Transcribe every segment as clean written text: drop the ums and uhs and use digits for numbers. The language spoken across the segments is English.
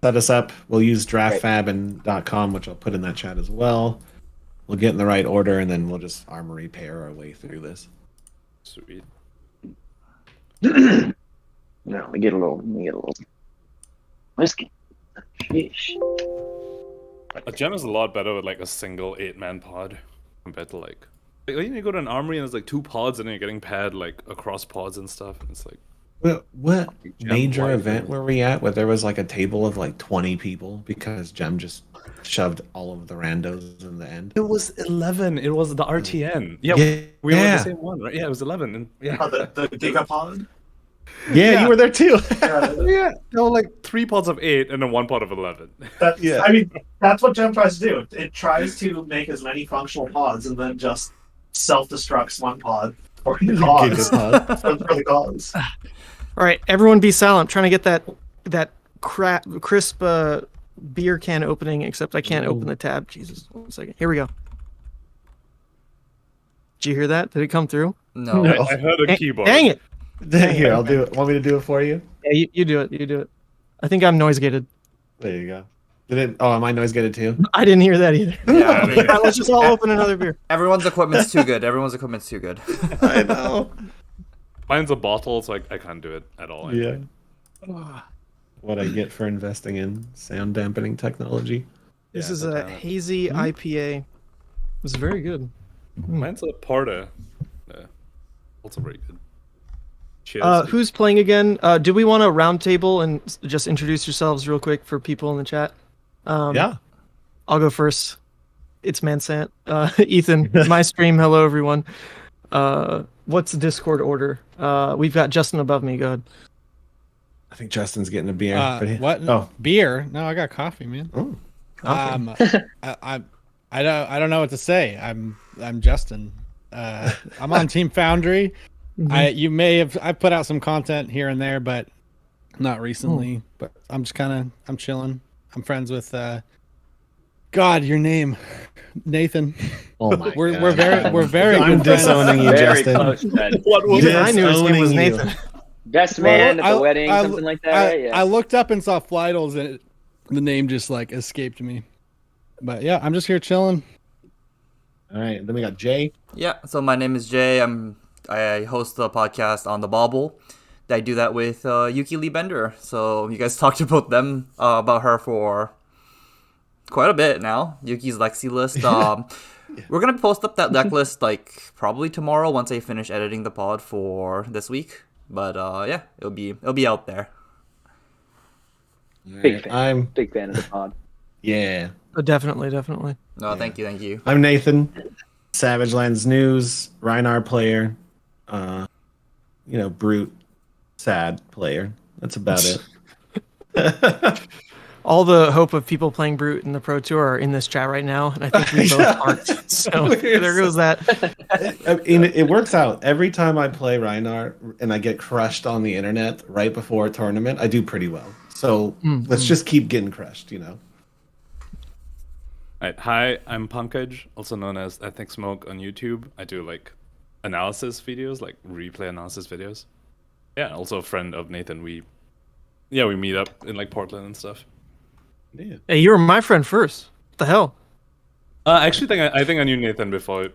set us up. We'll use draftfab and .com, which I'll put in that chat as well. We'll get in the right order, and then we'll just armory pair our way through this. Sweet. No, let me get a little whiskey. Sheesh. A gem is a lot better with like a single 8-man pod compared to like you go to an armory and there's like 2 pods and then you're getting paired like across pods and stuff. And it's like what major event were we at where there was like a table of like 20 people because Gem just shoved all of the randos in the end? it was 11. It was the RTN. Yeah, Yeah. we were the same one, right? Yeah, it was 11. And yeah, the Gigapod. Yeah, you were there too. yeah, there were like 3 pods of 8 and then 1 pod of 11. Yeah. I mean, that's what Gem tries to do. It tries to make as many functional pods and then just self-destructs one pod for the cause. for the cause. All right, everyone be silent. I'm trying to get that crisp beer can opening, except I can't open the tab. Jesus, 1 second. Here we go. Did you hear that? Did it come through? No. I heard a keyboard. Dang it! Here, I'll do it. Want me to do it for you? Yeah, you do it. You do it. I think I'm noise gated. There you go. Did it? Oh, am I noise gated too? I didn't hear that either. Yeah, All right, let's just all open another beer. everyone's equipment's too good. Everyone's equipment's too good. I know. Mine's a bottle, so I can't do it at all. Yeah. What I get for investing in sound dampening technology. This Yeah, is no a doubt. hazy IPA. It's very good. Mine's a porter. Yeah, also very good. Cheers. Who's playing again? Do we want a round table and just introduce yourselves real quick for people in the chat? Yeah. I'll go first. It's Mansant. Ethan, my stream. Hello, everyone. What's the Discord order? We've got Justin above me. Go ahead. I think Justin's getting a beer. What? Oh. Beer? No, I got coffee, man. Oh. I don't know what to say. I'm Justin. I'm on Team Foundry. I put out some content here and there, but not recently. But I'm just I'm chilling. I'm friends with God, your name, Nathan. Oh my We're God. very I'm good friends. disowning you, Very Justin. close, man. what was Even I knew his name was Disowning you. Nathan. Best man at the wedding, I- something like that. Right? Yeah. I looked up and saw Flytals, and the name just like escaped me. But yeah, I'm just here chilling. All right. Then we got Jay. Yeah, so my name is Jay. I host the podcast on the Bobble. I do that with Yuki Lee Bender. So you guys talked about about her for quite a bit now. Yuki's Lexi list. We're gonna post up that deck list like probably tomorrow once I finish editing the pod for this week. But yeah, it'll be out there. Big fan. I'm Big fan of the pod. yeah. Oh, definitely. No, thank you. I'm Nathan. Savage Lands News, Reinar player. Brute, sad player. That's about it. All the hope of people playing Brute in the Pro Tour are in this chat right now, and I think we both aren't. So there goes that. I mean, it works out. Every time I play Reinar and I get crushed on the internet right before a tournament, I do pretty well. So let's just keep getting crushed, Right. Hi, I'm Punkage, also known as Ethnic Smoke on YouTube. I do like analysis videos, like replay analysis videos. Yeah, also a friend of Nathan. We meet up in like Portland and stuff. Yeah. Hey, you were my friend first. What the hell? I actually I think I knew Nathan before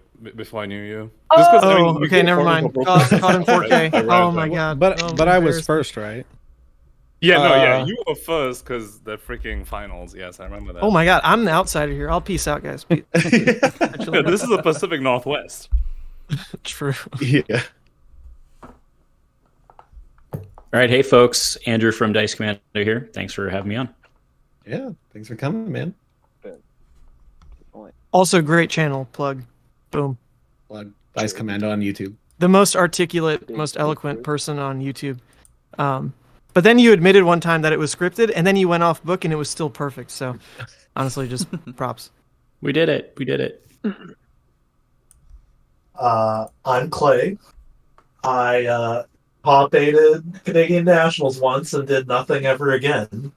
I knew you. Oh, okay, never mind. Caught in 4K. Oh my god. But Oh, I was embarrassing. first, right? Yeah, you were first because the freaking finals. Yes, I remember that. Oh my god, I'm the outsider here. I'll peace out, guys. Yeah, this is the Pacific Northwest. True. Yeah. All right, hey folks, Andrew from Dice Commander here. Thanks for having me on. Yeah. Thanks for coming, man. Also, great channel plug. Boom. Plug Dice Commando on YouTube. The most articulate, most eloquent person on YouTube. But then you admitted one time that it was scripted, and then you went off book, and it was still perfect. So, honestly, just props. We did it. I'm Clay. I top-aided Canadian Nationals once and did nothing ever again.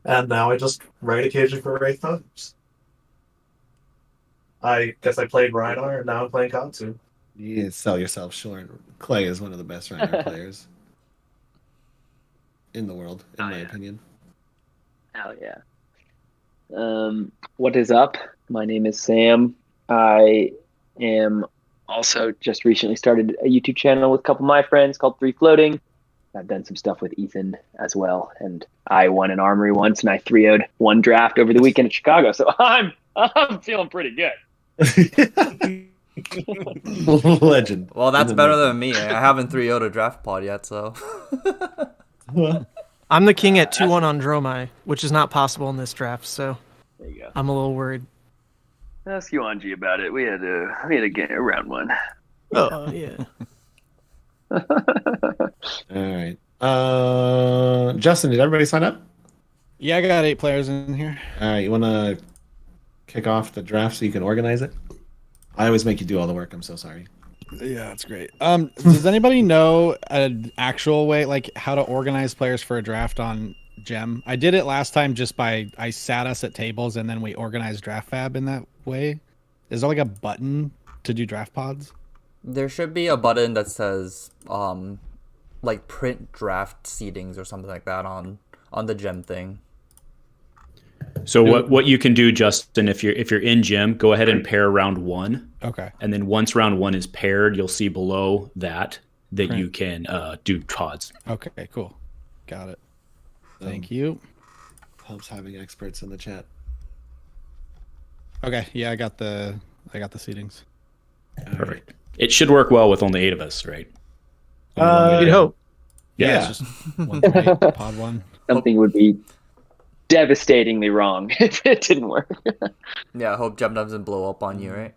And now I just write occasionally for Wraith Times. I guess I played Reinar and now I'm playing Katsu. You sell yourself short. Clay is one of the best Reinar players in the world, in my opinion. Hell yeah. What is up? My name is Sam. I am also just recently started a YouTube channel with a couple of my friends called Three Floating. I've done some stuff with Ethan as well, and I won an armory once, and I 3-0'd one draft over the weekend in Chicago. So I'm feeling pretty good. Legend. Well, that's better than me. I haven't 3-0'd a draft pod yet, so. I'm the king at 2-1 on Dromai, which is not possible in this draft, so There you go. I'm a little worried. Ask Yuanji about it. We had to get round one. Oh, yeah. All right. Justin, did everybody sign up? Yeah, I got 8 players in here. All right. You want to kick off the draft so you can organize it? I always make you do all the work. I'm so sorry. Yeah, that's great. Does anybody know an actual way, like how to organize players for a draft on Gem? I did it last time I sat us at tables and then we organized draft fab in that way. Is there like a button to do draft pods? There should be a button that says, like print draft seedings or something like that on the Gem thing. So what you can do, Justin, if you're in Gem, go ahead and pair round 1. Okay. And then once round 1 is paired, you'll see below that Print. you can do pods. Okay, cool. Got it. Thank you. Helps having experts in the chat. Okay, yeah, I got the seedings. Perfect. It should work well with only 8 of us, right? You'd hope. Yeah. It's just 1 through 8, pod 1. Something would be devastatingly wrong if it didn't work. Yeah, I hope Gem doesn't blow up on you, right?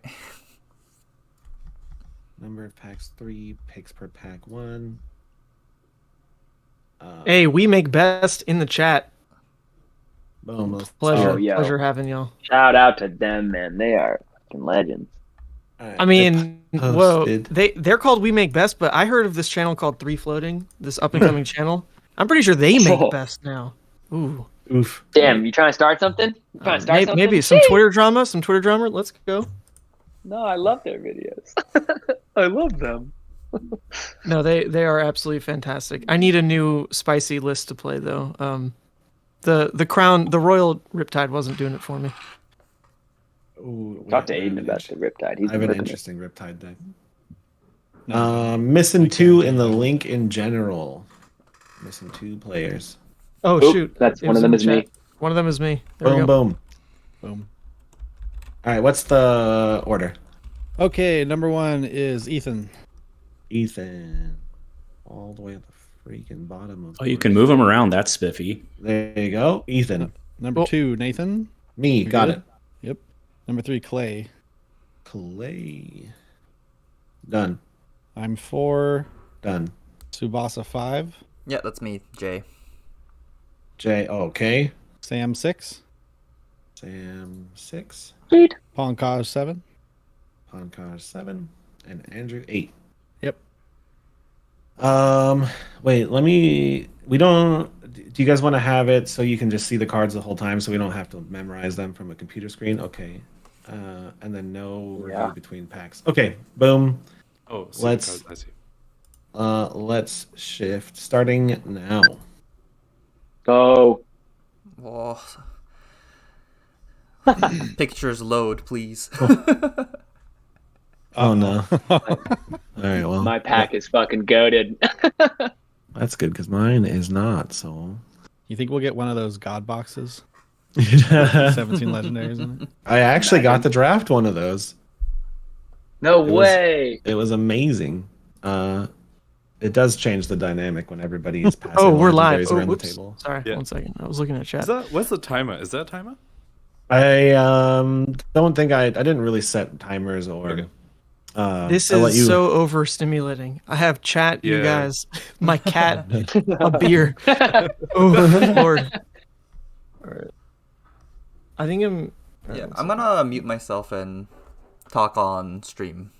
Number of packs 3, picks per pack 1. Hey, we make best in the chat. Boom. Pleasure. Oh, yo. Pleasure having y'all. Shout out to them, man. They are fucking legends. All right. I mean, whoa, Posted. they're called We Make Best, but I heard of this channel called Three Floating, this up and coming channel. I'm pretty sure they make best now. Ooh. Oof. Damn, you trying to start something? You trying to start something? Maybe some Twitter drama. Let's go. No, I love their videos. I love them. No, they are absolutely fantastic. I need a new spicy list to play though. The Royal Riptide wasn't doing it for me. Ooh, Talk to Aiden about the Riptide. He's I have an working it. interesting Riptide deck. Missing 2 in the link in general. Missing 2 players. Oh Oop, shoot, that's It one was of them in is the me. chat. One of them is me. There we Boom, go. boom. Boom. All right, what's the order? Okay, number 1 is Ethan. Ethan. All the way at the freaking bottom of Oh, you can move them around. That's spiffy. There you go. Ethan. Number 2, Nathan. Me. You Got good? it. Yep. Number 3, Clay. Clay. Done. I'm 4. Done. Subasa 5. Yeah, that's me, Jay. Jay. Oh, okay. Sam 6. Sam 6. Sweet. Pankaj 7. Pankaj 7. And Andrew 8. Yep. Wait, we don't, do you guys want to have it so you can just see the cards the whole time so we don't have to memorize them from a computer screen? Okay. And then no review between packs. Okay, boom. Oh, Let's- I see. Let's shift starting now. Go. Oh. Pictures load, please. Oh no. All right, well. My pack is fucking goated. That's good because mine is not, so. You think we'll get one of those God boxes? I 17 legendaries in it? actually got the draft one of those. No It was- way. It was amazing. It does change the dynamic when everybody is passing. Oh, we're live. legendaries Oh, around the whoops. table. Sorry, Yeah. 1 second. I was looking at chat. What's the timer? Is that a timer? I don't think I didn't really set timers or. Okay. This I'll let is you- so overstimulating. I have chat, you Yeah. guys. My cat, a beer. Oh Lord. Alright. I think I'm. Yeah, I'm gonna mute myself and talk on stream.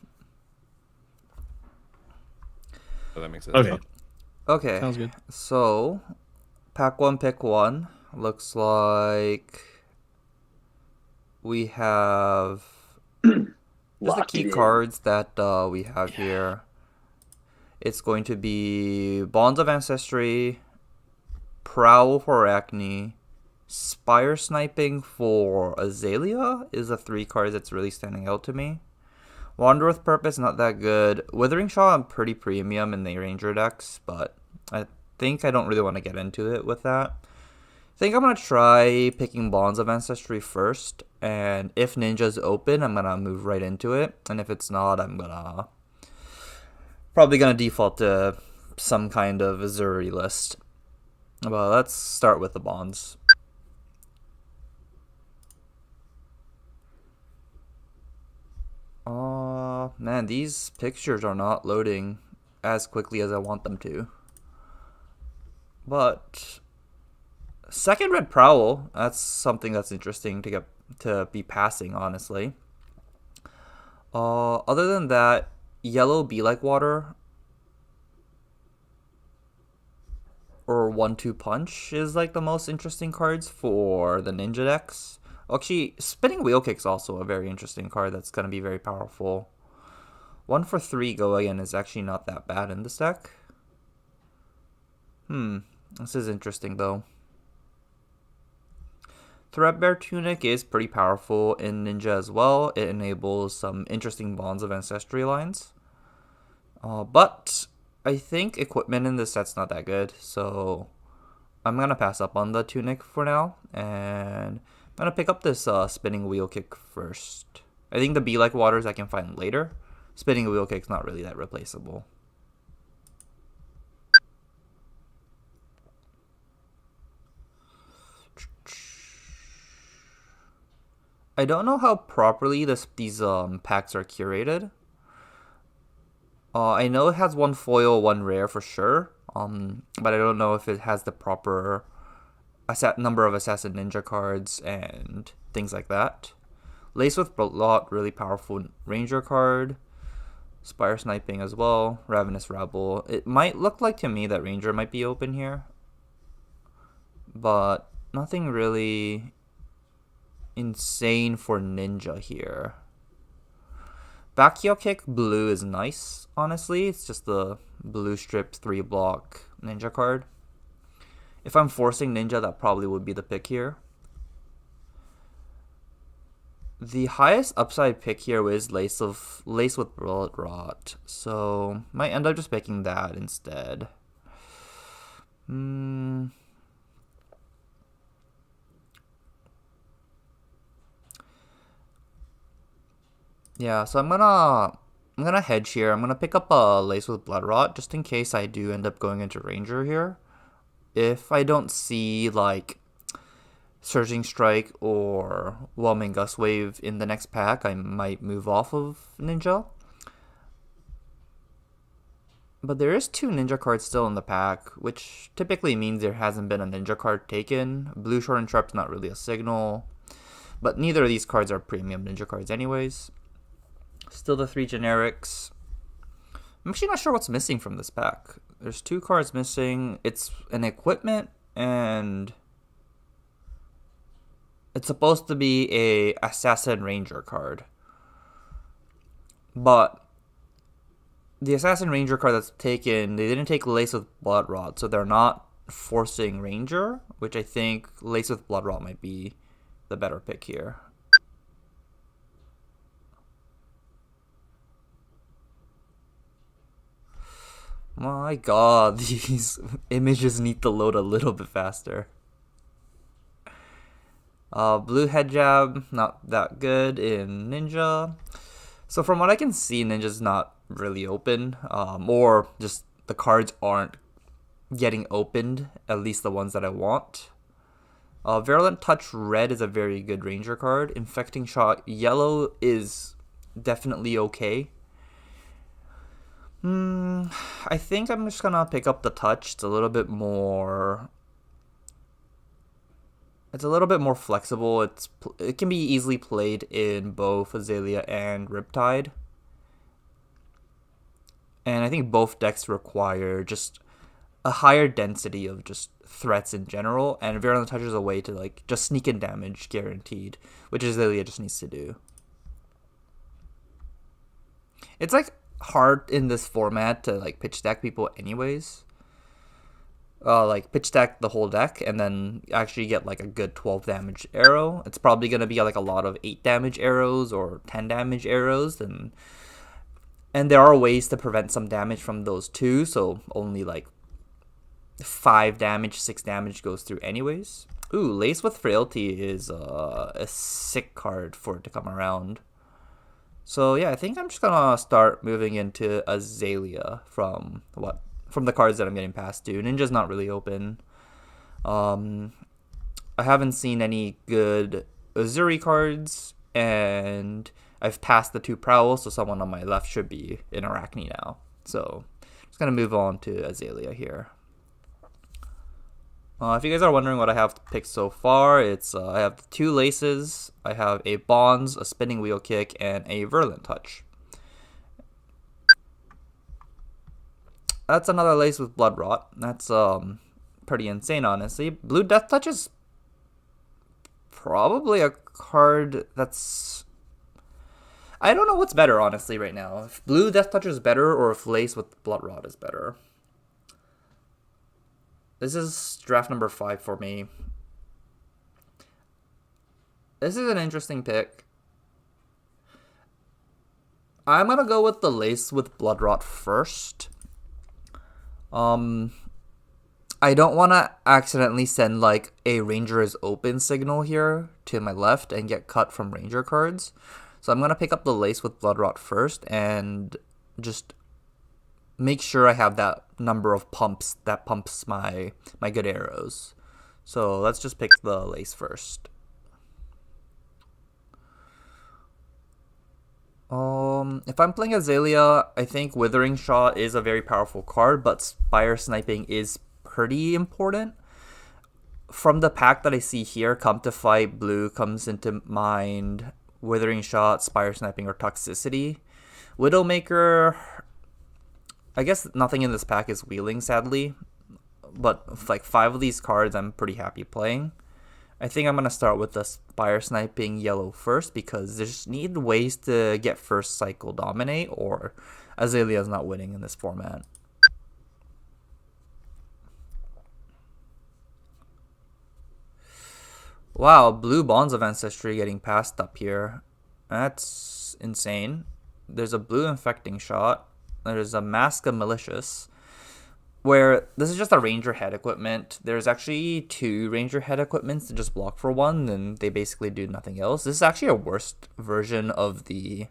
Oh, that makes sense. Okay. Okay. Sounds good. So, pack 1, pick 1. Looks like we have just the Lock key it in. cards that we have here. It's going to be Bonds of Ancestry, Prowl for Arachne, Spire Sniping for Azalea is a 3 card that's really standing out to me. Wander with Purpose, not that good. Withering Shot, I'm pretty premium in the Ranger decks, but I think I don't really want to get into it with that. I think I'm going to try picking Bonds of Ancestry first, and if Ninja's open, I'm going to move right into it, and if it's not, I'm probably going to default to some kind of Azuri list. But let's start with the Bonds. Man, these pictures are not loading as quickly as I want them to. But second Red Prowl, that's something that's interesting to be passing, honestly. Other than that, yellow Be Like Water or 1-2 Punch is like the most interesting cards for the Ninja decks. Actually, Spinning Wheel Kick's also a very interesting card that's going to be very powerful. 1 for 3 Go Again is actually not that bad in this deck. This is interesting though. Threadbare Tunic is pretty powerful in Ninja as well. It enables some interesting Bonds of Ancestry lines. But I think equipment in this set's not that good, so I'm going to pass up on the Tunic for now, and I'm going to pick up this Spinning Wheel Kick first. I think the Be Like Waters I can find later. Spinning Wheel Kick's not really that replaceable. I don't know how properly these packs are curated. I know it has 1 foil, 1 rare for sure. But I don't know if it has the proper number of Assassin Ninja cards and things like that. Lace with Blood, really powerful Ranger card. Spire Sniping as well. Ravenous Rabble. It might look like to me that Ranger might be open here, but nothing really insane for Ninja here. Backheel Kick blue is nice, honestly. It's just the blue strip 3 block Ninja card. If I'm forcing Ninja, that probably would be the pick here. The highest upside pick here is Lace with Blood Rot, so might end up just picking that instead. Yeah, so I'm gonna hedge here. I'm gonna pick up a Lace with Blood Rot just in case I do end up going into Ranger here. If I don't see like Surging Strike or Whelming Gust Wave in the next pack, I might move off of Ninja. But there is 2 Ninja cards still in the pack, which typically means there hasn't been a Ninja card taken. Blue Short and Sharp's not really a signal, but neither of these cards are premium Ninja cards anyways. Still the 3 generics. I'm actually not sure what's missing from this pack. There's 2 cards missing. It's an equipment, and it's supposed to be a Assassin Ranger card. But the Assassin Ranger card that's taken, they didn't take Lace with Blood Rot, so they're not forcing Ranger, which I think Lace with Blood Rot might be the better pick here. My god, these images need to load a little bit faster. Blue Head Jab, not that good in Ninja. So from what I can see, Ninja's not really open, or just the cards aren't getting opened, at least the ones that I want. Virulent Touch Red is a very good Ranger card. Infecting Shot Yellow is definitely okay. I think I'm just gonna pick up the Touch. It's a little bit more flexible. It can be easily played in both Azalea and Riptide. And I think both decks require just a higher density of just threats in general, and Virulent Touch is a way to like just sneak in damage guaranteed, which Azalea just needs to do. It's like hard in this format to like pitch stack people anyways. like pitch deck the whole deck and then actually get like a good 12 damage arrow. It's probably gonna be like a lot of 8 damage arrows or 10 damage arrows, and there are ways to prevent some damage from those too, so only like 5 damage, 6 damage goes through anyways. Ooh, Lace with Frailty is a sick card for it to come around. So yeah, I think I'm just gonna start moving into Azalea from the cards that I'm getting past due. Ninja's not really open. I haven't seen any good Azuri cards, and I've passed the 2 Prowl, so someone on my left should be in Arachne now. So I'm just gonna move on to Azalea here. If you guys are wondering what I have picked so far, it's I have 2 Laces, I have a Bonds, a Spinning Wheel Kick, and a Virulent Touch. That's another Lace with Blood Rot. That's pretty insane, honestly. Blue Death Touch is probably a card that's... I don't know what's better, honestly, right now. If Blue Death Touch is better, or if Lace with Blood Rot is better. This is draft number 5 for me. This is an interesting pick. I'm going to go with the Lace with Blood Rot first. I don't want to accidentally send like a Ranger is open signal here to my left and get cut from Ranger cards. So I'm going to pick up the Lace with Blood Rot first and just make sure I have that number of pumps that pumps my good arrows. So let's just pick the Lace first. If I'm playing Azalea, I think Withering Shot is a very powerful card, but Spire Sniping is pretty important. From the pack that I see here, Come to Fight, Blue comes into mind, Withering Shot, Spire Sniping, or Toxicity. Widowmaker, I guess nothing in this pack is wheeling, sadly, but like 5 of these cards I'm pretty happy playing. I think I'm going to start with the Spire Sniping yellow first because there's need ways to get first cycle dominate, or Azalea's not winning in this format. Wow, blue Bonds of Ancestry getting passed up here. That's insane. There's a blue Infecting Shot. There's a Mask of Malicious, where this is just a Ranger head equipment. There's actually 2 Ranger head equipments to just block for 1, and they basically do nothing else. This is actually a worse version of the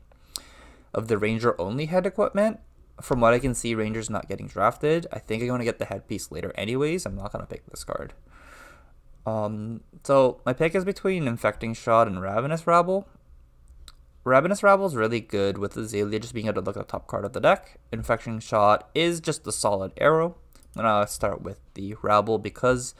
Ranger only head equipment. From what I can see, Ranger's not getting drafted. I think I'm going to get the headpiece later anyways. I'm not going to pick this card. So my pick is between Infecting Shot and Ravenous Rabble. Ravenous Rabble is really good with Azalea just being able to look at the top card of the deck. Infecting Shot is just a solid arrow. And I'll start with the Rabble because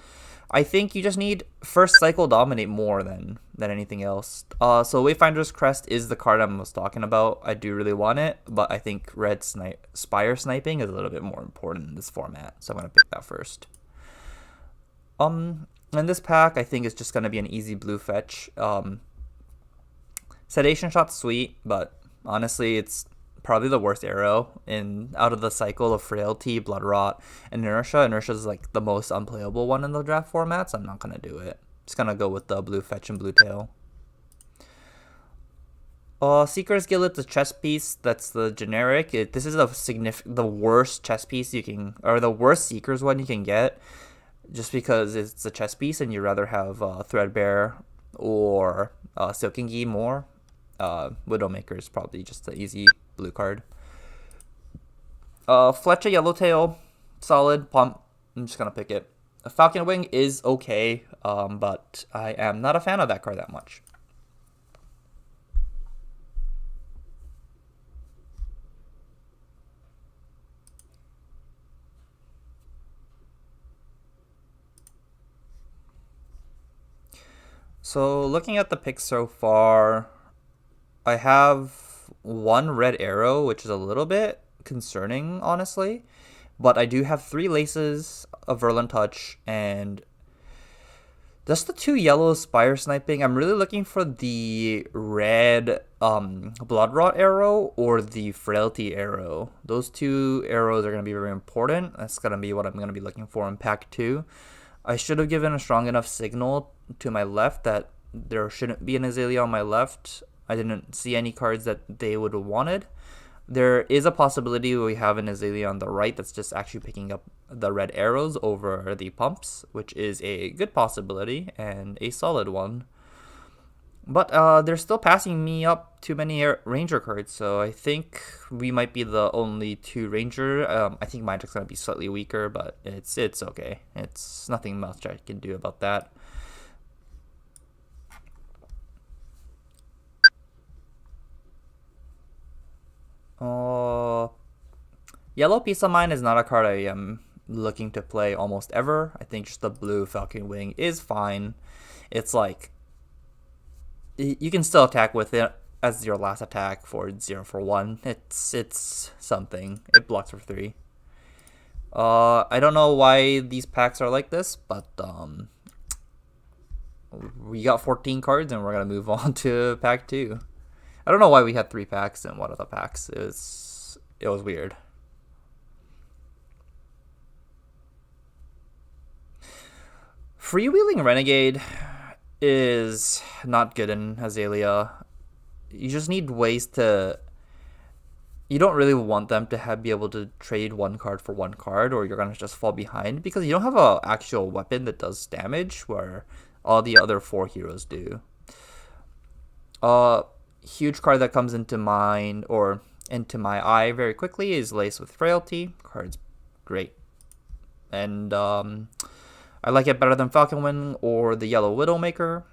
I think you just need first cycle dominate more than anything else. So Wayfinder's Crest is the card I'm most talking about. I do really want it, but I think red Spire Sniping is a little bit more important in this format. So I'm going to pick that first. In this pack, I think it's just going to be an easy blue fetch. Sedation Shot's sweet, but honestly, it's probably the worst arrow out of the cycle of Frailty, Blood Rot, and Inertia. Inertia is like the most unplayable one in the draft format, so I'm not going to do it. Just going to go with the blue fetch and blue tail. Seeker's Gillet's a chess piece. That's the generic. This is the worst chess piece you can, or the worst Seeker's one you can get, just because it's a chess piece and you'd rather have Threadbare or Silken Gi more. Widowmaker is probably just the easy blue card. Fletcher Yellowtail, solid pump. I'm just gonna pick it. Falcon Wing is okay, but I am not a fan of that card that much. So looking at the picks so far, I have 1 red arrow, which is a little bit concerning, honestly. But I do have 3 Laces, a Virulent Touch, and Just the 2 yellow Spire Sniping. I'm really looking for the red Blood Rot arrow or the Frailty arrow. Those 2 arrows are going to be very important. That's going to be what I'm going to be looking for in Pack 2. I should have given a strong enough signal to my left that there shouldn't be an Azalea on my left. I didn't see any cards that they would have wanted. There is a possibility we have an Azalea on the right that's just actually picking up the red arrows over the pumps, which is a good possibility and a solid one. But they're still passing me up too many Ranger cards, so I think we might be the only 2 Ranger. I think Magic's going to be slightly weaker, but it's okay. It's nothing much I can do about that. Yellow Peace of Mind is not a card I am looking to play almost ever. I think just the blue Falcon Wing is fine. It's like, you can still attack with it as your last attack for 0 for 1. It's something. It blocks for 3. I don't know why these packs are like this, but we got 14 cards and we're gonna move on to pack 2. I don't know why we had 3 packs in one of the packs. It was weird. Freewheeling Renegade is not good in Azalea. You just need ways to... You don't really want them to be able to trade 1 card for 1 card, or you're going to just fall behind, because you don't have an actual weapon that does damage, where all the other 4 heroes do. Huge card that comes into mind, or into my eye very quickly, is Lace with Frailty. Card's great. And I like it better than Falcon Wing or the Yellow Widowmaker.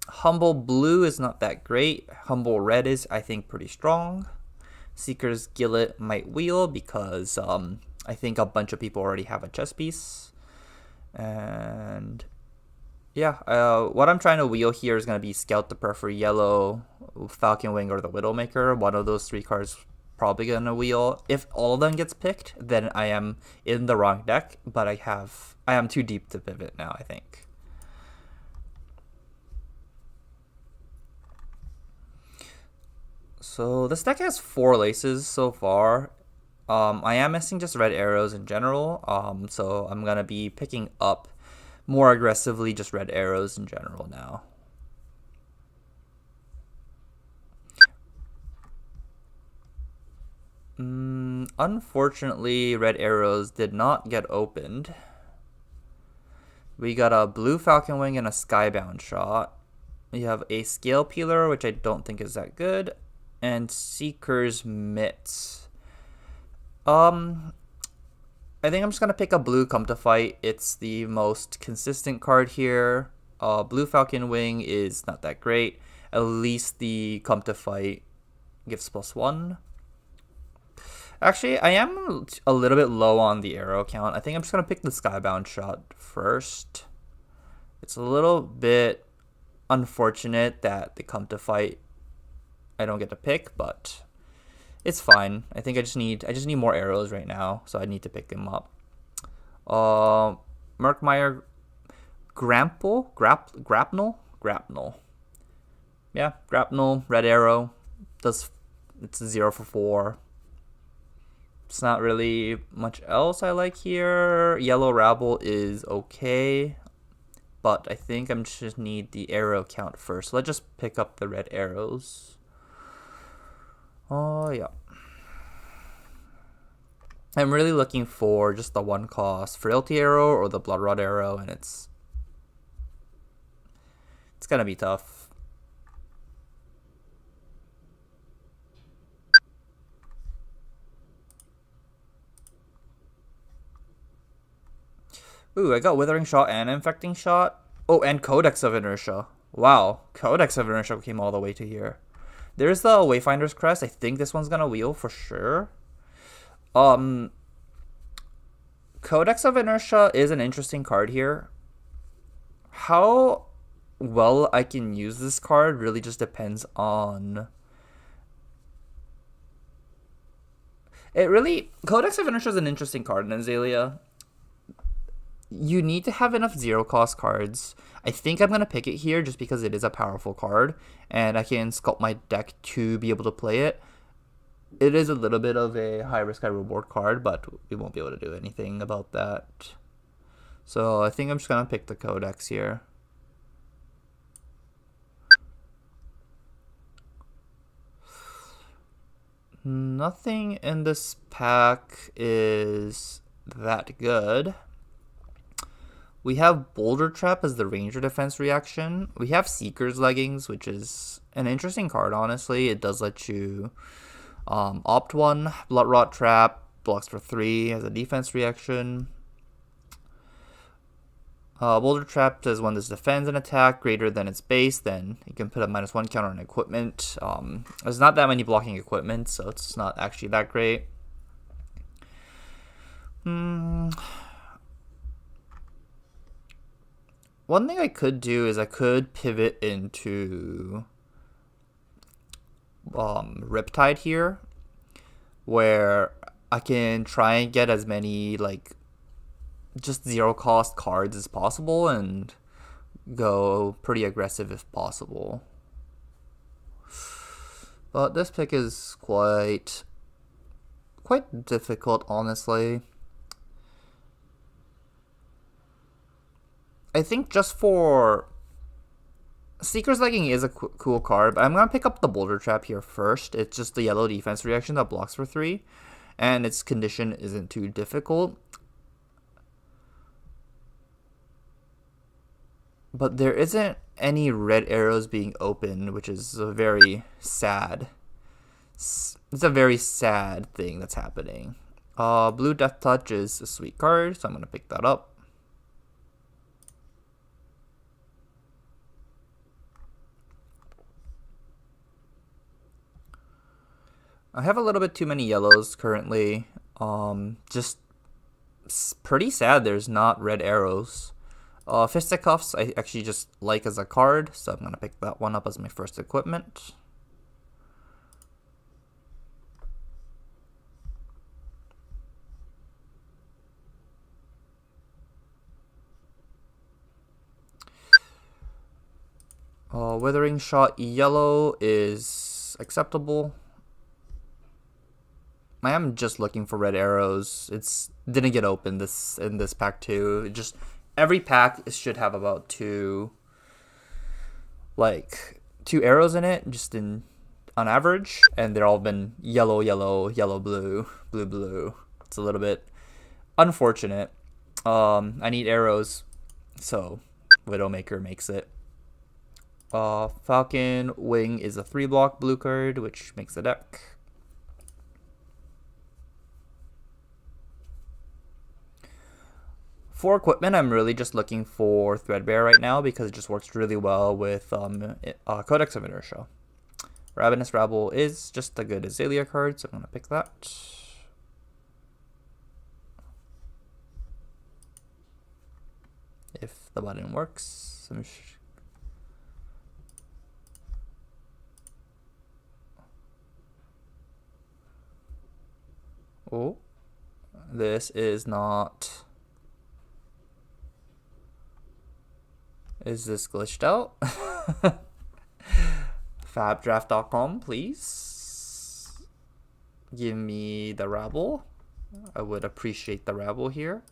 Humble Blue is not that great. Humble Red is, I think, pretty strong. Seeker's Gillet might wheel because I think a bunch of people already have a chess piece. And yeah, what I'm trying to wheel here is going to be Scout the Periphery Yellow, Falcon Wing, or the Widowmaker. One of those 3 cards probably going to wheel. If all of them gets picked, then I am in the wrong deck, but I am too deep to pivot now, I think. So this deck has 4 laces so far. I am missing just red arrows in general, so I'm going to be picking up more aggressively just red arrows in general now. Unfortunately, red arrows did not get opened. We got a blue Falcon Wing and a Skybound Shot. We have a Scale Peeler, which I don't think is that good, and Seeker's Mitts. I think I'm just gonna pick a blue Come to Fight. It's the most consistent card here. Blue Falcon Wing is not that great. At least the Come to Fight gives +1. Actually, I am a little bit low on the arrow count. I think I'm just gonna pick the Skybound Shot first. It's a little bit unfortunate that the Come to Fight I don't get to pick, but it's fine. I think I just need more arrows right now, so I need to pick them up. Murkmire Grapnel. Yeah, Grapnel, red arrow. It's 0 for 4. It's not really much else I like here. Yellow Rabble is okay, but I think I'm just need the arrow count first. So let's just pick up the red arrows. Oh yeah. I'm really looking for just the 1-cost Frailty arrow or the Blood Rod arrow, and it's gonna be tough. Ooh, I got Withering Shot and Infecting Shot. Oh, and Codex of Inertia. Wow, Codex of Inertia came all the way to here. There's the Wayfinder's Crest. I think this one's gonna wheel for sure. Codex of Inertia is an interesting card here. How well I can use this card really just depends on... Codex of Inertia is an interesting card in Azalea. you need to have enough zero cost cards. I think I'm going to pick it here just because it is a powerful card, and I can sculpt my deck to be able to play it. It is a little bit of a high risk, high reward card, but we won't be able to do anything about that. So I think I'm just going to pick the Codex here. Nothing in this pack is that good. We have Boulder Trap as the Ranger defense reaction. We have Seeker's Leggings, which is an interesting card, honestly. It does let you opt 1, Blood Rot Trap, blocks for 3 as a defense reaction. Boulder Trap says when this defends an attack greater than its base, then you can put a -1 counter on equipment. There's not that many blocking equipment, so it's not actually that great. One thing I could do is I could pivot into Riptide here, where I can try and get as many like just zero cost cards as possible and go pretty aggressive if possible. But this pick is quite difficult, honestly. I think just for Seeker's Legging is a cool card, but I'm going to pick up the Boulder Trap here first. It's just the yellow defense reaction that blocks for 3, and its condition isn't too difficult. But there isn't any red arrows being opened, which is a very sad. It's a very sad thing that's happening. Blue Death Touch is a sweet card, so I'm going to pick that up. I have a little bit too many yellows currently. Just pretty sad there's not red arrows. Fisticuffs I actually just like as a card, so I'm going to pick that one up as my first equipment. Withering Shot yellow is acceptable. I am just looking for red arrows. It's didn't get open in this pack too. It just every pack should have about two arrows in it, just on average, and they're all been yellow, yellow, yellow, blue, blue, blue. It's a little bit unfortunate. I need arrows, so Widowmaker makes it. Falcon Wing is a 3-block blue card, which makes the deck. For equipment, I'm really just looking for Threadbare right now because it just works really well with Codex of Inertia. Ravenous Rabble is just a good Azalea card, so I'm going to pick that. If the button works. Oh, this is not... Is this glitched out? Fabdraft.com, please. Give me the rabble. I would appreciate the rabble here.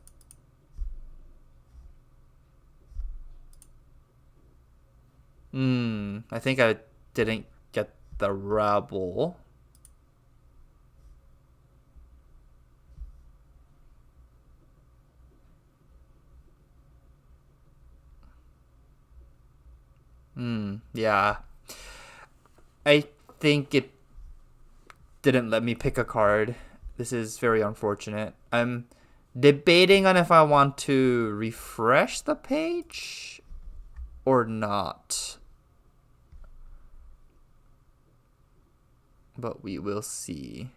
I think I didn't get the rabble. Yeah. I think it didn't let me pick a card. This is very unfortunate. I'm debating on if I want to refresh the page or not. But we will see.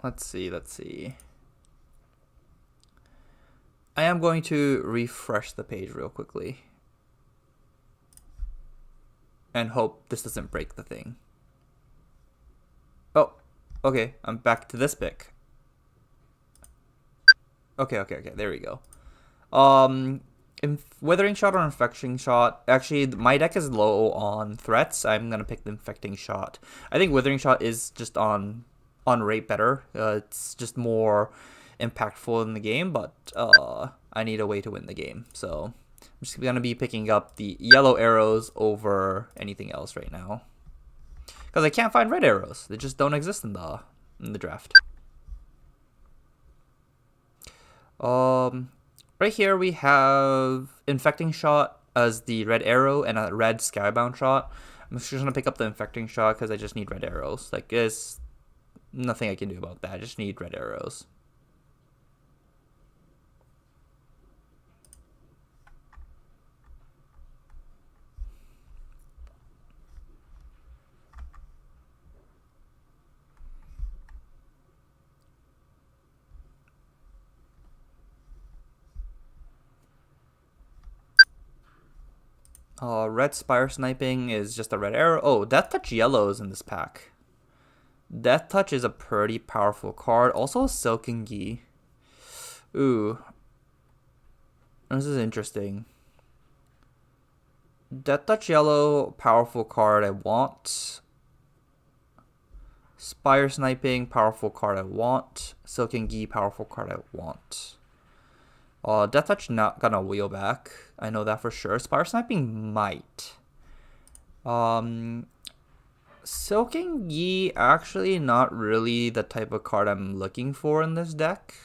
Let's see. I am going to refresh the page real quickly and hope this doesn't break the thing. Oh, Okay, I'm back to this pick. Okay, there we go. Withering Shot or Infecting Shot. Actually, my deck is low on threats. I'm gonna pick the Infecting Shot. I think Withering Shot is just on rate better. It's just more impactful in the game, but I need a way to win the game. So I'm just gonna be picking up the yellow arrows over anything else right now, because I can't find red arrows. They just don't exist in the draft. Right here we have Infecting Shot as the red arrow and a red Skybound Shot. I'm just gonna pick up the Infecting Shot because I just need red arrows. Like, there's nothing I can do about that. I just need red arrows. Red Spire Sniping is just a red arrow. Oh, Death Touch Yellow is in this pack. Death Touch is a pretty powerful card. Also, Silken Gi. Ooh. This is interesting. Death Touch Yellow, powerful card I want. Spire Sniping, powerful card I want. Silken Gi, powerful card I want. Death Touch not gonna wheel back. I know that for sure. Spire Sniping might. Silken Gi actually not really the type of card I'm looking for in this deck.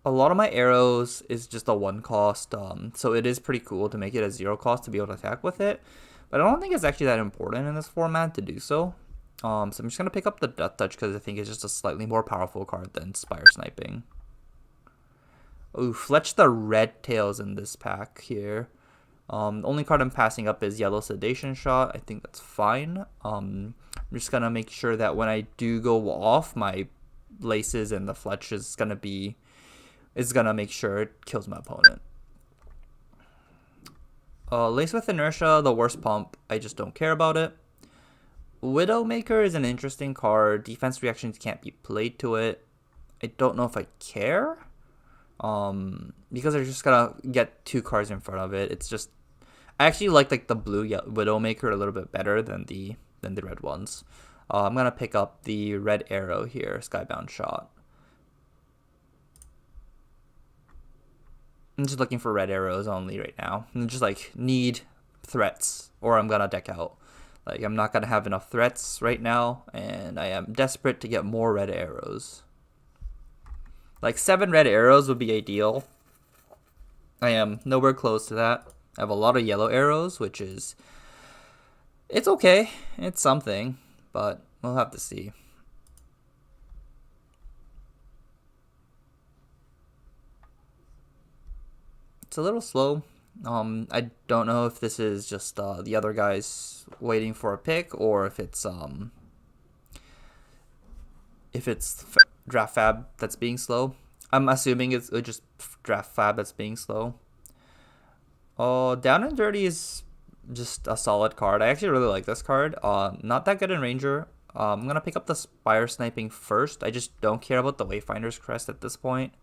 A lot of my arrows is just a 1 cost, so it is pretty cool to make it a 0 cost to be able to attack with it. But I don't think it's actually that important in this format to do so. So I'm just gonna pick up the Death Touch because I think it's just a slightly more powerful card than Spire Sniping. Ooh, Fletch the Red Tails in this pack here. The only card I'm passing up is Yellow Sedation Shot. I think that's fine. I'm just gonna make sure that when I do go off, my Laces and the Fletch is gonna make sure it kills my opponent. Lace with Inertia, the worst pump. I just don't care about it. Widowmaker is an interesting card. Defense reactions can't be played to it. I don't know if I care. Because they're just gonna get 2 cards in front of it. It's just, I actually like the blue Widowmaker a little bit better than the red ones. I'm gonna pick up the red arrow here, Skybound Shot. I'm just looking for red arrows only right now. I'm just need threats, or I'm gonna deck out. I'm not gonna have enough threats right now, and I am desperate to get more red arrows. 7 red arrows would be ideal. I am nowhere close to that. I have a lot of yellow arrows, which is, it's okay. It's something, but we'll have to see. It's a little slow. I don't know if this is just the other guys waiting for a pick, or if it's Draft Fab that's being slow. I'm assuming it's just Draft Fab that's being slow. Down and Dirty is just a solid card. I actually really like this card. Not that good in Ranger. I'm gonna pick up the Spire Sniping first. I just don't care about the Wayfinder's Crest at this point.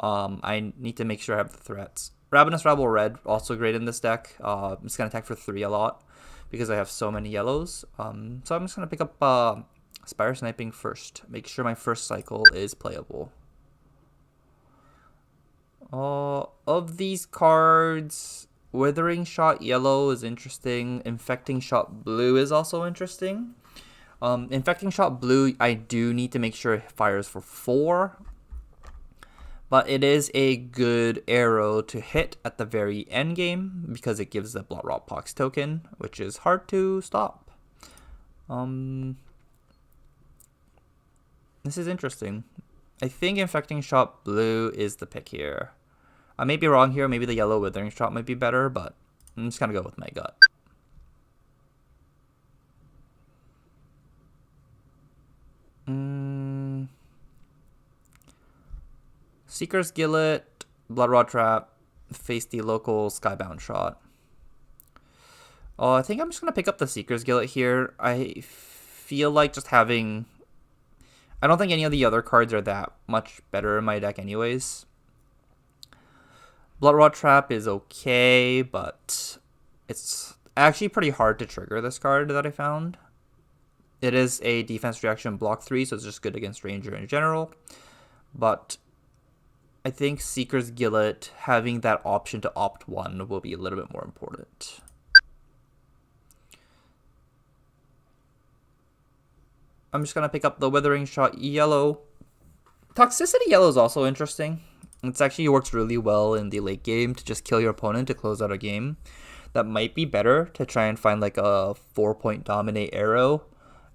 I need to make sure I have the threats. Ravenous Rabble Red, also great in this deck. I'm just gonna attack for 3 a lot because I have so many yellows. So I'm just gonna pick up Spire Sniping first. Make sure my first cycle is playable. Of these cards, Withering Shot Yellow is interesting. Infecting Shot Blue is also interesting. Infecting Shot Blue, I do need to make sure it fires for 4. But it is a good arrow to hit at the very end game because it gives the Blood Rot Pox token, which is hard to stop. This is interesting. I think Infecting Shot Blue is the pick here. I may be wrong here. Maybe the yellow Withering Shot might be better, but I'm just going to go with my gut. Seeker's Gillet, Blood Rod Trap, face the local Skybound Shot. I think I'm just going to pick up the Seeker's Gillet here. I feel like just having... I don't think any of the other cards are that much better in my deck anyways. Blood Rot Trap is okay, but it's actually pretty hard to trigger this card that I found. It is a defense reaction block 3, so it's just good against Ranger in general. But I think Seeker's Gillet, having that option to opt 1 will be a little bit more important. I'm just going to pick up the Withering Shot Yellow. Toxicity Yellow is also interesting. It actually works really well in the late game to just kill your opponent to close out a game. That might be better to try and find like a 4-point dominate arrow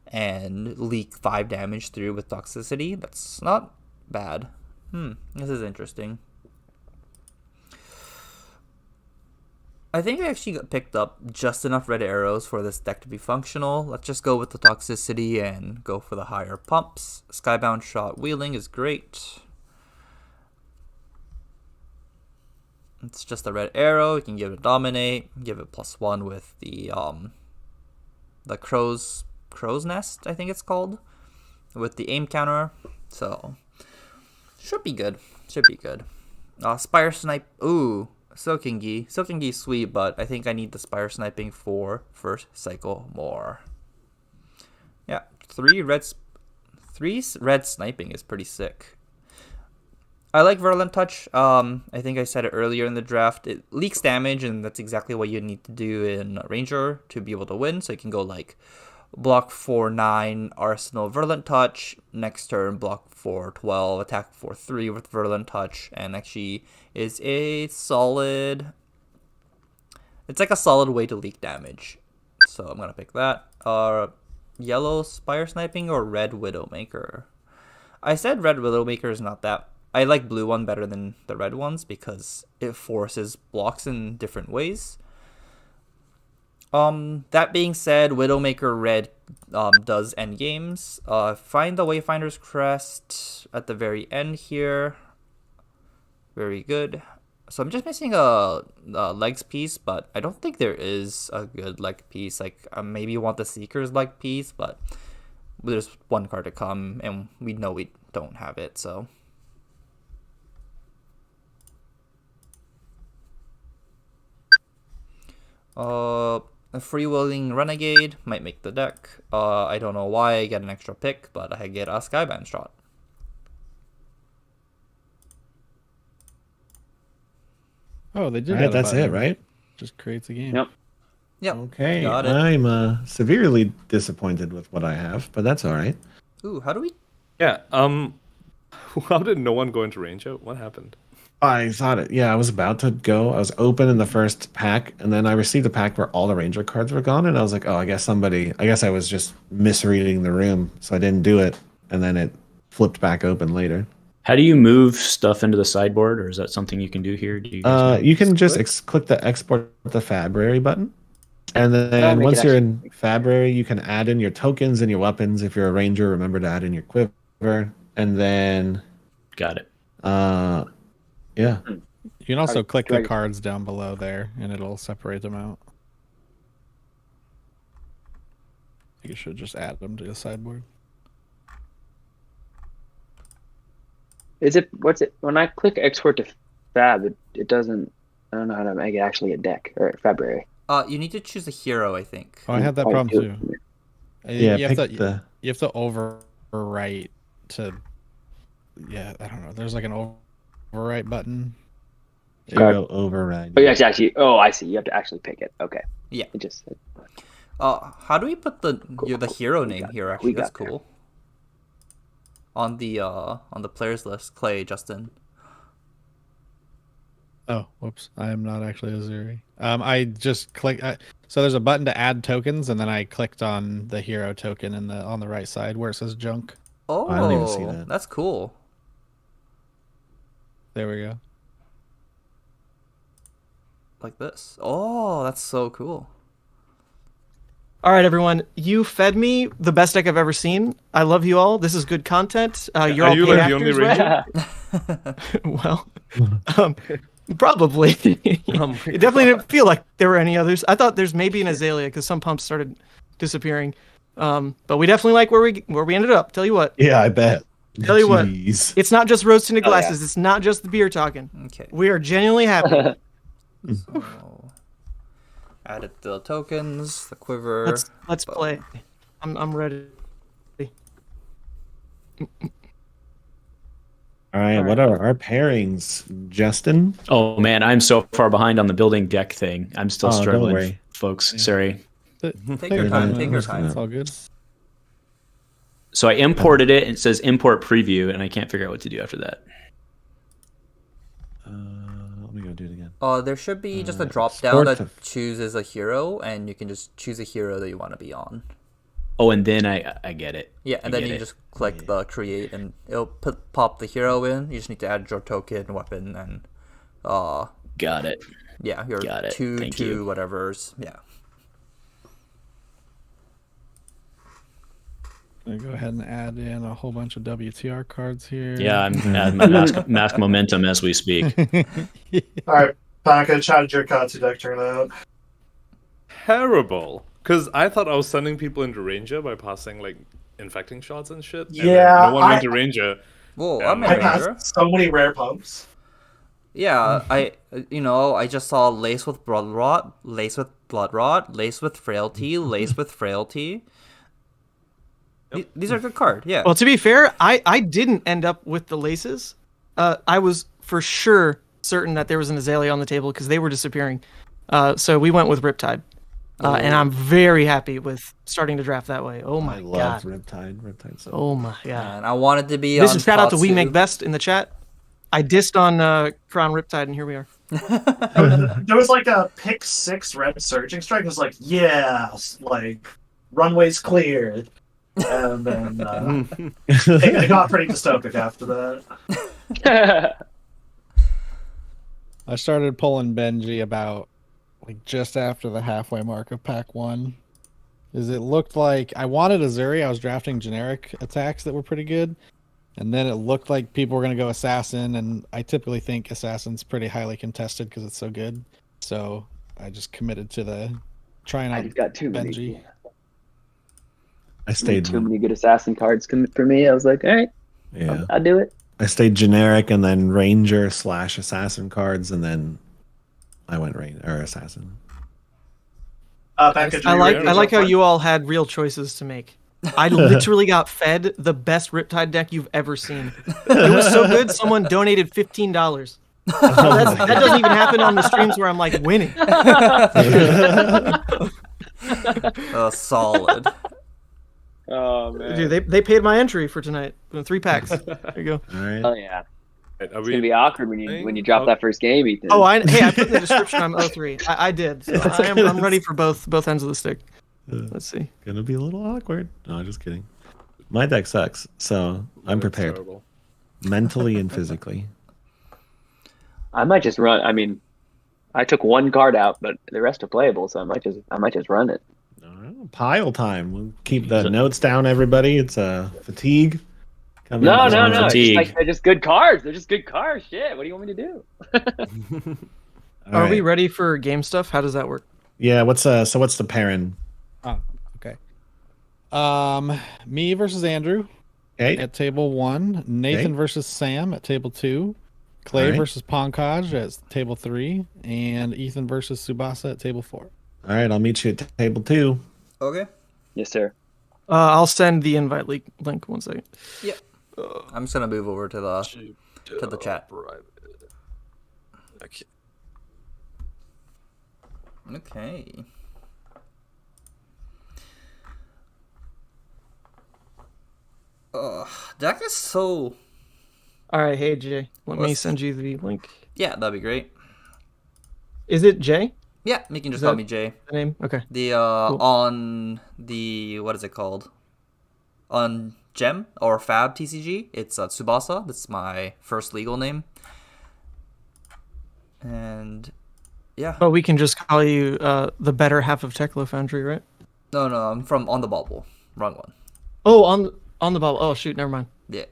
and leak 5 damage through with toxicity. That's not bad. This is interesting. I think I actually picked up just enough red arrows for this deck to be functional. Let's just go with the toxicity and go for the higher pumps. Skybound Shot Wheeling is great. It's just a red arrow. You can give it dominate, give it +1 with the crow's nest, I think it's called, with the aim counter. So should be good. Should be good. Spire Snipe. Ooh, Soaking Gi. Soaking Gi is sweet, but I think I need the Spire Sniping for first cycle more. Yeah, 3 red sniping is pretty sick. I like Virulent Touch. I think I said it earlier in the draft. It leaks damage, and that's exactly what you need to do in Ranger to be able to win. So you can go like block 4/9, Arsenal, Virulent Touch. Next turn, block 4/12, attack 4/3 with Virulent Touch, and actually is a solid. It's like a solid way to leak damage. So I'm gonna pick that. Yellow Spire Sniping or red Widowmaker. I said red Widowmaker is not that. I like blue one better than the red ones because it forces blocks in different ways. That being said, Widowmaker red does end games. Find the Wayfinder's Crest at the very end here. Very good. So I'm just missing a legs piece, but I don't think there is a good leg piece. Like I maybe want the Seeker's leg piece, but there's one card to come, and we know we don't have it. So. A Freewheeling Renegade might make the deck. I don't know why I get an extra pick, but I get a Skybound Shot. Oh, they did. All right, that's it, right? Just creates a game. Yep. Yep. Okay, Got it. I'm severely disappointed with what I have, but that's all right. Ooh, how do we? Yeah. How did no one go into range out? What happened? I thought it. Yeah, I was about to go. I was open in the first pack, and then I received a pack where all the Ranger cards were gone, and I was like, oh, I guess I was just misreading the room, so I didn't do it, and then it flipped back open later. How do you move stuff into the sideboard, or is that something you can do here? Do you guys know? You can just click the Export the Fabrary button, and then once you're in Fabrary, you can add in your tokens and your weapons. If you're a Ranger, remember to add in your quiver, and then... Got it. Yeah. You can also click the cards down below there, and it'll separate them out. You should just add them to the sideboard. What's it? When I click export to Fab, it doesn't. I don't know how to make it actually a deck or Fabrary. You need to choose a hero, I think. Oh, I had that problem too. Yeah, you have to overwrite to. Yeah, I don't know. There's like an overwrite button. Hero override. Oh, you have to actually. Oh, I see. You have to actually pick it. Okay. Yeah. It just. How do we put the hero name here? Actually, that's there. cool. On the players list, Clay, Justin. Oh, whoops! I am not actually a Zuri. I just click. So there's a button to add tokens, and then I clicked on the hero token on the right side where it says junk. Oh, I didn't even see that. That's cool. There we go. Like this. Oh, that's so cool. All right, everyone. You fed me the best deck I've ever seen. I love you all. This is good content. You're all you paid like the only actors, right? Well, probably. It definitely didn't feel like there were any others. I thought there's maybe an Azalea because some pumps started disappearing. But we definitely like where we ended up. Tell you what. Yeah, I bet. Tell you what. Jeez. It's not just roasting the Oh, yeah. glasses. It's not just the beer talking. Okay. We are genuinely happy. So, added the tokens, the quiver. Let's play. I'm ready. All right, what are our pairings, Justin? Oh man, I'm so far behind on the building deck thing. I'm still Oh, don't struggling, worry. folks. Sorry. Take your time. Take your time. It's all good. So I imported it, and it says import preview, and I can't figure out what to do after that. Let me go do it again. There should be just a drop down export that chooses a hero, and you can just choose a hero that you want to be on. Oh, and then I get it. Yeah, and I then get you it. just click the create, and it'll pop the hero in. You just need to add your token, weapon, and Got it. yeah, your Got it. two Thank you. whatever's. Yeah. I'll go ahead and add in a whole bunch of WTR cards here. Yeah, I'm adding my mask momentum as we speak. All right, package. How did your Katsu deck turn out? Terrible. Because I thought I was sending people into Ranger by passing, like, infecting shots and shit. And then Yeah, no one went to Ranger. Whoa, Yeah, I'm I in I Ranger. passed so many rare pumps. Yeah, I just saw lace with blood rot, lace with blood rot, lace with frailty, lace with frailty. These are good cards. Yeah. Well, to be fair, I didn't end up with the laces. I was for sure certain that there was an Azalea on the table because they were disappearing. So we went with Riptide. And I'm very happy with starting to draft that way. Oh my I god. love Riptide. Riptide. So Oh my god. And I wanted to be This on is shout out to We Tatsu. Make Best in the chat. I dissed on Crown Riptide, and here we are. There was like a pick 6 red surging strike. It was like, yes, like runway's clear. And then it got pretty dystopic after that. I started pulling Benji about like just after the halfway mark of pack 1. Is it looked like I wanted Azuri. I was drafting generic attacks that were pretty good. And then it looked like people were going to go Assassin, and I typically think Assassin's pretty highly contested because it's so good. So I just committed to the trying I out just got too many. Benji. I stayed. Too many good assassin cards for me. I was like, all right, Yeah, I'll do it. I stayed generic, and then Ranger / Assassin cards, and then I went Assassin. Package. I like how you all had real choices to make. I literally got fed the best Riptide deck you've ever seen. It was so good, someone donated $15. That doesn't even happen on the streams where I'm like winning. Solid. Oh man, Dude, they paid my entry for tonight. 3 packs. There you go. All right. oh yeah. Are It's we gonna be awkward when you drop that first game, Ethan. Oh, I put in the description I'm 03. I did. So I'm ready for both ends of the stick. Let's see. Gonna be a little awkward. No, just kidding. My deck sucks, so I'm prepared Terrible. mentally and physically. I might just run. I mean, I took one card out, but the rest are playable, so I might just run it. All right, pile time. We'll keep the notes down, everybody. It's fatigue. Coming No. from It's just, fatigue. like, they're just good cards. They're just good cards. Shit. What do you want me to do? All Are we right. ready for game stuff? How does that work? Yeah. What's the pairing? Oh, okay. Me versus Andrew Okay. at table 1. Nathan Okay. versus Sam at table 2. Clay Alright. versus Pankaj at table 3. And Ethan versus Subasa at table 4. All right. I'll meet you at table 2. Okay. Yes, sir. I'll send the invite link 1 second. Yep. I'm just gonna move over to the chat. Okay. Okay. Deck is so. All right. Hey, Jay. Let me send you the link. Yeah, that'd be great. Is it Jay? Yeah, you can just Is call that- me Jay. The name? Okay. The on the what is it called? On Gem or Fab TCG, it's Tsubasa. That's my first legal name. And yeah, But we can just call you the better half of Techlo Foundry, right? no, I'm from On the Bubble. Wrong one. Oh, on the bubble. Oh shoot, never mind. Yeah.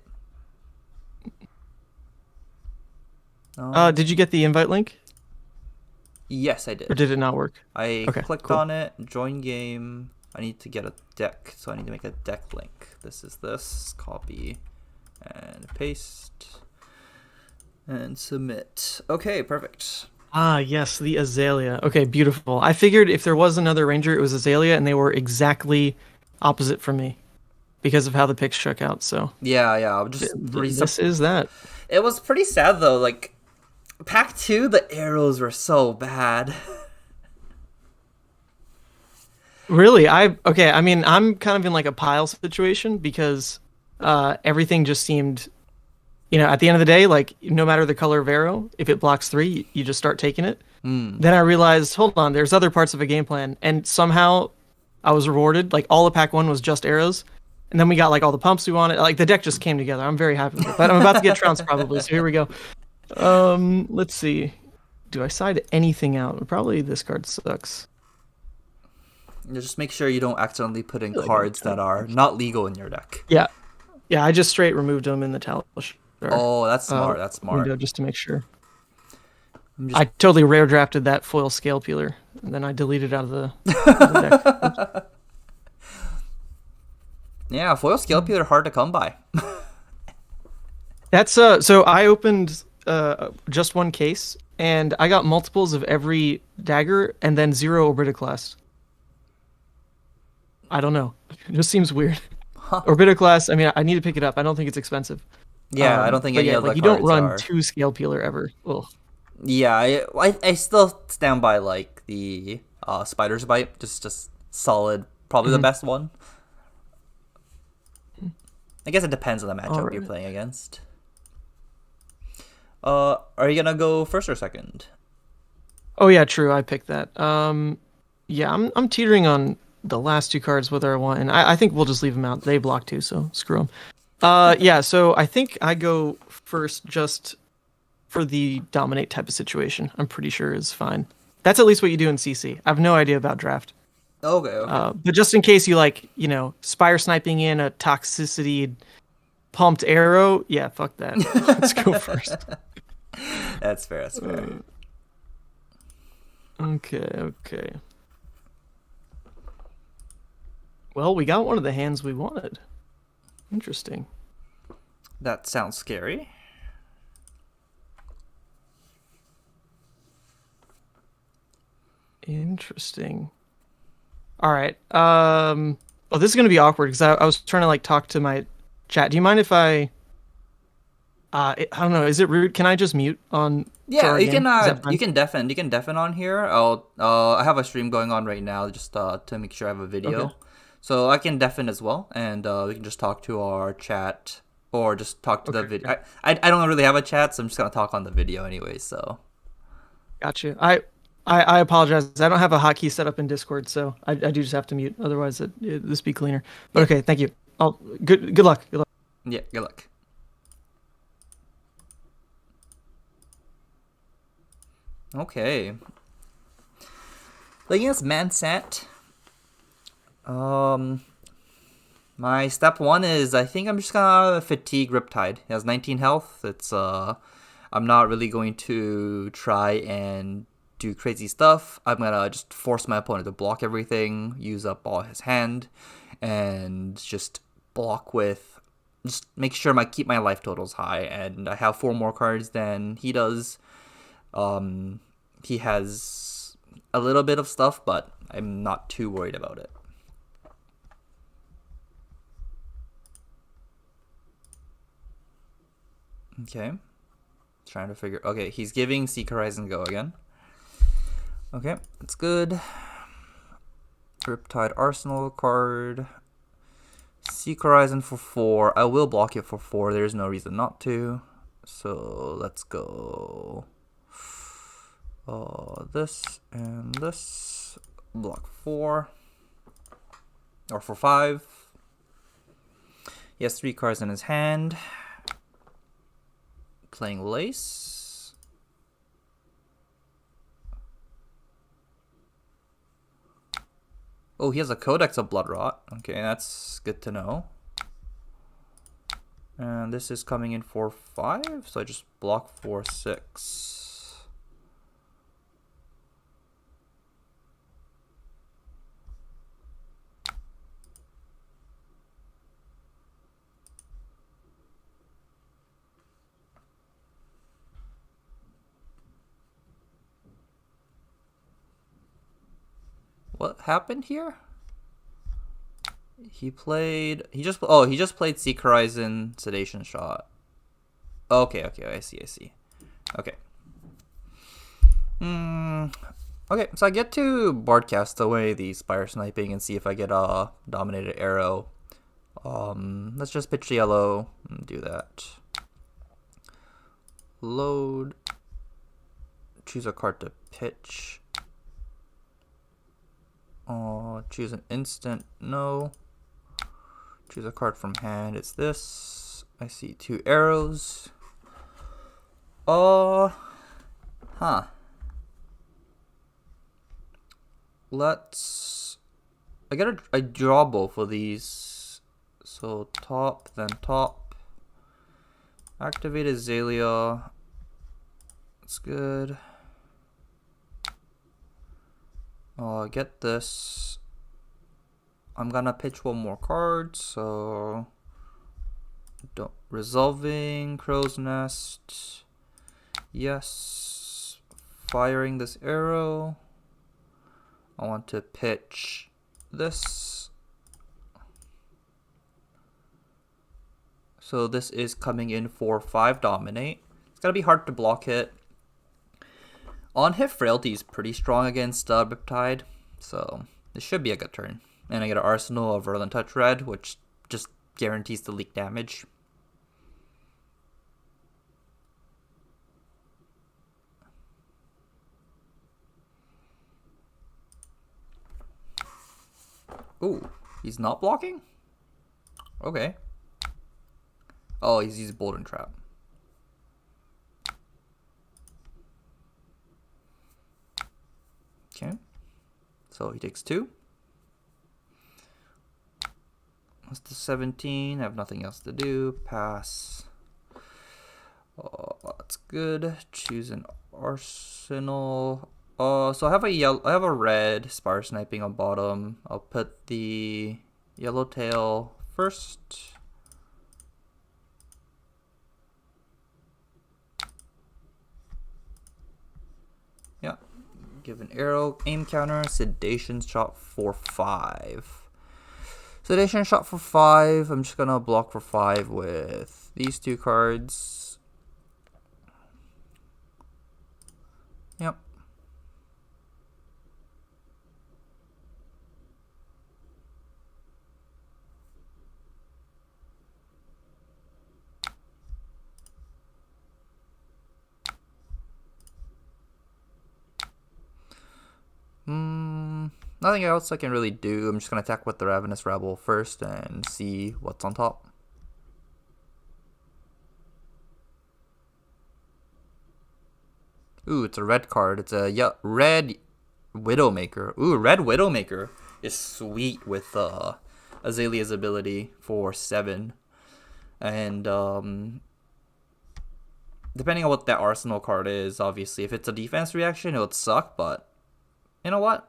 Did you get the invite link, Yes, I or did. did it not work? I Okay, clicked cool. on it. Join game. I need to get a deck, so I need to make a deck link. This is this. Copy and paste and submit. Okay, perfect. Ah, yes, the Azalea. Okay, beautiful. I figured if there was another Ranger, it was Azalea, and they were exactly opposite from me because of how the picks shook out. So Yeah. I'm just this is that. It was pretty sad though. Like pack 2, the arrows were so bad. Really, I mean, I'm kind of in like a pile situation because everything just seemed, at the end of the day, like no matter the color of arrow, if it blocks 3, you just start taking it. Then I realized, hold on, there's other parts of a game plan, and somehow I was rewarded. Like all of pack 1 was just arrows, and then we got like all the pumps we wanted. Like the deck just came together. I'm very happy with it, but I'm about to get trounced probably. So here we go. Let's see. Do I side anything out? Probably this card sucks. Just make sure you don't accidentally put in cards that are not legal in your deck. Yeah, I just straight removed them in the Talishar. Oh, that's smart. That's smart. Window just to make sure. I totally rare drafted that foil scale peeler, and then I deleted it out of the deck. Yeah, foil scale peeler hard to come by. That's so I opened just one case, and I got multiples of every dagger, and then 0 Orbitoclast. I don't know. It just seems weird. Orbitoclast, I mean, I need to pick it up. I don't think it's expensive. Yeah, I don't think any of the like you cards don't run are. 2 scale peeler ever. Ugh. Yeah, I still stand by like the Spider's Bite, just solid, probably the best one. I guess it depends on the matchup you're playing against. Are you gonna go first or second? Oh yeah, true. I picked that. Yeah, I'm teetering on the last 2 cards whether I want, and I think we'll just leave them out. They block too, so screw them. Yeah, so I think I go first just for the dominate type of situation. I'm pretty sure is fine. That's at least what you do in CC. I have no idea about draft. Okay. But just in case you like, spire sniping in a toxicity pumped arrow, yeah, fuck that. Let's go first. That's fair. That's fair. Okay. Well, we got one of the hands we wanted. Interesting. That sounds scary. Interesting. All right. Well, this is gonna be awkward because I was trying to like talk to my chat. Do you mind if I don't know. Is it rude? Can I just mute on? Yeah, you can. You can deafen on here. I have a stream going on right now just to make sure I have a video, okay. So I can deafen as well, and we can just talk to our chat or just talk to the video. I don't really have a chat, so I'm just gonna talk on the video anyway. So. Gotcha. I apologize. I don't have a hotkey set up in Discord, so I do just have to mute. Otherwise, this be cleaner. But okay, thank you. Good luck. Good luck. Yeah, good luck. Okay. Looking at Mansat. My step 1 is I think I'm just gonna fatigue Riptide. He has 19 health. It's I'm not really going to try and do crazy stuff. I'm gonna just force my opponent to block everything, use up all his hand, and just block with. Just make sure keep my life totals high, and I have 4 more cards than he does. He has a little bit of stuff, but I'm not too worried about it. Okay. Trying to figure. Okay, he's giving Seek Horizon Go again. Okay, that's good. Riptide Arsenal card. Seek Horizon for 4. I will block it for 4. There's no reason not to. So let's go. This and this. Block 4. Or for 5. He has 3 cards in his hand. Playing Lace. Oh, he has a Codex of Bloodrot. Okay, that's good to know. And this is coming in for 5, so I just block for 6. what happened here? He just played Seek Horizon Sedation Shot. Okay, I see. Okay. Okay, so I get to broadcast away the Spire Sniping and see if I get a Dominated Arrow. Let's just pitch yellow and do that. Load. Choose a card to pitch. Choose an instant. No. Choose a card from hand. It's this. I see 2 arrows. I draw both of these. So top, then top. Activate Azalea. That's good. Get this. I'm gonna pitch one more card, so resolving Crow's Nest. Yes. Firing this arrow. I want to pitch this. So this is coming in for 5 Dominate. It's gonna be hard to block it. On hit Frailty is pretty strong against Riptide, so this should be a good turn. And I get an Arsenal of Virulent Touch Red, which just guarantees the leak damage. Ooh, he's not blocking? Okay. Oh, he's used Bolden Trap. Okay. So he takes 2. That's the 17. I have nothing else to do. Pass. Oh, that's good. Choose an Arsenal. So I have a red Spire Sniping on bottom. I'll put the Yellowtail first. Yeah. Give an arrow, aim counter, Sedation Shot for 5. Sedation Shot for 5. I'm just gonna block for 5 with these 2 cards. Yep. Nothing else I can really do. I'm just going to attack with the Ravenous Rabble first and see what's on top. Ooh, it's a red card. It's a red Widowmaker. Ooh, red Widowmaker is sweet with Azalea's ability for 7. And depending on what that Arsenal card is, obviously, if it's a defense reaction, it would suck, but you know what?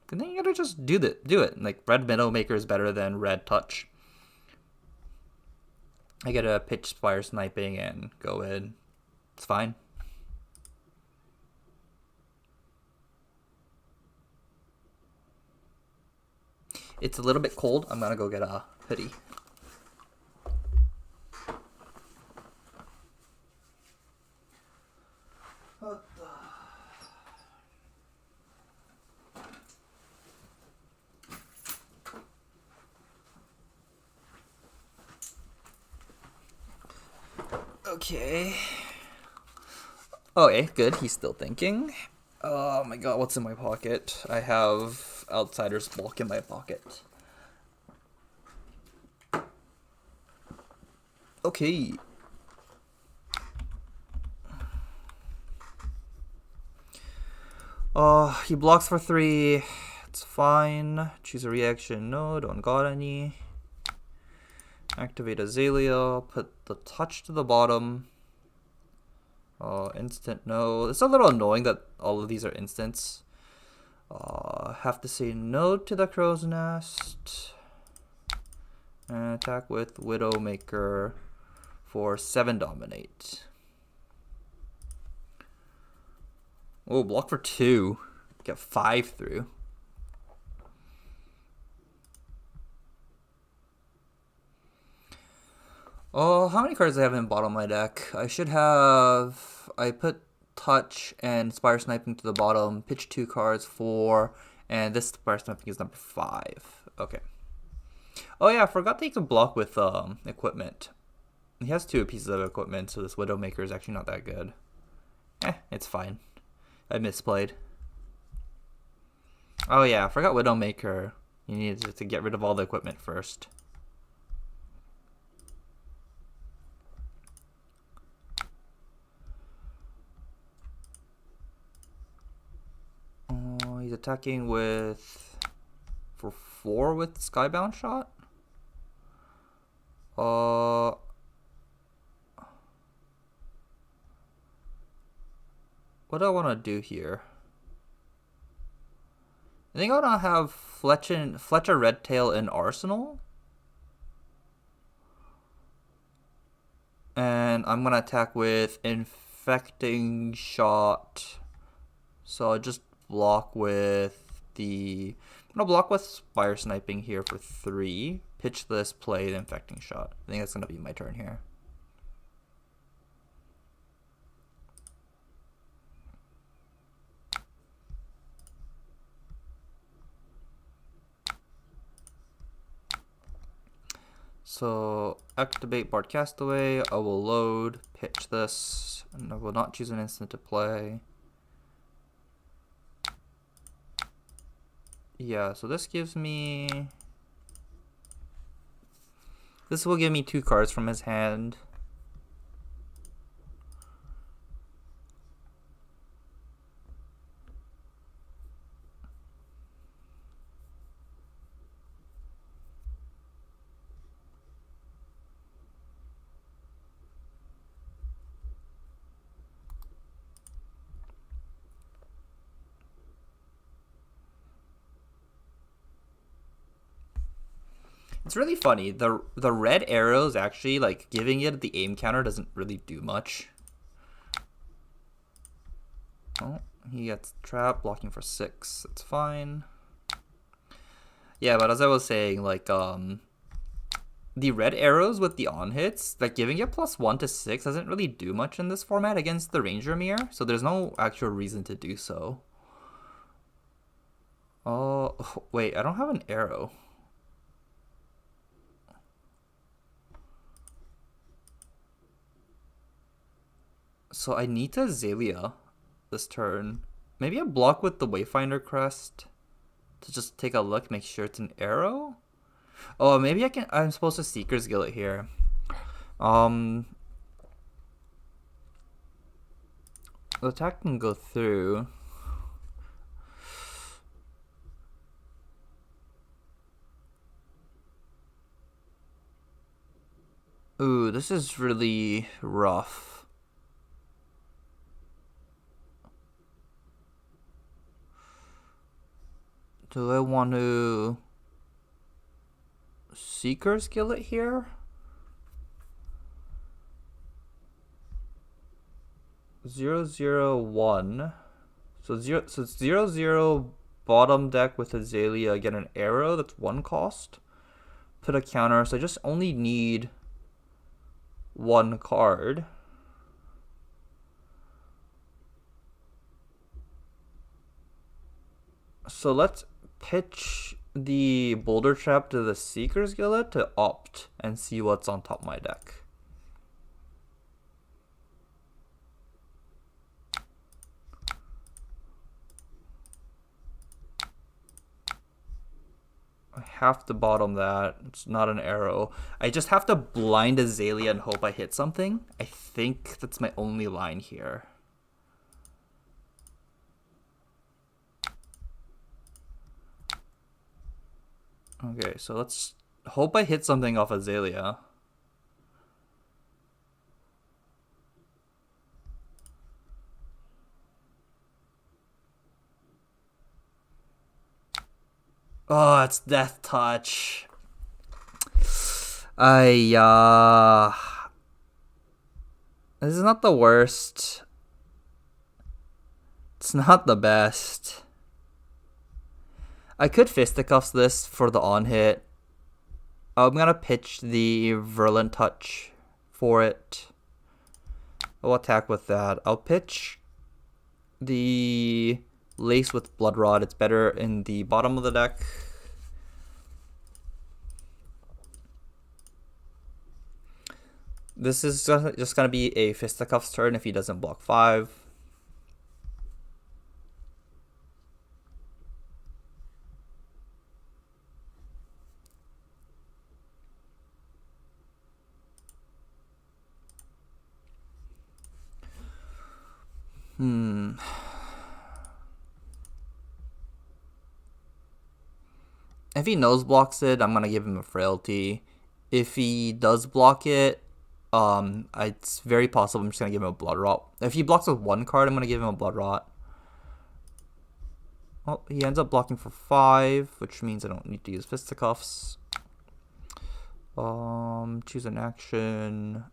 Then you gotta just do it. Like, red Widowmaker is better than red Touch. I get a pitch Spire Sniping and go in. It's fine. It's a little bit cold. I'm gonna go get a hoodie. Okay. Okay, good. He's still thinking. Oh my god, what's in my pocket? I have Outsider's Bulk in my pocket. Okay. He blocks for 3. It's fine. Choose a reaction. No, don't got any. Activate Azalea. Put the touch to the bottom. Instant, no. It's a little annoying that all of these are instants. Have to say no to the Crow's Nest. And attack with Widowmaker for 7 Dominate. Oh, block for 2. Get 5 through. Oh, how many cards do I have in bottom of my deck? I should have... I put Touch and Spire Sniping to the bottom, pitch 2 cards, 4, and this Spire Sniping is number 5. Okay. Oh yeah, I forgot that you can block with equipment. He has 2 pieces of equipment, so this Widowmaker is actually not that good. It's fine. I misplayed. Oh yeah, I forgot Widowmaker. You needed to get rid of all the equipment first. Oh, he's attacking with... for 4 with Skybound Shot? What do I want to do here? I think I want to have Fletcher Redtail in Arsenal. And I'm going to attack with Infecting Shot. So I just block with the... I'm going to block with Spire Sniping here for 3. Pitch this, play the Infecting Shot. I think that's going to be my turn here. So, activate Bard Castaway, I will load, pitch this, and I will not choose an instant to play. Yeah, so this gives me... This will give me 2 cards from his hand. It's really funny. The red arrows actually, like, giving it the aim counter doesn't really do much. Oh, he gets trapped, blocking for 6. That's fine. Yeah, but as I was saying, like, the red arrows with the on hits, like, giving it +1 to 6 doesn't really do much in this format against the Ranger Mirror, so there's no actual reason to do so. Oh, wait, I don't have an arrow. So I need to Azalea this turn. Maybe a block with the Wayfinder Crest to just take a look, make sure it's an arrow. Oh, maybe I'm supposed to Seeker's Gillet here. The attack can go through. Ooh, this is really rough. Do I want to Seeker's Gillet here? 0-0-1. So it's 0-0 bottom deck with Azalea. Get an arrow. That's 1 cost. Put a counter. So I just only need 1 card. So let's pitch the Boulder Trap to the Seeker's Gillet to opt and see what's on top of my deck. I have to bottom that. It's not an arrow. I just have to blind Azalea and hope I hit something. I think that's my only line here. Okay, so let's hope I hit something off Azalea. Oh, it's Death Touch. This is not the worst. It's not the best. I could Fisticuffs this for the on hit. I'm gonna pitch the Virulent Touch for it. I'll attack with that. I'll pitch the Lace with Blood Rod. It's better in the bottom of the deck. This is just going to be a Fisticuffs turn if he doesn't block 5. If he nose blocks it, I'm going to give him a Frailty. If he does block it, it's very possible I'm just going to give him a Blood Rot. If he blocks with 1 card, I'm going to give him a Blood Rot. Well, he ends up blocking for 5, which means I don't need to use Fisticuffs. Choose an action.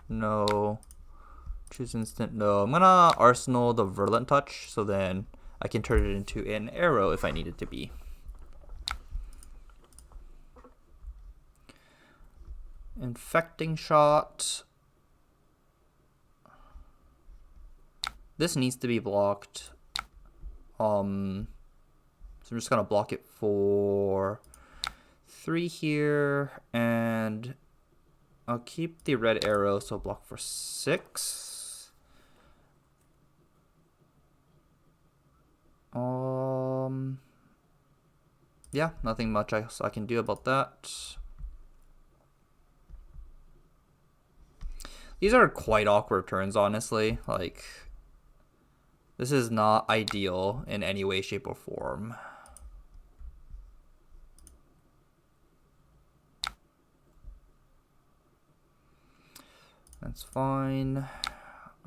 No. Choose instant. No. I'm gonna Arsenal the Virulent Touch, so then I can turn it into an arrow if I need it to be. Infecting Shot. This needs to be blocked. So I'm just gonna block it for 3 here, and I'll keep the red arrow, so block for 6. Yeah, nothing much else I can do about that. These are quite awkward turns, honestly. Like, this is not ideal in any way, shape, or form. That's fine.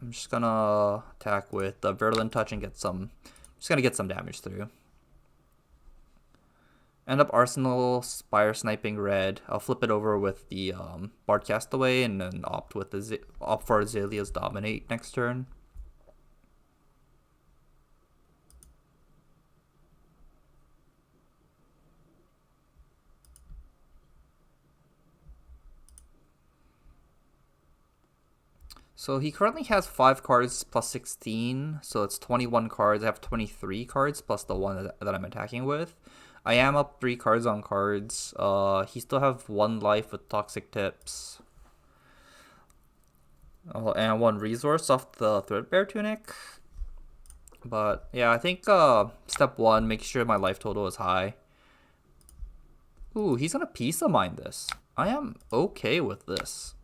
I'm just gonna attack with the Virulent Touch and get some. Just gonna get some damage through. End up Arsenal Spire Sniping red. I'll flip it over with the Bard Castaway and then opt for Azalea's Dominate next turn. So he currently has 5 cards plus 16, so it's 21 cards. I have 23 cards plus the one that I'm attacking with. I am up 3 cards on cards. He still have 1 life with Toxic Tips. And 1 resource off the Threadbare Tunic. But yeah, I think step 1, make sure my life total is high. Ooh, he's gonna Peace of Mind this. I am okay with this.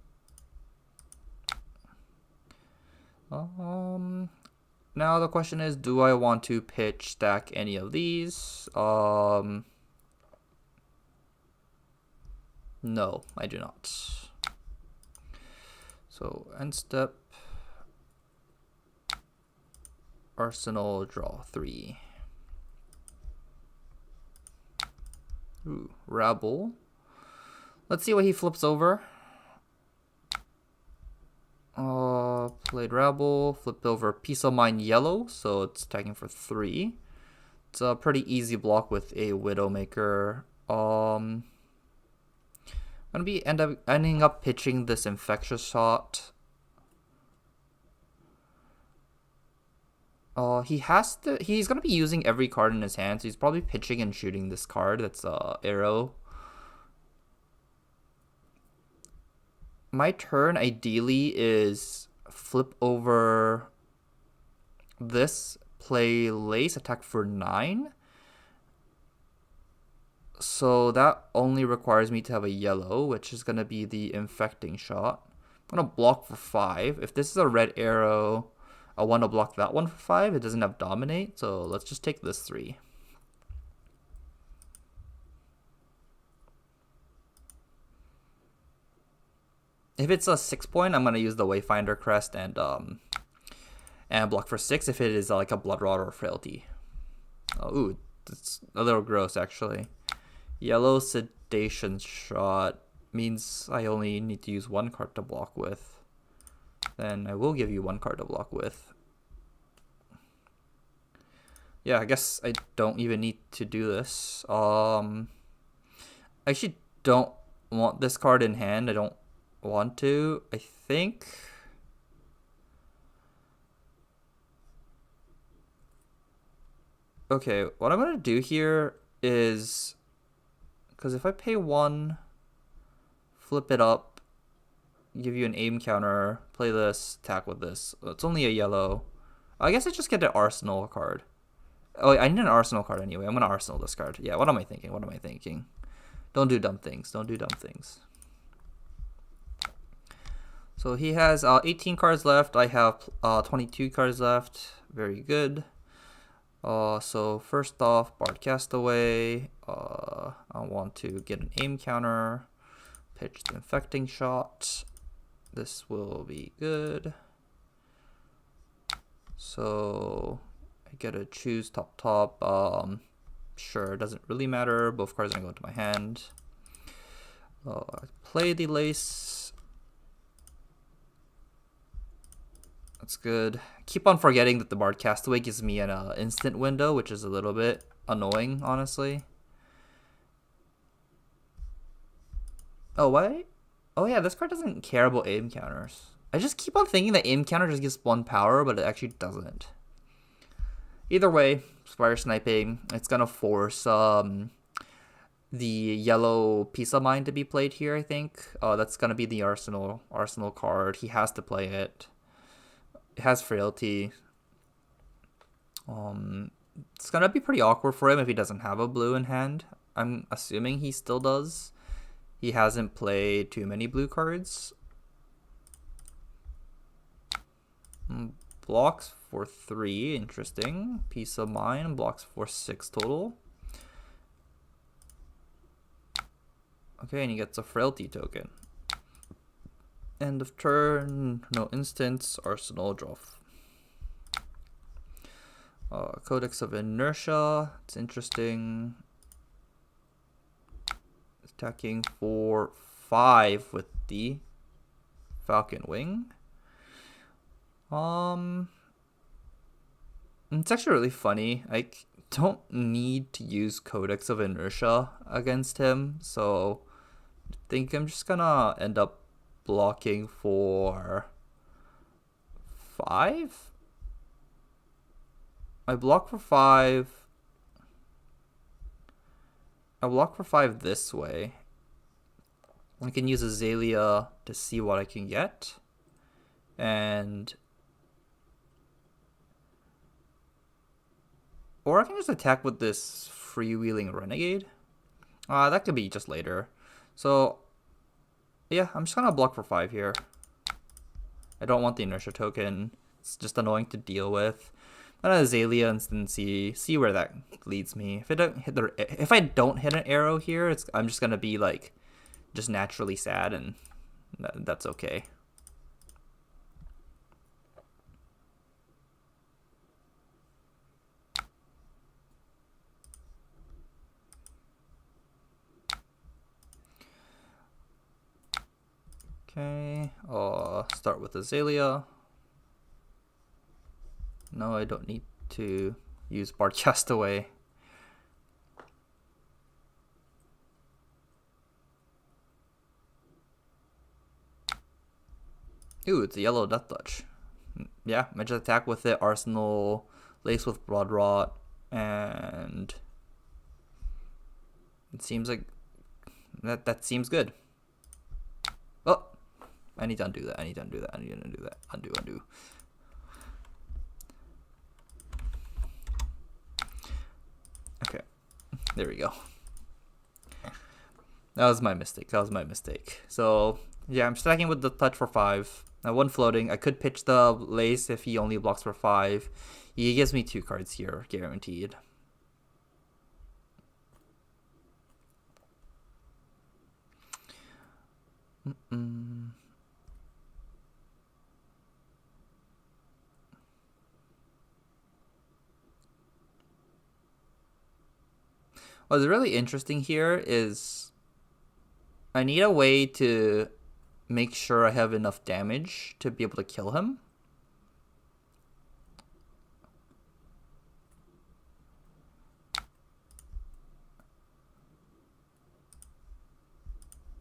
Now the question is, do I want to pitch stack any of these? No, I do not. So end step, Arsenal, draw 3. Ooh, Rabble. Let's see what he flips over. Played Rabble, flipped over Peace of Mind yellow, so it's attacking for 3. It's a pretty easy block with a Widowmaker. I'm gonna be ending up pitching this Infectious Shot. He's gonna be using every card in his hand, so he's probably pitching and shooting this card. That's arrow. My turn ideally is flip over this, play Lace, attack for 9. So that only requires me to have a yellow, which is going to be the Infecting Shot. I'm going to block for 5. If this is a red arrow, I want to block that one for 5. It doesn't have Dominate, so let's just take this 3. If it's a 6 point, I'm gonna use the Wayfinder Crest and block for 6. If it is like a Blood Rot or Frailty. Oh, ooh, it's a little gross actually. Yellow Sedation Shot means I only need to use 1 card to block with. Then I will give you 1 card to block with. Yeah, I guess I don't even need to do this. I actually don't want this card in hand. I don't want to. I think... Okay, what I'm going to do here is... Because if I pay 1, flip it up, give you an aim counter, play this, attack with this. It's only a yellow. I guess I just get an Arsenal card. Oh, I need an Arsenal card anyway. I'm going to Arsenal this card. Yeah, what am I thinking? What am I thinking? Don't do dumb things. Don't do dumb things. So he has 18 cards left. I have 22 cards left. Very good. So first off, Bard Castaway. I want to get an aim counter. Pitch the Infecting Shot. This will be good. So I gotta choose top. Sure, it doesn't really matter. Both cards are gonna go into my hand. Play the Lace. That's good. Keep on forgetting that the Bard Castaway gives me an instant window, which is a little bit annoying, honestly. Oh, why? Oh yeah, this card doesn't care about aim counters. I just keep on thinking that aim counter just gives 1 power, but it actually doesn't. Either way, Spire Sniping, it's gonna force the yellow Piece of Mind to be played here, I think. That's gonna be the Arsenal card. He has to play it. It has Frailty. It's gonna be pretty awkward for him if he doesn't have a blue in hand. I'm assuming he still does. He hasn't played too many blue cards. Blocks for 3, interesting. Piece of Mind, blocks for 6 total. Okay, and he gets a Frailty token. End of turn, no instants, Arsenal, draw. Codex of Inertia, it's interesting. Attacking for 5 with the Falcon Wing. It's actually really funny. I don't need to use Codex of Inertia against him, so I think I'm just gonna end up blocking for 5. I block for 5. I block for 5 this way. I can use Azalea to see what I can get. And... Or I can just attack with this Freewheeling Renegade. That could be just later. So, yeah, I'm just gonna block for 5 here. I don't want the Inertia token. It's just annoying to deal with. I'm gonna Azalea and see where that leads me. If I don't hit an arrow here, I'm just gonna be like just naturally sad, and that's okay. Okay, I'll start with Azalea. No, I don't need to use Bard Castaway. Ooh, it's a yellow Death Touch. Yeah, I just attack with it. Arsenal, Lace with Blood Rot, and it seems like that seems good. Oh, I need to undo that. I need to undo that. Undo. Okay, there we go. That was my mistake. So yeah, I'm stacking with the touch for 5. Now 1 floating. I could pitch the Lace if he only blocks for 5. He gives me 2 cards here, guaranteed. What's really interesting here is I need a way to make sure I have enough damage to be able to kill him.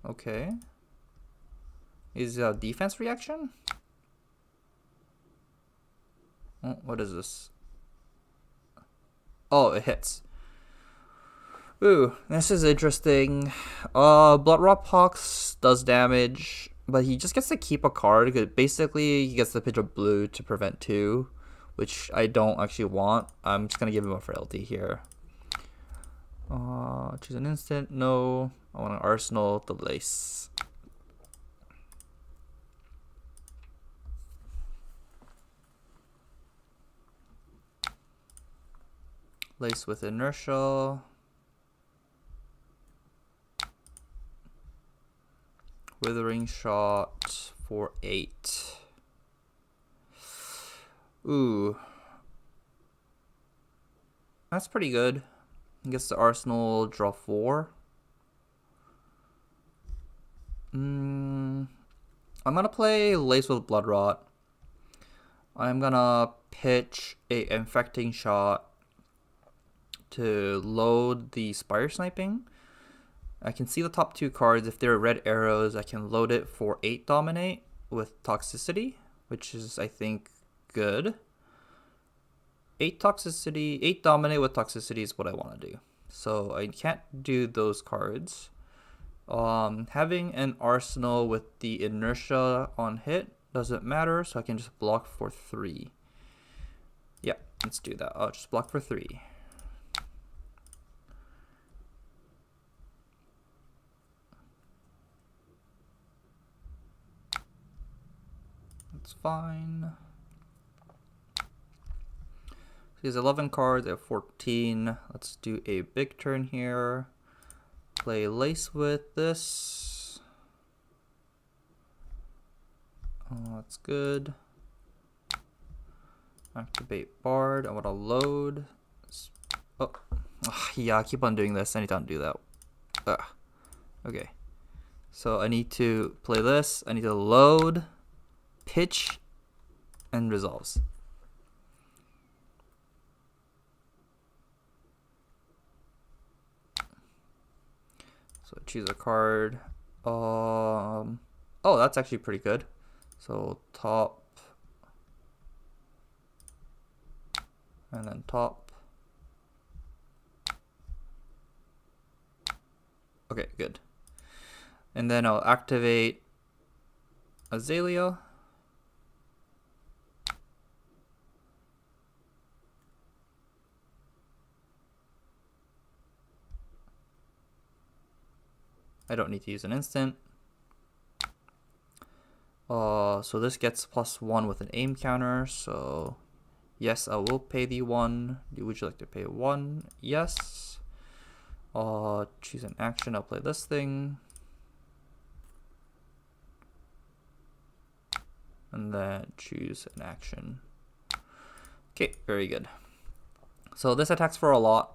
Okay. Is a defense reaction? Oh, what is this? Oh, it hits. Ooh, this is interesting. Bloodrot Pox does damage, but he just gets to keep a card. Because basically, he gets to pitch a blue to prevent 2, which I don't actually want. I'm just gonna give him a frailty here. Choose an instant. No, I want an arsenal. The lace. Lace with inertia. Withering shot for 8. Ooh. That's pretty good. I guess the arsenal draw 4. I'm gonna play Lace with Bloodrot. I'm gonna pitch a infecting shot to load the Spire Sniping. I can see the top 2 cards. If they're red arrows, I can load it for 8 Dominate with Toxicity, which is, I think, good. 8 Toxicity, 8 Dominate with Toxicity is what I want to do. So I can't do those cards. Having an Arsenal with the Inertia on hit doesn't matter, so I can just block for 3. Yeah, let's do that. I'll just block for 3. That's fine. So he has 11 cards, I have 14. Let's do a big turn here. Play Lace with this. Oh, that's good. Activate Bard. I want to load. Oh, yeah, I keep on doing this. I need to undo that. Okay. So I need to play this. I need to load, pitch, and resolves. So choose a card. Oh, that's actually pretty good. So top, and then top. Okay, good. And then I'll activate Azalea. I don't need to use an instant. So this gets +1 with an aim counter. So yes, I will pay the 1. Would you like to pay 1? Yes. Choose an action. I'll play this thing. And then choose an action. Okay, very good. So this attacks for a lot.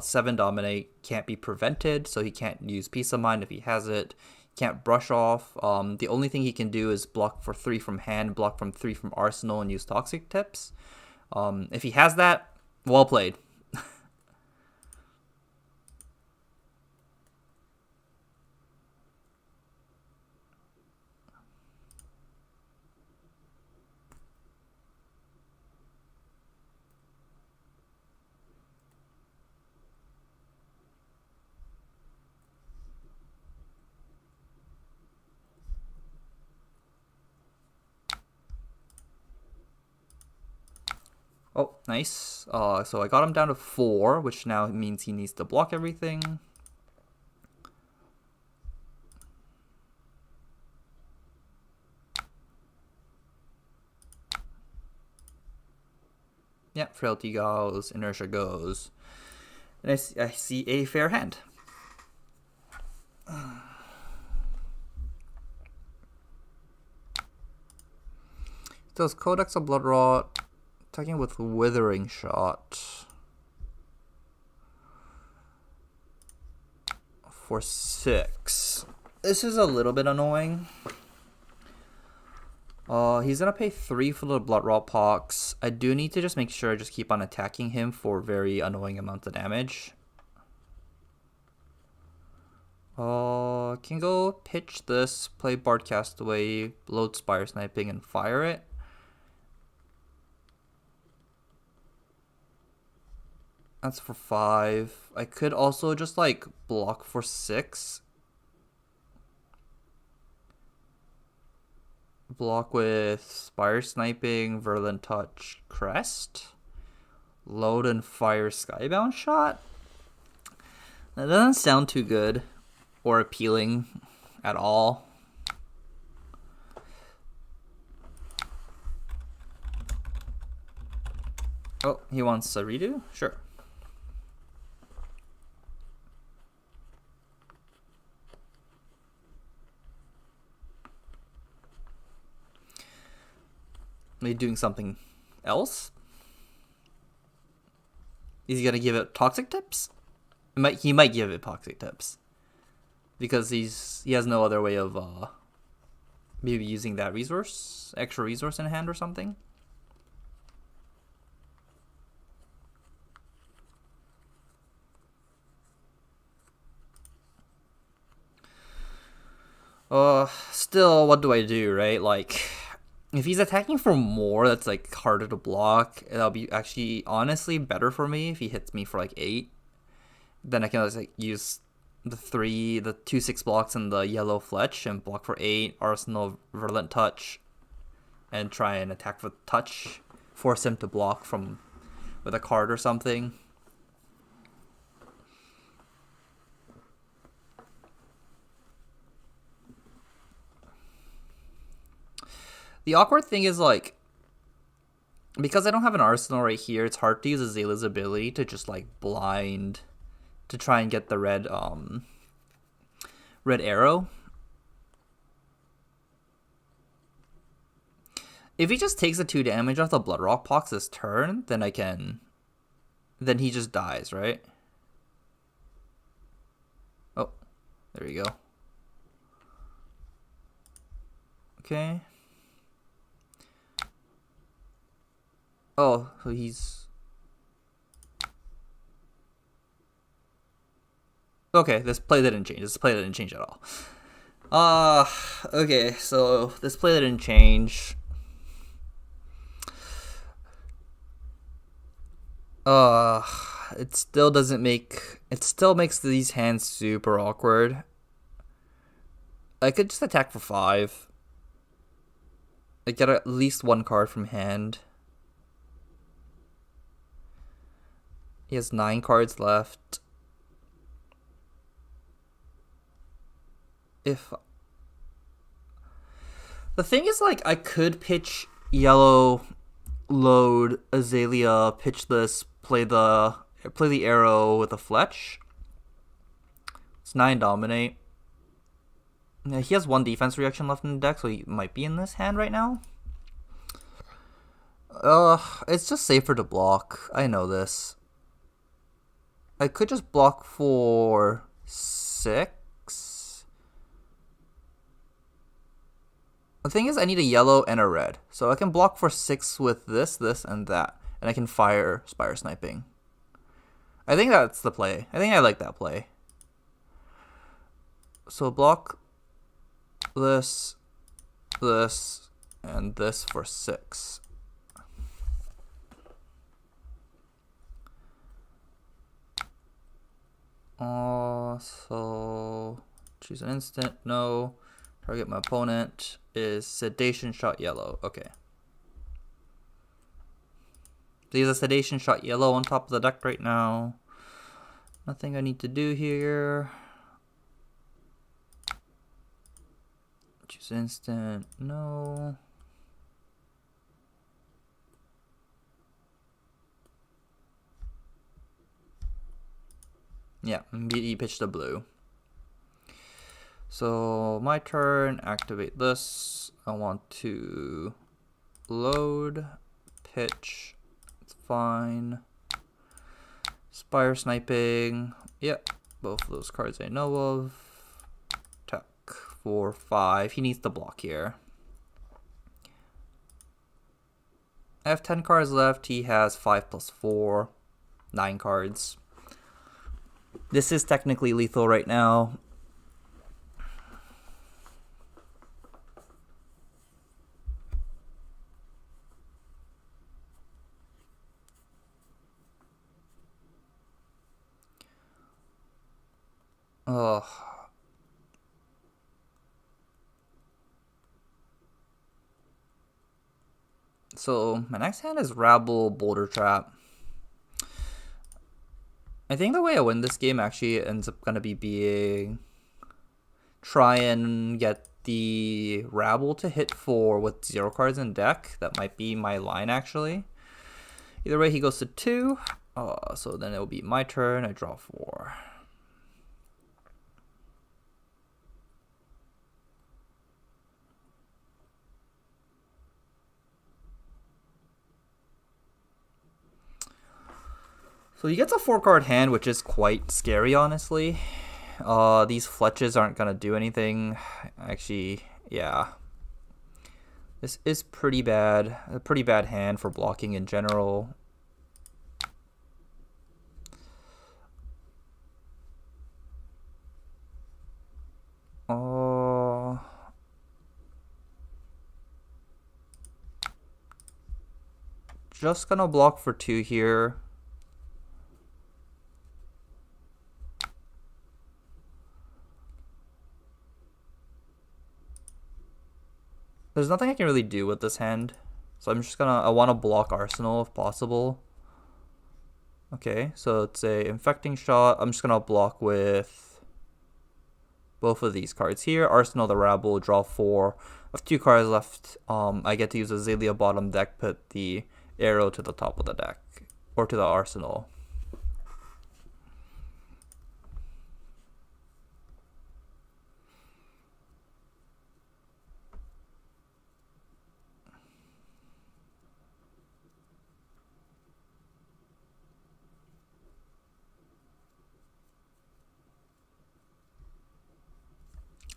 7 Dominate can't be prevented, so he can't use Peace of Mind if he has it. Can't brush off. The only thing he can do is block for 3 from hand, block from 3 from arsenal, and use Toxic Tips. If he has that, well played. Oh, nice. So I got him down to 4, which now means he needs to block everything. Yeah, Frailty goes, Inertia goes. And I see a fair hand. Does Codex of Bloodrot attacking with Withering Shot for 6. This is a little bit annoying. He's gonna pay 3 for the Bloodrot Pox. I do need to just make sure I just keep on attacking him for very annoying amounts of damage. Can go pitch this, play Bard Castaway, load Spire Sniping, and fire it. That's for 5. I could also just like block for 6. Block with Spire Sniping, Virulent Touch, Crest. Load and fire Skybound Shot. That doesn't sound too good or appealing at all. Oh, he wants a redo? Sure. Are you doing something else? Is he gonna give it toxic tips? He might give it toxic tips because he has no other way of maybe using that extra resource in hand or something. Still, what do I do, right? Like, if he's attacking for more, that's like harder to block. That'll be actually honestly better for me if he hits me for like 8. Then I can just like use the 2/6 blocks and the yellow Fletch and block for 8, Arsenal Virulent Touch, and try and attack with touch, force him to block with a card or something. The awkward thing is, like, because I don't have an arsenal right here, it's hard to use Azalea's ability to just like blind to try and get the red arrow. If he just takes the 2 damage off the Bloodrock Pox this turn, then he just dies, right? Oh, there you go. Okay. Oh, so he's... Okay, this play didn't change. This play didn't change at all. Okay, so this play didn't change. It still doesn't make... It still makes these hands super awkward. I could just attack for 5. I get at least 1 card from hand. He has 9 cards left. The thing is, like, I could pitch yellow, load Azalea, pitch this, play the arrow with a Fletch. It's 9 dominate. Yeah, he has 1 defense reaction left in the deck, so he might be in this hand right now. It's just safer to block. I know this. I could just block for 6. The thing is, I need a yellow and a red. So I can block for 6 with this, and that. And I can fire Spire Sniping. I think that's the play. I think I like that play. So block this, and this for 6. So choose an instant. No. Target my opponent is Sedation Shot yellow. Okay. So he has a Sedation Shot yellow on top of the deck right now. Nothing I need to do here. Choose instant. No. Yeah, he pitched a blue. So my turn, activate this. I want to load, pitch, it's fine. Spire Sniping, yep, both of those cards I know of. Attack for 5, he needs to block here. I have 10 cards left, he has 5 plus 4, 9 cards. This is technically lethal right now. Ugh. So my next hand is Rabble Boulder Trap. I think the way I win this game actually ends up gonna be being try and get the Rabble to hit 4 with 0 cards in deck. That might be my line actually. Either way, he goes to 2. So then it'll be my turn. I draw 4. So he gets a 4-card hand, which is quite scary, honestly. These fletches aren't gonna do anything. Actually, yeah. This is pretty bad. A pretty bad hand for blocking in general. Just gonna block for 2 here. There's nothing I can really do with this hand. So I'm just gonna, I wanna block Arsenal if possible. Okay, so it's a Infecting Shot. I'm just gonna block with both of these cards here. Arsenal the Rabble, draw 4. With 2 cards left, I get to use Azalea bottom deck, put the arrow to the top of the deck, or to the Arsenal.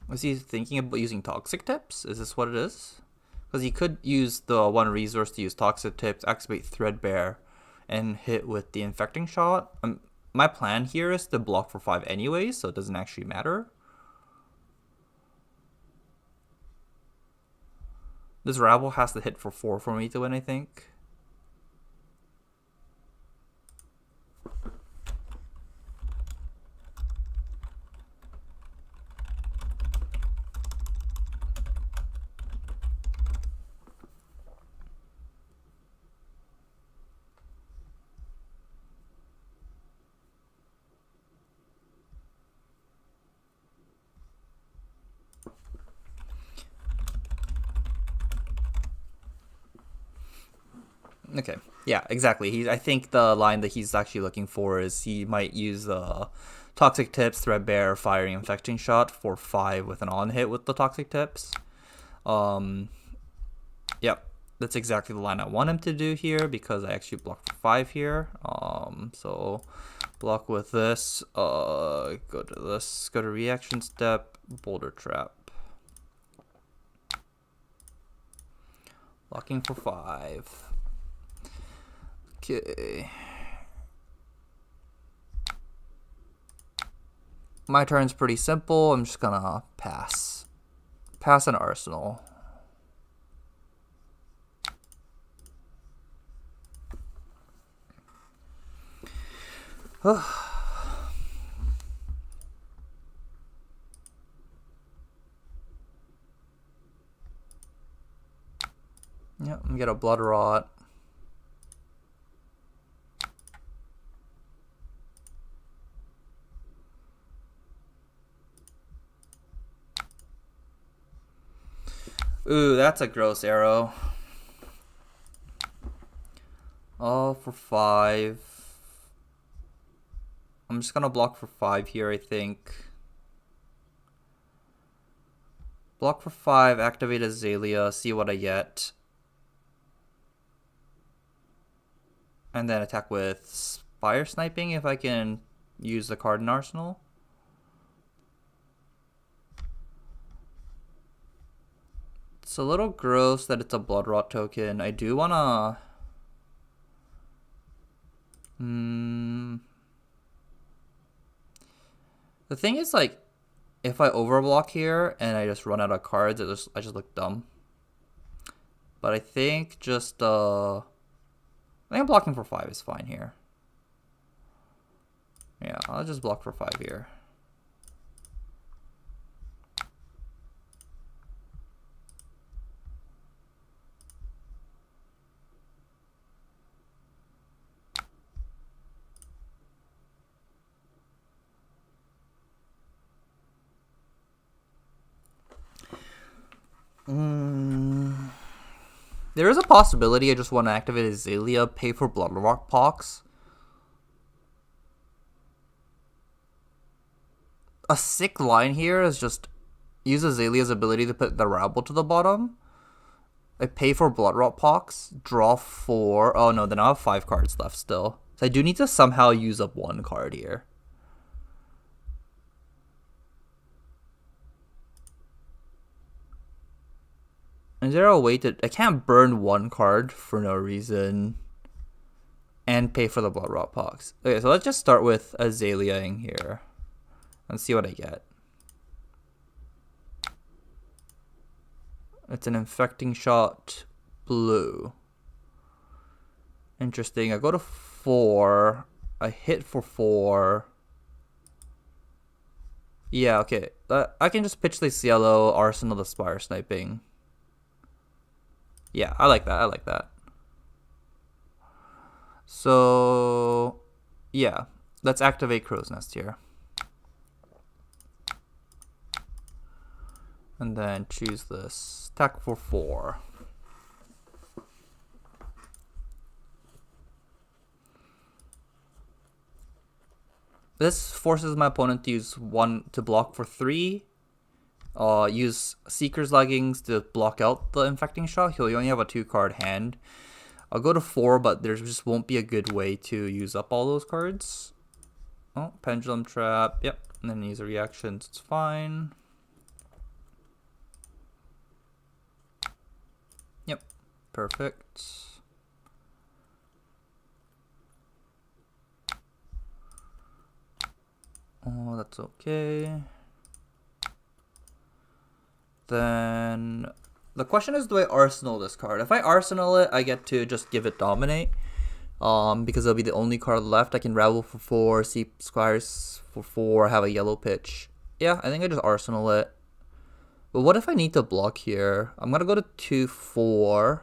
Was he thinking about using Toxic Tips? Is this what it is? Because he could use the 1 resource to use Toxic Tips, activate Threadbare, and hit with the Infecting Shot. My plan here is to block for 5 anyways, so it doesn't actually matter. This Rabble has to hit for 4 for me to win, I think. Okay, yeah, exactly. I think the line that he's actually looking for is he might use Toxic Tips, Threadbare, Firing Infecting Shot for 5 with an on hit with the Toxic Tips. Yep, that's exactly the line I want him to do here because I actually blocked for 5 here. So block with this, go to this, go to Reaction Step, Boulder Trap. Blocking for 5. Okay. My turn's pretty simple. I'm just gonna pass. Pass an Arsenal. Yep, I'm gonna get a Blood Rot. Ooh, that's a gross arrow. Oh, for 5. I'm just gonna block for 5 here, I think. Block for 5, activate Azalea, see what I get. And then attack with Fire Sniping if I can use the card in Arsenal. It's a little gross that it's a Blood Rot token. I do wanna... The thing is, like, if I overblock here and I just run out of cards, I just look dumb. But I think just I think blocking for 5 is fine here. Yeah, I'll just block for 5 here. There is a possibility I just want to activate Azalea, pay for Bloodrock Pox. A sick line here is just use Azalea's ability to put the Rabble to the bottom. I pay for Bloodrot Pox, draw 4. Oh no, then I have 5 cards left still. So I do need to somehow use up 1 card here. Is there a way to... I can't burn 1 card for no reason. And pay for the Bloodrot Pox. Okay, so let's just start with Azalea-ing here. Let's see what I get. It's an Infecting Shot blue. Interesting. I go to 4. I hit for 4. Yeah, okay. I can just pitch this yellow, Arsenal the Spire Sniping. Yeah, I like that. I like that. So, yeah. Let's activate Crow's Nest here. And then choose this. Attack for 4. This forces my opponent to use 1 to block for 3. Use Seeker's Leggings to block out the Infecting Shot. He'll only have a 2-card hand. I'll go to 4, but there just won't be a good way to use up all those cards. Oh, Pendulum Trap. Yep. And then use a reaction, so it's fine. Yep. Perfect. Oh, that's okay. Then the question is, do I Arsenal this card? If I Arsenal it, I get to just give it Dominate. Because it'll be the only card left. I can Rabble for 4, see Squires for 4, have a yellow pitch. Yeah, I think I just Arsenal it. But what if I need to block here? I'm gonna go to 2-4.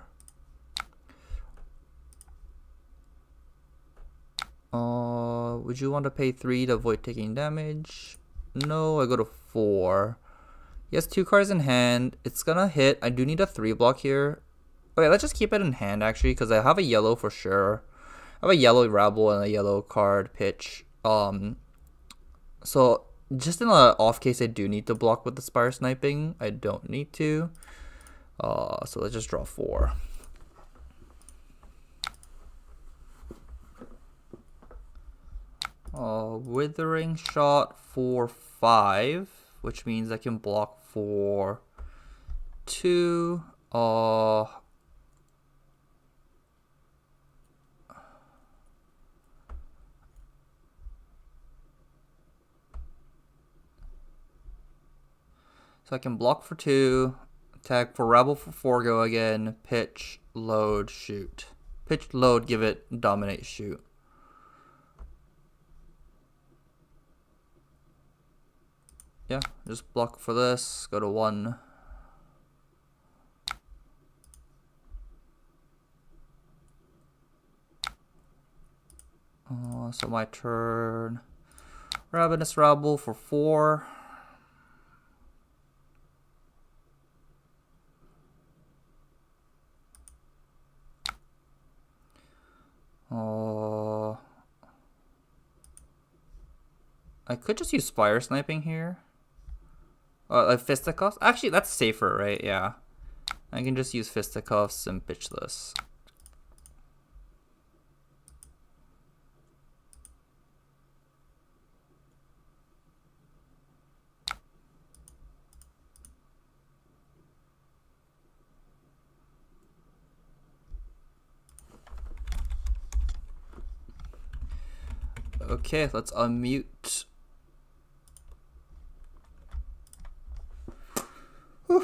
Would you want to pay 3 to avoid taking damage? No, I go to 4. He has 2 cards in hand. It's gonna hit. I do need a 3 block here. Okay, let's just keep it in hand actually, because I have a yellow for sure. I have a yellow Rabble and a yellow card pitch. So just in the off case I do need to block with the Spire Sniping, I don't need to. So let's just draw 4. Withering Shot for 5, which means I can block for 2. So I can block for 2, attack for Rabble for 4, go again, pitch, load, shoot. Pitch, load, give it, dominate, shoot. Yeah, just block for this, go to 1. So my turn. Ravenous Rabble for 4. I could just use Spire Sniping here. Like Fisticuffs? Actually, that's safer, right? Yeah. I can just use Fisticuffs and pitch this. Okay, let's unmute.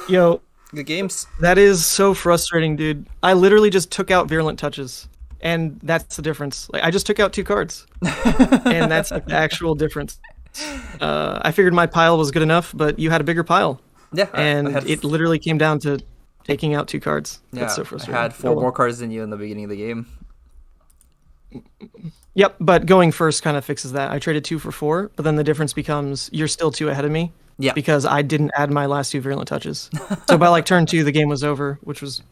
Yo, Good games. that is so frustrating, dude. I literally just took out Virulent Touches, and that's the difference. Like, I just took out 2 cards, and that's like the actual difference. I figured my pile was good enough, but you had a bigger pile. Yeah, And I had it literally came down to taking out 2 cards. That's so I frustrating. had 4 more cards than you in the beginning of the game. Yep, but going first kind of fixes that. I traded 2 for 4, but then the difference becomes you're still 2 ahead of me, Yeah. Because I didn't add my last 2 virulent touches. So by like turn 2, the game was over, which was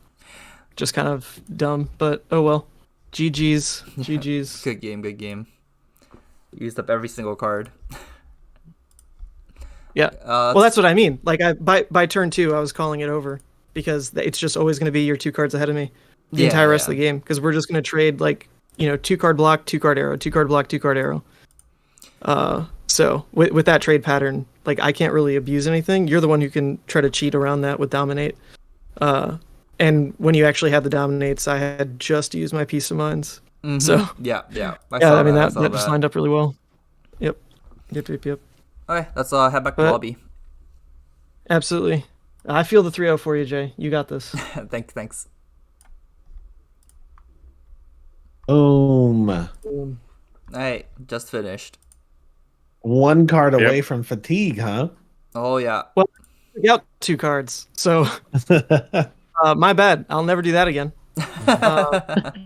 just kind of dumb. But oh well. GG's. GG's. Good game. Good game. Used up every single card. Yeah. Well, that's what I mean. Like by turn 2, I was calling it over because it's just always going to be your 2 cards ahead of me the entire rest of the game because we're just going to trade like 2 card block, 2 card arrow, 2 card block, 2 card arrow. So with that trade pattern, like I can't really abuse anything. You're the one who can try to cheat around that with dominate. And when you actually had the dominates, I had just used my peace of minds. Mm-hmm. So yeah. I mean that just lined up really well. Yep. Okay, let's head back to the lobby. Absolutely. I feel the 3-0 for you, Jay. You got this. Thanks. Boom. Hey, just finished. 1 card away from fatigue, huh? Oh yeah. Well, I got 2 cards, so my bad. I'll never do that again.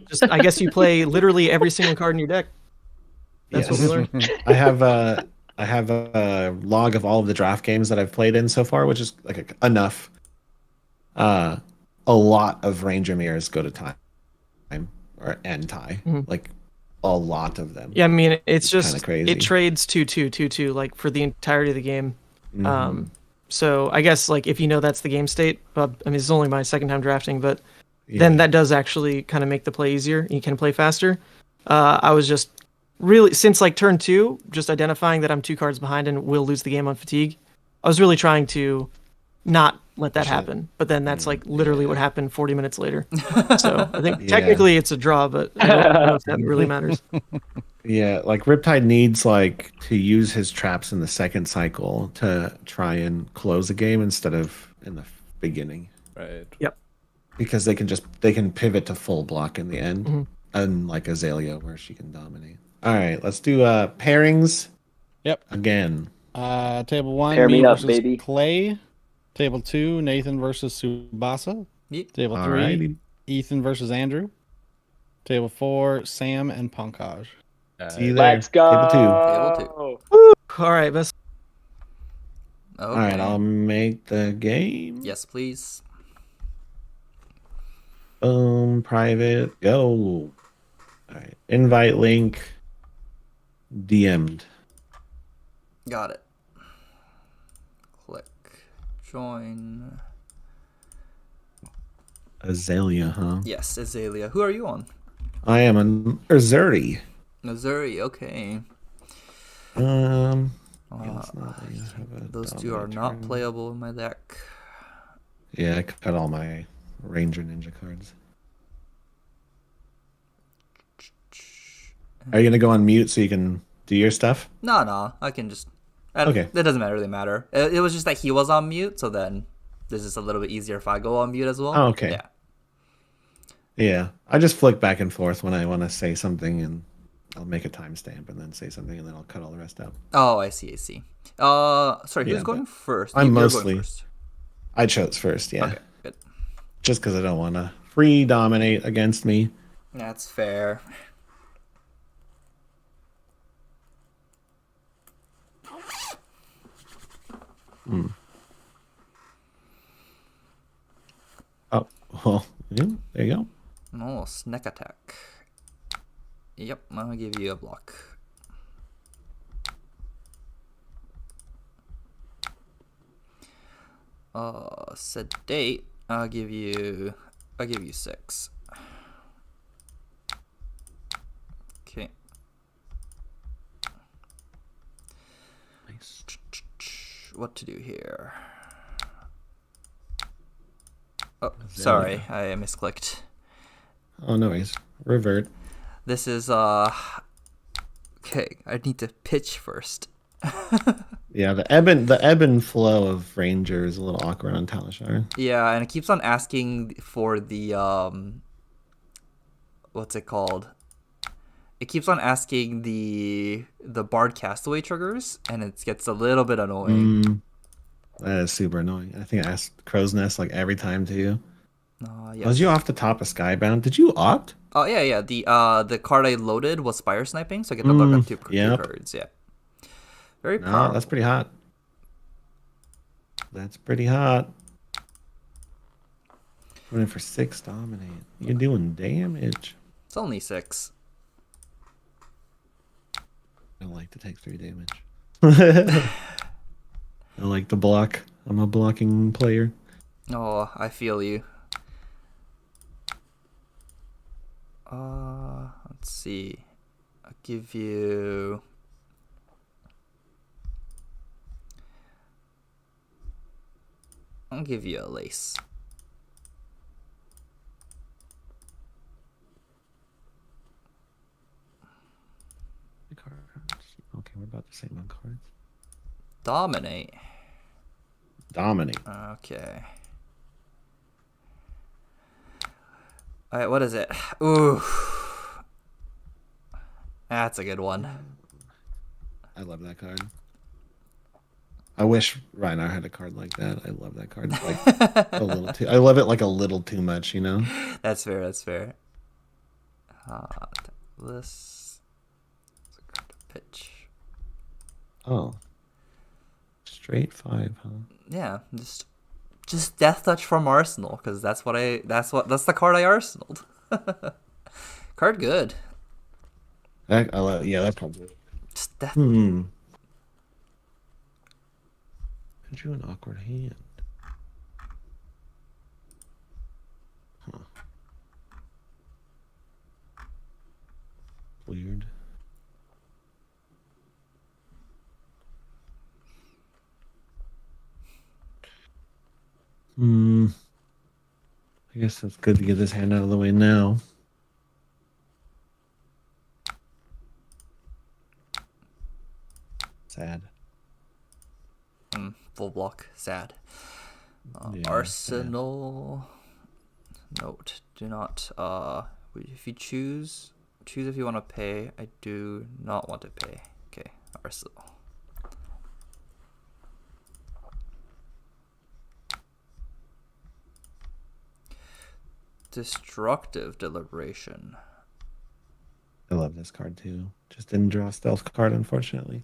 Just I guess you play literally every single card in your deck. That's what we learned. I have a log of all of the draft games that I've played in so far, which is like enough. A lot of Ranger mirrors go to time or end tie. Like a lot of them. Yeah, I mean it's just crazy. It trades 2-2 like for the entirety of the game. So I guess like if you know that's the game state, I mean it's only my second time drafting, but then that does actually kind of make the play easier. You can play faster. I was just really since like turn 2, just identifying that I'm 2 cards behind and will lose the game on fatigue. I was really trying to not let that happen, but then that's like literally what happened 40 minutes later. So I think technically it's a draw, but I don't know if that really matters. Yeah, like Riptide needs like to use his traps in the second cycle to try and close a game instead of in the beginning. Right. Yep. Because they can pivot to full block in the end, unlike Azalea where she can dominate. All right, let's do pairings. Yep. Again. Table 1, Pair me up, versus baby. Clay. Table 2, Nathan versus Subasa. Yep. Table 3, Alrighty. Ethan versus Andrew. Table 4, Sam and Pankaj. See you there. Let's go. Table 2. All right, best. Okay. All right, I'll make the game. Yes, please. Boom, private, go. All right, invite link, DM'd. Got it. Click. Join. Azalea, huh? Yes, Azalea. Who are you on? I am an Azuri. Missouri, okay. Yeah, let's not have a Those 2 are dominant not turn. playable in my deck. Yeah, I cut all my Ranger Ninja cards. Are you gonna go on mute so you can do your stuff? No, I can just. Okay. That doesn't really matter. It was just that he was on mute, so then this is a little bit easier if I go on mute as well. Oh, okay. Yeah. Yeah, I just flick back and forth when I want to say something, and I'll make a timestamp and then say something, and then I'll cut all the rest out. Oh, I see. Sorry, Yeah, who's going but first? I'm You're mostly- going first. I chose first, yeah. Okay, good. Just because I don't want to free dominate against me. That's fair. Oh, well, yeah, there you go. Oh, snack attack. Yep, I'm gonna give you a block. Sedate. I'll give you 6. Okay. Nice. What to do here? Oh, sorry, I misclicked. Oh, no worries. Revert. This is okay. I need to pitch first. Yeah, the ebb and flow of Ranger is a little awkward on Talishar. Yeah, and it keeps on asking for the what's it called? It keeps on asking the Bard Castaway triggers, and it gets a little bit annoying. That is super annoying. I think I asked Crow's Nest like every time to you. Yeah. Was you off the top of Skybound? Did you opt? Oh yeah. The card I loaded was Spire Sniping, so I get to look up two yep. cards. Yeah. Very No, powerful. that's pretty hot. That's pretty hot. Running for 6 dominate. You're doing damage. It's only 6. I don't like to take 3 damage. I like to block. I'm a blocking player. Oh, I feel you. Let's see. I'll give you... I'll give you a lace. Okay, we're about the same on cards. Dominate. Dominate. Okay. Alright, what is it? Ooh. That's a good one. I love that card. I wish Reinar had a card like that. I love that card. Like a little too. I love it like a little too much, you know. That's fair. That's fair. This is a card to pitch. Oh, straight 5, huh? Yeah, just Death Touch from Arsenal, because that's the card I arsenaled. Card good. I love, yeah, that's probably. Just Death. Drew an awkward hand. Huh. Weird. I guess it's good to get this hand out of the way now. Sad. Full block. Sad. Yeah, Arsenal. Note. Do not. If you choose if you want to pay. I do not want to pay. Okay. Arsenal. Destructive Deliberation. I love this card too. Just didn't draw a stealth card, unfortunately.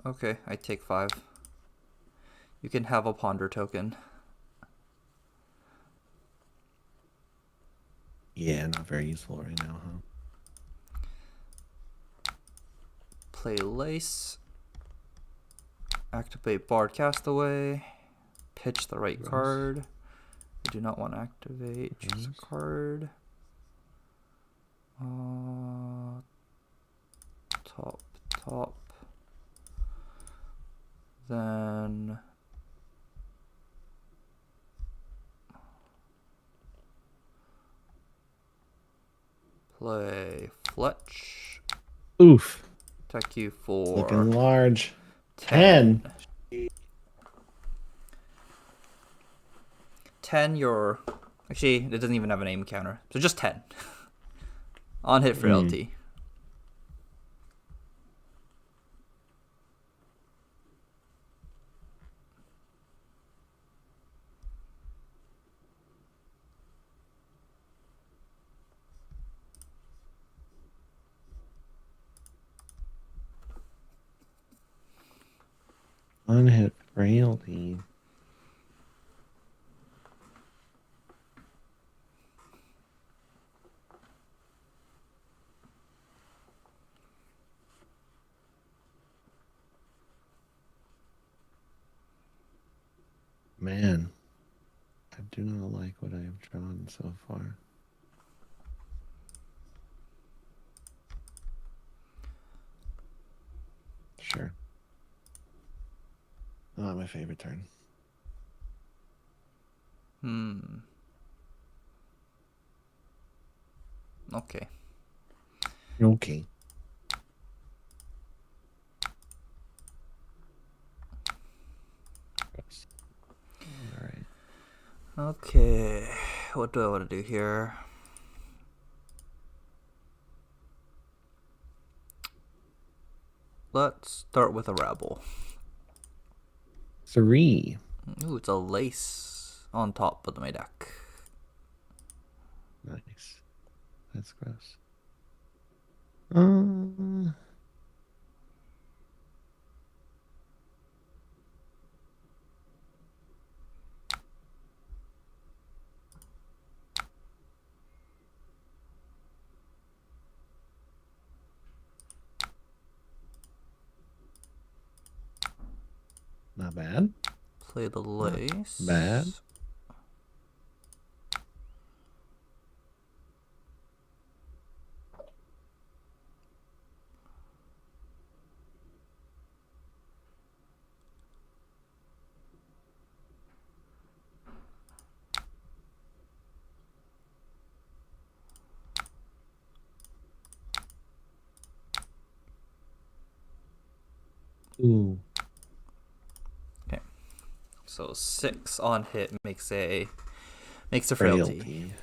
Okay, I take 5. You can have a ponder token. Yeah, not very useful right now, huh? Play Lace. Activate Bard Castaway. Pitch the right card. I do not want to activate. Choose a card. Top. Then play Fletch. Oof. Attack you It's for looking large. 10. 10, you're... Actually, it doesn't even have a name counter. So just 10. On hit frailty. Unhit frailty. Man, I do not like what I have drawn so far. Sure. Not my favorite turn. Okay. Okay. All right. Okay. What do I want to do here? let's start with a rabble. 3. Ooh, it's a lace on top of my deck. Nice. That's gross. Not bad. Play the lace. Bad. Ooh. Okay. So 6 on hit makes a frailty.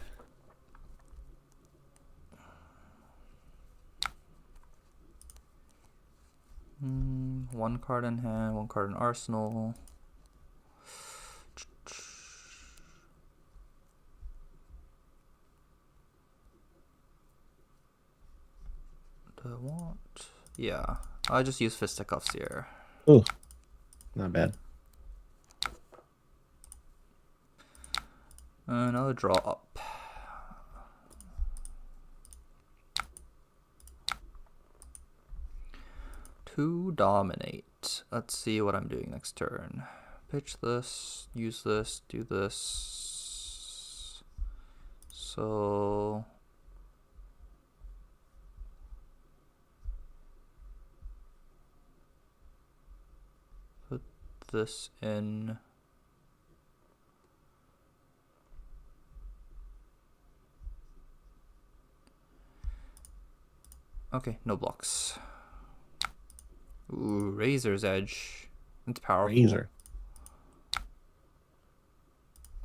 One card in hand, 1 card in arsenal. Do I want? Yeah, I just use fisticuffs here. Ooh, not bad. Another draw up. To dominate. Let's see what I'm doing next turn. Pitch this, use this, do this. So put this in. Okay, no blocks. Ooh, Razor's Edge. It's powerful. Razor.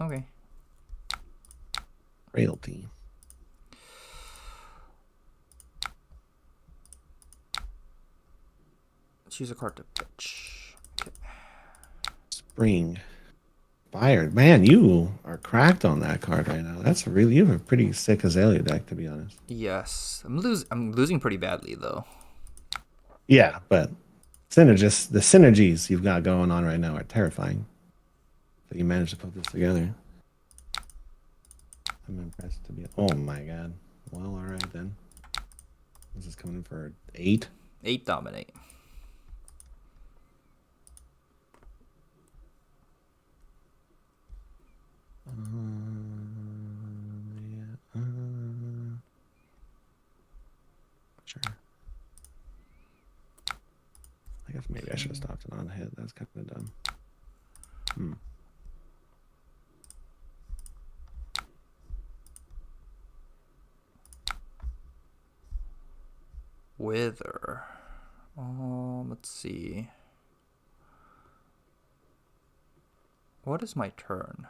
Okay. Frailty. Choose a card to pitch. Okay. Spring. Fire. Man, you are cracked on that card right now. That's really, you have a pretty sick Azalea deck, to be honest. Yes. I'm losing pretty badly though. Yeah, but the synergies you've got going on right now are terrifying. That you managed to put this together. I'm impressed to be. Oh my god. Well, all right then. This is coming in for 8. 8 dominate. Yeah. Sure. I guess maybe I should have stopped it on hit. That's kind of dumb. Wither. Let's see. What is my turn?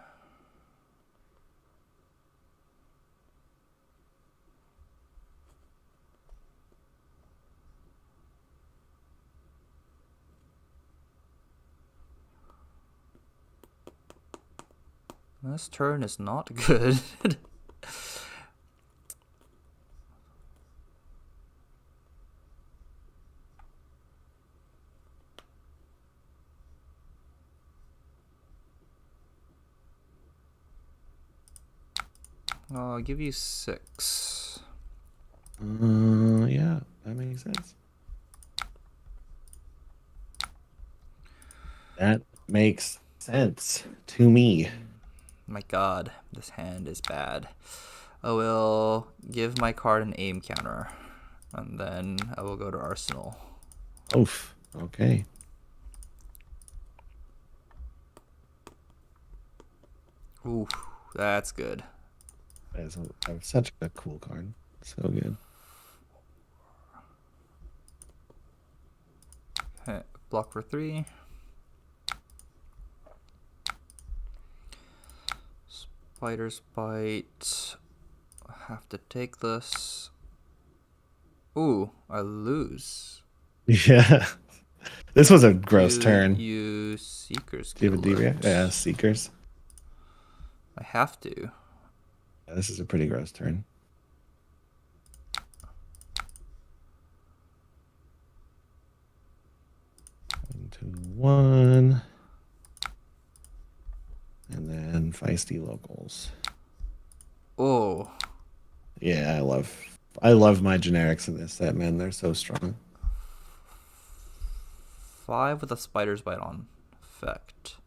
This turn is not good. I'll give you 6. Yeah, that makes sense. That makes sense to me. My god, this hand is bad. I will give my card an aim counter, and then I will go to Arsenal. Oof. Okay. Oof, that's good. That's such a cool card. So good. Okay, block for 3. Spider's Bite. I have to take this. Ooh, I lose. Yeah. This was a gross turn. Use Seeker's Do you have a D Guild. react? Yeah, Seekers. I have to. Yeah, this is a pretty gross turn. Two, one. And then feisty locals. Oh, Yeah, I love my generics in this set, man. They're so strong. 5 with a spider's bite on effect.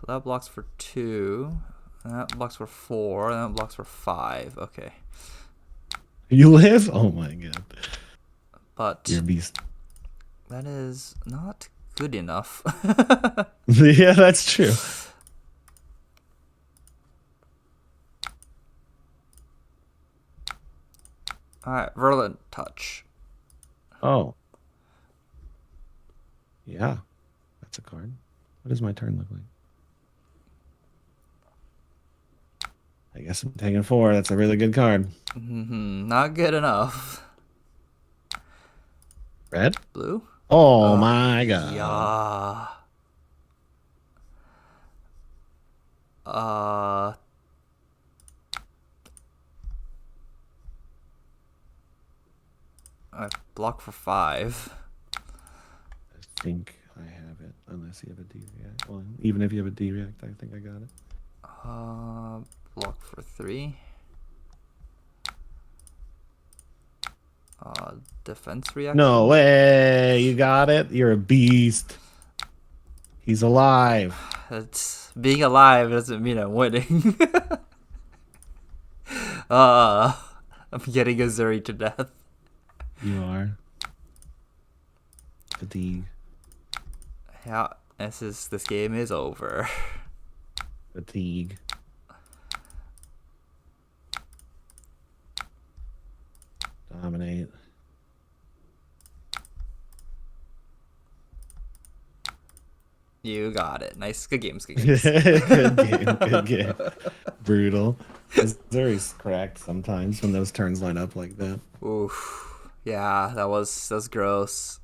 So that blocks for 2. And that blocks for 4. And that blocks for 5. Okay. You live? Oh my god. But You're a beast. that is not good enough. Yeah, that's true. Alright, Virulent Touch. Oh. Yeah. That's a card. What does my turn look like? I guess I'm taking 4. That's a really good card. Not good enough. Red? Blue? Oh my god. Yeah. I block for 5. I think I have it. Unless you have a D react. Well, even if you have a D react, I think I got it. Block for 3. Defense reaction. No way. You got it. You're a beast. He's alive. It's being alive doesn't mean I'm winning. I'm getting Azuri to death. You are. Fatigue. Yeah, this game is over. Fatigue. Dominate. You got it. Nice. Good games. Good games. Good game. Good game. Brutal. Zuri's cracked sometimes when those turns line up like that. Oof. Yeah, that was gross.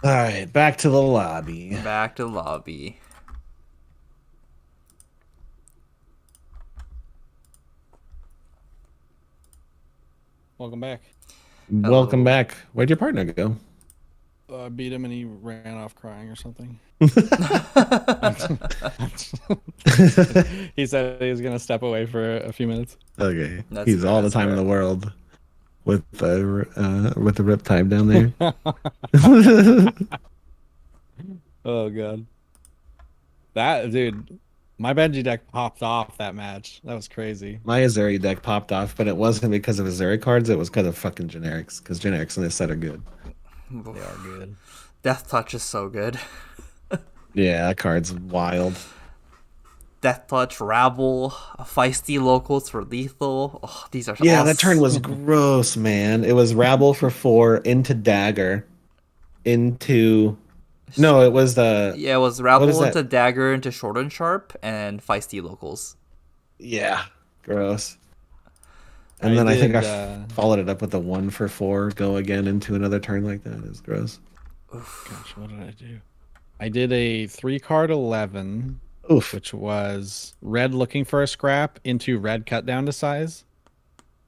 All right, back to the lobby. Back to lobby. Welcome back. Welcome back. Where'd your partner go? I beat him and he ran off crying or something. He said he was gonna step away for a few minutes. Okay, That's he's all the that's time in fair. the world with the riptide down there. Oh god, that dude, my Benji deck popped off that match. That was crazy. My Azuri deck popped off, but it wasn't because of Azuri cards. It was because of fucking generics. Because generics in this set are good. They are good. Death Touch is so good. Yeah, that card's wild. Death Touch, Rabble, Feisty Locals for lethal. Oh, these are Yeah, all that turn was gross, man. It was Rabble for 4 into Dagger, into. No, it was the. Yeah, it was What Rabble is that? into Dagger into Short and Sharp and Feisty Locals. Yeah, gross. And I then I think did, I followed it up with a 1 for 4, go again into another turn like that. It was gross. Gosh, what did I do? I did a 3-card 11, Oof. which was red looking for a scrap into red cut down to size.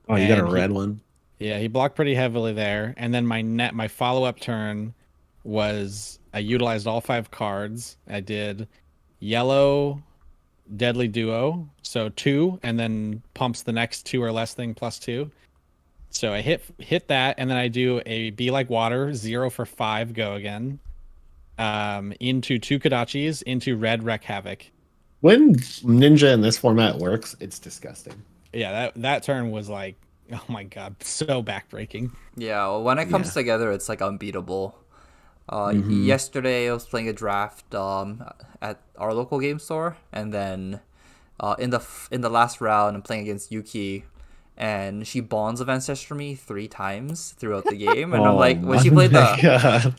Oh, you got a And red one? Yeah, he blocked pretty heavily there. And then my follow up turn was I utilized all 5 cards. I did yellow Deadly Duo, so 2, and then pumps the next 2 or less thing plus 2. So I hit that, and then I do a Be Like Water 0 for 5 go again. Into 2 Kodachis into red Wreck Havoc. When Ninja in this format works, it's disgusting. Yeah, that turn was like, oh my god, so backbreaking. Yeah, well, when it comes Yeah. together, it's like unbeatable. Yesterday I was playing a draft at our local game store, and then in the last round I'm playing against Yuki, and she bonds of Ancestry me 3 times throughout the game, and I'm like, when she played the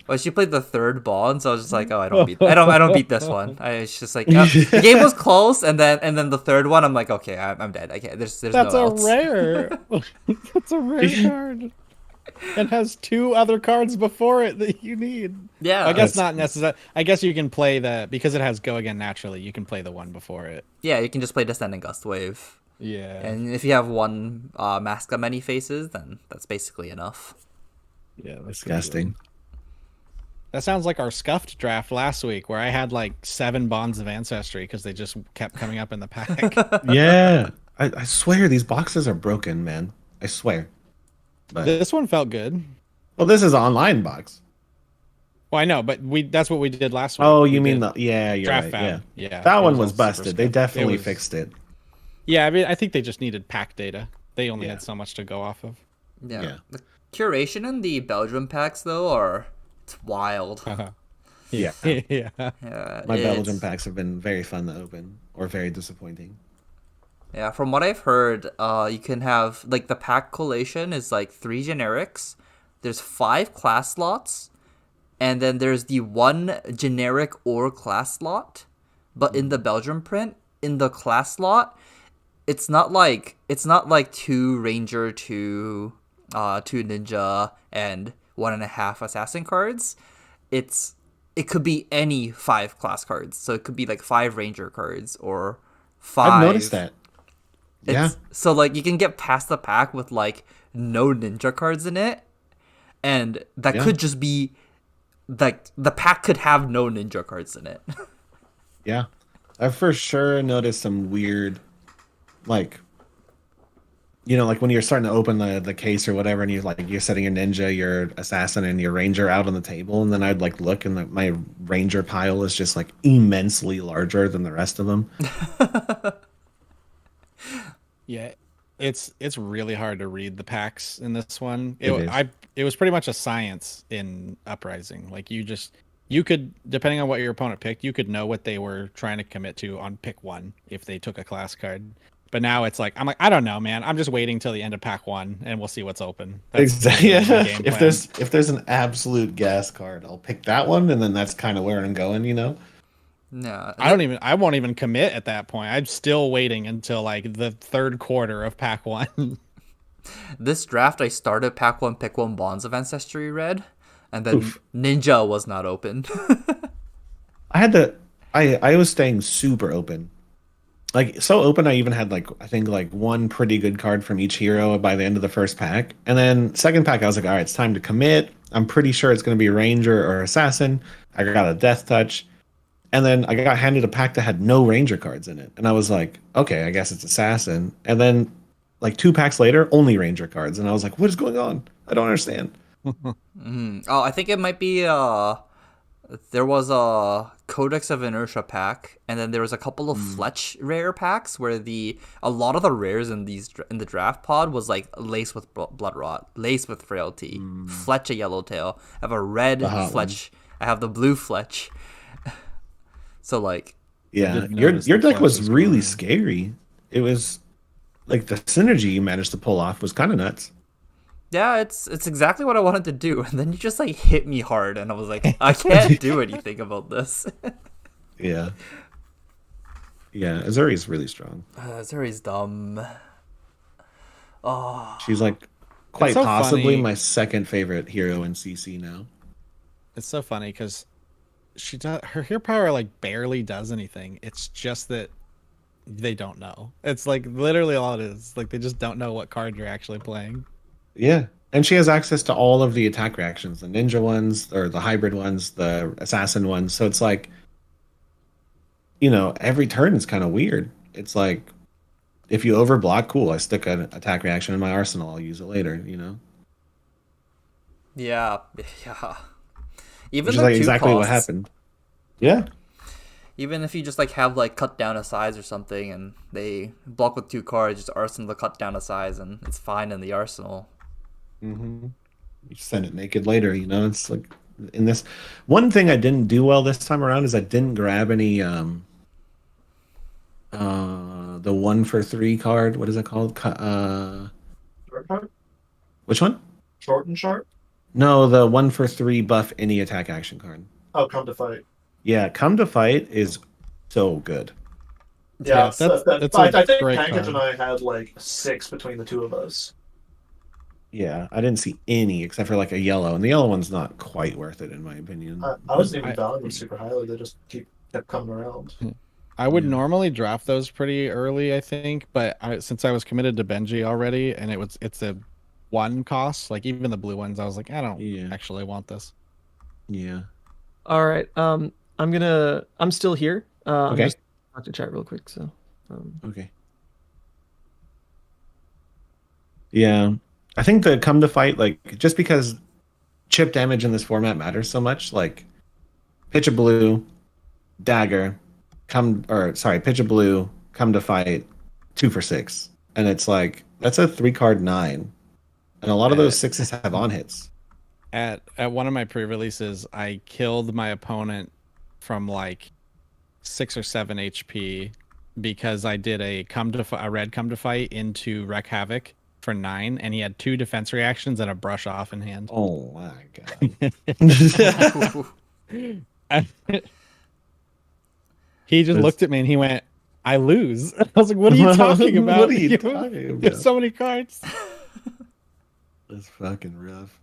3rd bond, so I was just like, oh, I don't beat this one. It's just like the game was close, and then the 3rd one I'm like, okay, I'm dead. I can't. There's That's no a else. rare. That's a rare card. and has 2 other cards before it that you need. Yeah. I guess not necessarily. I guess you can play because it has Go Again naturally. You can play the one before it. Yeah, you can just play Descending Gust Wave. Yeah. And if you have one Mask of Many Faces, then that's basically enough. Yeah, that's Disgusting. That sounds like our scuffed draft last week, where I had like 7 Bonds of Ancestry because they just kept coming up in the pack. Yeah. I swear these boxes are broken, man. I swear. But This one felt good. well, this is an online box. Well, I know, but that's what we did last week. Oh, We you mean did you're draft right. fab. Yeah. Yeah. That it one all was super busted. They scuffed. definitely It was- fixed it. Yeah, I mean, I think they just needed pack data. They only Yeah. had so much to go off of. Yeah. The curation in the Belgium packs, though, it's wild. Yeah. Yeah. My Belgian packs have been very fun to open or very disappointing. Yeah, from what I've heard, you can have, like, the pack collation is, like, 3 generics, there's 5 class slots, and then there's the 1 generic or class slot. But in the Belgium print, in the class slot, it's not like 2 Ranger, 2 Ninja, and 1.5 Assassin cards. It could be any 5 class cards. So it could be, like, 5 Ranger cards, or 5... I've noticed that. Yeah. So, like, you can get past the pack with, like, no ninja cards in it. And that could just be, like, the pack could have no ninja cards in it. Yeah. I've for sure noticed some weird, like, like when you're starting to open the case or whatever, and you're setting your ninja, your assassin, and your ranger out on the table, and then I'd like look, and my ranger pile is just like immensely larger than the rest of them. Yeah, it's really hard to read the packs in this one. It is. It was pretty much a science in Uprising. Like you could, depending on what your opponent picked, you could know what they were trying to commit to on pick 1 if they took a class card. But now it's like I don't know, man. I'm just waiting till the end of pack 1 and we'll see what's open. Exactly. really my Yeah. game If plan. there's an absolute gas card, I'll pick that one, and then that's kind of where I'm going. No. I won't even commit at that point. I'm still waiting until like the 3rd quarter of pack 1. This draft, I started pack 1, pick 1 Bonds of Ancestry red, and then Oof. Ninja was not open. I was staying super open. Like, so open, I even had I think 1 pretty good card from each hero by the end of the first pack. And then second pack, I was like, all right, it's time to commit. I'm pretty sure it's going to be Ranger or Assassin. I got a Death Touch. And then I got handed a pack that had no Ranger cards in it. And I was like, okay, I guess it's Assassin. And then 2 packs later, only Ranger cards. And I was like, what is going on? I don't understand. Oh, I think it might be there was a Codex of Inertia pack, and then there was a couple of Fletch rare packs where a lot of the rares in the draft pod was like Lace with Blood Rot, Lace with Frailty, Fletch a Yellowtail. I have a red Fletch. I have the blue Fletch. So Yeah, did your notice the deck was Fletch is really green. scary. It was the synergy you managed to pull off was kind of nuts. yeah, it's exactly what I wanted to do, and then you just hit me hard, and I was like, I can't do anything about this. Yeah. Yeah, Azuri's really strong. Zuri's dumb. Oh, She's quite so possibly funny. my second favorite hero in CC now. It's so funny because her hero power barely does anything. It's just that they don't know. It's literally all it is. They just don't know what card you're actually playing. Yeah. And she has access to all of the attack reactions, the ninja ones, or the hybrid ones, the assassin ones. So it's every turn is kind of weird. It's if you overblock, cool, I stick an attack reaction in my arsenal, I'll use it later, yeah. Even Which is the two exactly what costs. happened. Yeah. Even if you just have cut down a size or something, and they block with 2 cards, just arsenal to cut down a size, and it's fine in the arsenal. Mm-hmm. You send it naked later, it's in this one thing I didn't do well this time around is I didn't grab any the 1-for-3 card. What is it called? Short card? Which one? Short and sharp? No, the 1-for-3 buff any attack action card. Oh, come to fight. Yeah, Come to Fight is so good. Yeah, that's I think great Package card. and I had 6 between the two of us. Yeah, I didn't see any except for like a yellow, and the yellow one's not quite worth it in my opinion. I wasn't even valuing them super highly. They just kept coming around. I would Yeah. normally draft those pretty early, I think, but since I was committed to Benji already, and it's a one cost, like even the blue ones, I was like, I don't Yeah. actually want this. Yeah. All right. I'm still here. I'm Okay. just talk to chat real quick. So. Okay. Yeah, I think the come to fight, like just because chip damage in this format matters so much, like pitch a blue, dagger, pitch a blue, come to fight, 2 for 6, and it's like that's a 3-card 9, and a lot of those 6s have on hits. At one of my pre-releases, I killed my opponent from like 6 or 7 HP because I did a red come to fight into wreck havoc for 9, and he had 2 defense reactions and a brush off in hand. Oh my god! He just looked at me and he went, "I lose." I was like, "What are you talking about? What are you talking You have about? so many cards." That's fucking rough.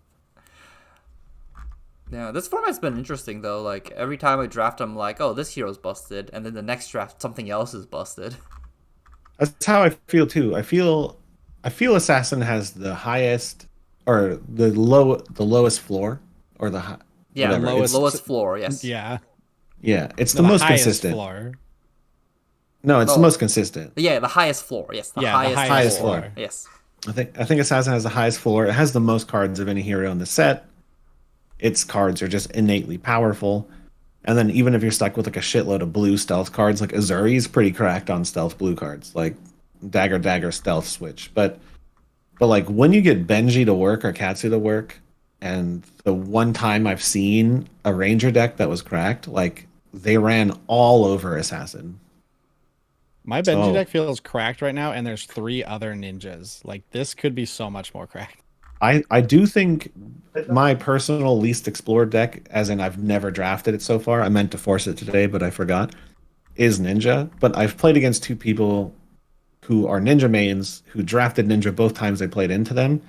Yeah, this format's been interesting though. Like every time I draft, I'm like, "Oh, this hero's busted," and then the next draft, something else is busted. That's how I feel too. I feel assassin has the highest or the lowest floor or the high. Yeah, whatever. lowest floor. Yes. Yeah. Yeah, it's No, the most highest consistent. floor. No, it's Oh. the most consistent. Yeah, the highest floor. Yes, the Yeah, the highest, highest floor. floor. Yes. I think assassin has the highest floor. It has the most cards of any hero in the set. Its cards are just innately powerful. And then even if you're stuck with like a shitload of blue stealth cards, like Azuri is pretty cracked on stealth blue cards, like dagger stealth switch. But like when you get Benji to work or Katsu to work, and the one time I've seen a ranger deck that was cracked, like they ran all over assassin. My Benji So- deck feels cracked right now, and there's 3 other ninjas. Like this could be so much more cracked. I do think my personal least explored deck, as in I've never drafted it so far, I meant to force it today, but I forgot, is Ninja. But I've played against 2 people who are Ninja mains who drafted Ninja both times they played into them,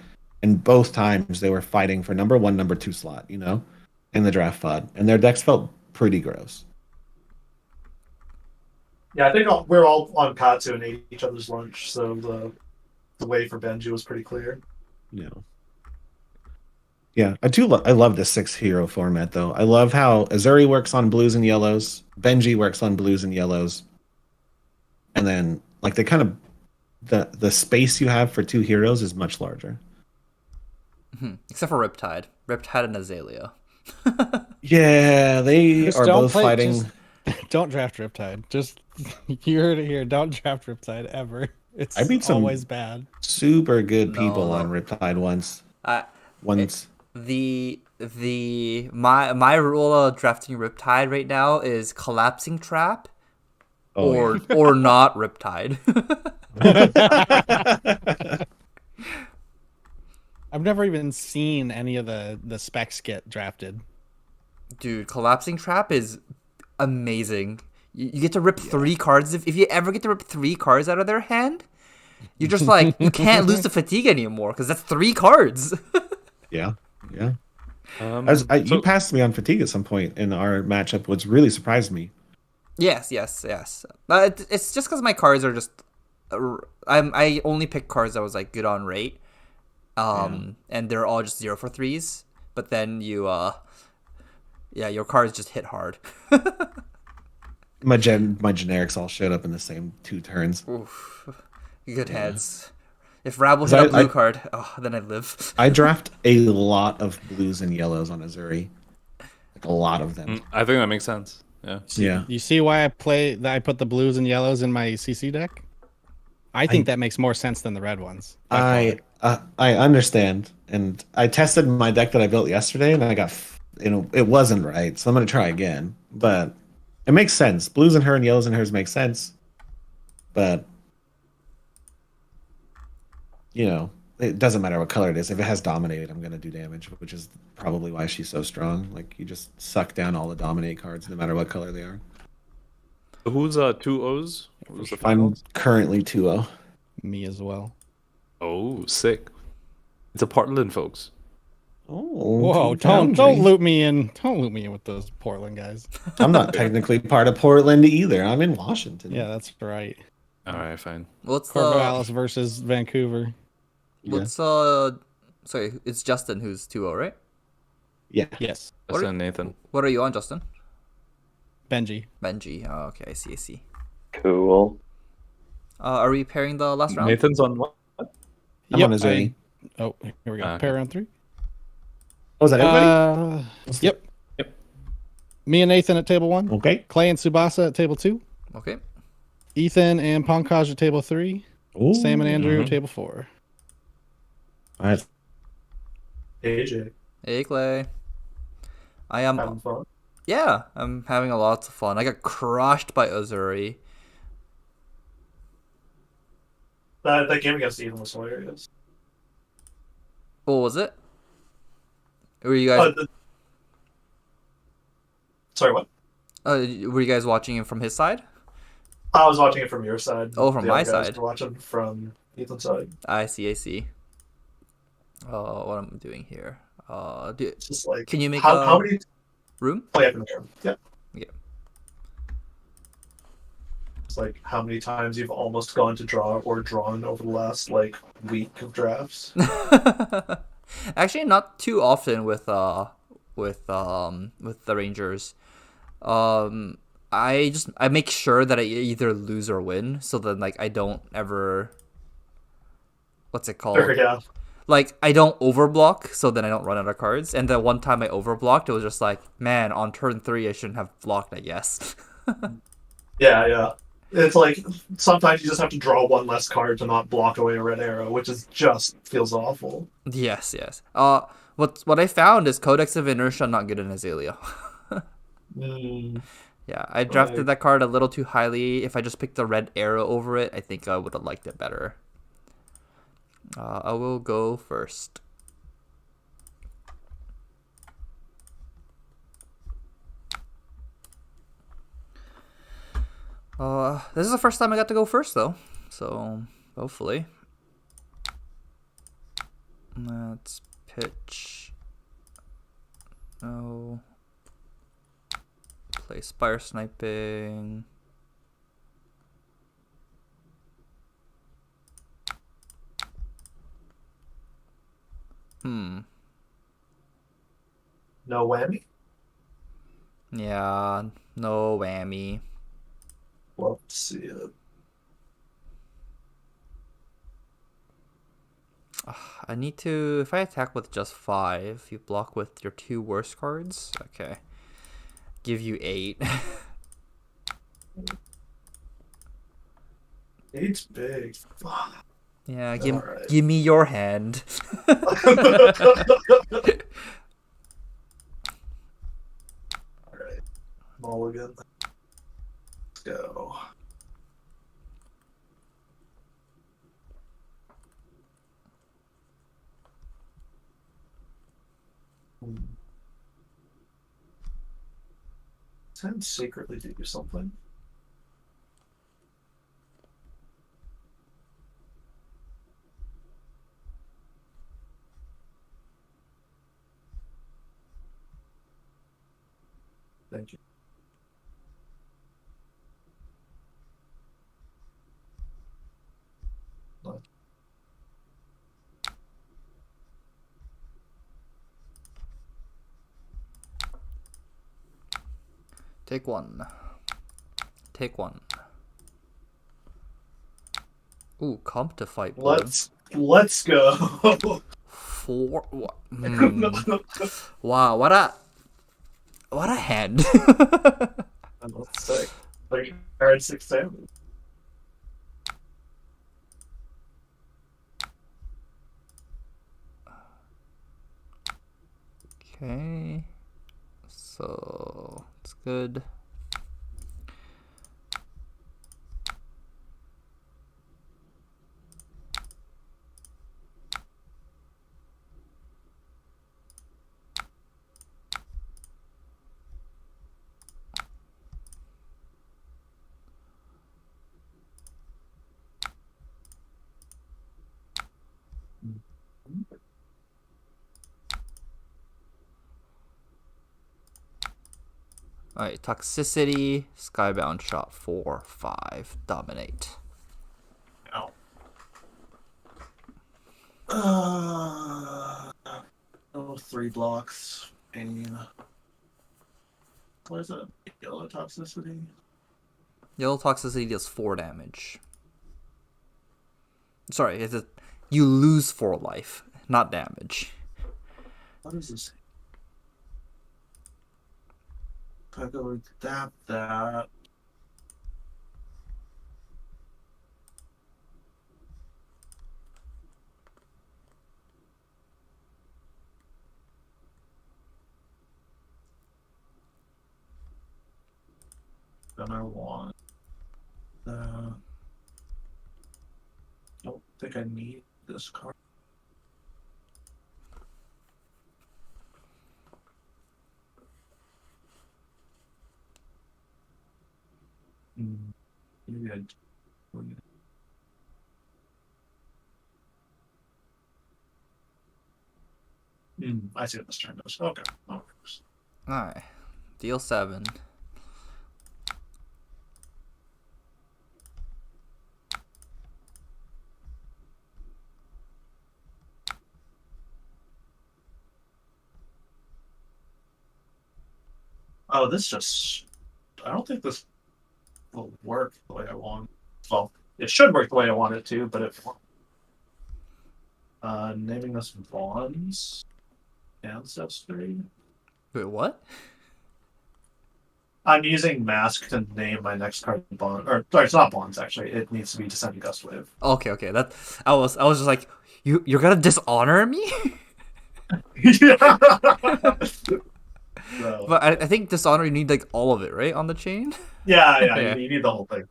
and both times they were fighting for number 1, number 2 slot, you know, in the draft pod, and their decks felt pretty gross. Yeah, I think we're all on Katsu and ate each other's lunch, so the way for Benji was pretty clear. Yeah. Yeah, I love the 6 hero format though. I love how Azuri works on blues and yellows, Benji works on blues and yellows, and then like they kind of the space you have for 2 heroes is much larger. Except for Riptide and Azalea. Yeah, they Just are don't both play- fighting. Don't draft Riptide. Just you heard it here. Don't draft Riptide ever. It's I beat some- always bad. Super good people No. on Riptide once. I Once. My rule of drafting Riptide right now is collapsing trap Oh, or not Riptide. I've never even seen any of the specs get drafted. Dude, collapsing trap is amazing. You get to rip 3 cards. If you ever get to rip 3 cards out of their hand, you're just like you can't lose the fatigue anymore because that's 3 cards. yeah. Yeah. So- You passed me on fatigue at some point in our matchup, which really surprised me. Yes. It's just because my cards are just. I only pick cards that was like good on rate, and they're all just 0 for 3s. But then your cards just hit hard. My generics all showed up in the same 2 turns. Oof, good heads. If Rabble 'Cause hit a blue I- card, then I live. I draft a lot of blues and yellows on Azuri. Like a lot of them. I think that makes sense. Yeah. Yeah. You see why I put the blues and yellows in my CC deck? I think that makes more sense than the red ones. I understand, and I tested my deck that I built yesterday, and I got, it wasn't right, so I'm gonna try again. But it makes sense. Blues in her and yellows in hers make sense, but it doesn't matter what color it is. If it has dominate, I'm gonna do damage, which is probably why she's so strong. Like you just suck down all the dominate cards, no matter what color they are. Who's 2 O's? Who's the I'm finals? currently 2-0. Me as well. Oh, sick. It's a Portland, folks. Oh, Whoa! Team Don't Foundry. loop me in. Don't loop me in with those Portland guys. I'm not technically part of Portland either. I'm in Washington. Yeah, that's right. All right, fine. What's Corvallis versus Vancouver. what's sorry, it's Justin who's 2-0, right? Yeah. Yes, What That's are- Nathan. What are you on, Justin? Benji. Benji. Oh, okay, I see. Cool. Are we pairing the last round? Nathan's on what? I'm on his A. Oh, here we go. Okay. Pair round 3. Oh, is that everybody? Yep. Yep. Me and Nathan at table 1. Okay. Clay and Subasa at table 2. Okay. Ethan and Pankaj at table 3. Ooh. Sam and Andrew Mhm. at table 4. All right. AJ, Hey, Clay. I am. having fun. Yeah, I'm having a lot of fun. I got crushed by Azuri. That game against Ethan was hilarious. What was it? Were you guys? Sorry, what? Were you guys watching it from his side? I was watching it from your side. Oh, from The my other guys side. were watching from Ethan's side. I see. What am I doing here? It's just like, Can you make how a many? room? Oh, yeah, from there. Yeah. Yeah. It's like how many times you've almost gone to draw or drawn over the last like week of drafts. Actually, not too often with the Rangers. I make sure that I either lose or win, so then like I don't ever. What's it called? Yeah. Like I don't overblock, so then I don't run out of cards. And the one time I overblocked, it was just like, man, on turn 3 I shouldn't have blocked, I guess. Yeah. It's like sometimes you just have to draw one less card to not block away a red arrow, which is just feels awful. Yes. What I found is Codex of Inertia not good in Azalea. Yeah, I drafted Right. that card a little too highly. If I just picked the red arrow over it, I think I would have liked it better. I will go first. This is the first time I got to go first, though. So, hopefully. Let's pitch. No. Play Spire Sniping. No whammy. Yeah, no whammy. Love to see it. I need to. If I attack with just 5, you block with your 2 worst cards. Okay. Give you 8. Eight's big. Yeah, Alright. give me your hand. Alright. Mulligan. Let's go. Can secretly do something. Thank you. Take one. Ooh, comp to fight. Blue. Let's go. 4. Wow, what a hand. Let's say like card 6 damage. Okay. So it's good. All right, toxicity, skybound shot 4, 5, dominate. Ow. Oh, 3 blocks. And what is it? Yellow toxicity? Yellow toxicity deals 4 damage. Sorry, you lose 4 life, not damage. What is this? If I go that. Then I want. Don't think I need this card. Maybe I do. I see what this turn does. Okay. Alright. Deal 7. Oh, this just... I don't think this will work the way I want. Well, it should work the way I want it to, but it won't. Naming this Vaughn's Ancestry. Wait, what? I'm using Mask to name my next card Bond. Or, sorry, it's not Bonds, actually. It needs to be Descending Gust Wave. Okay. That I was just like, you're gonna dishonor me? So, But I think dishonor, you need like all of it, right, on the chain? yeah. You need the whole thing.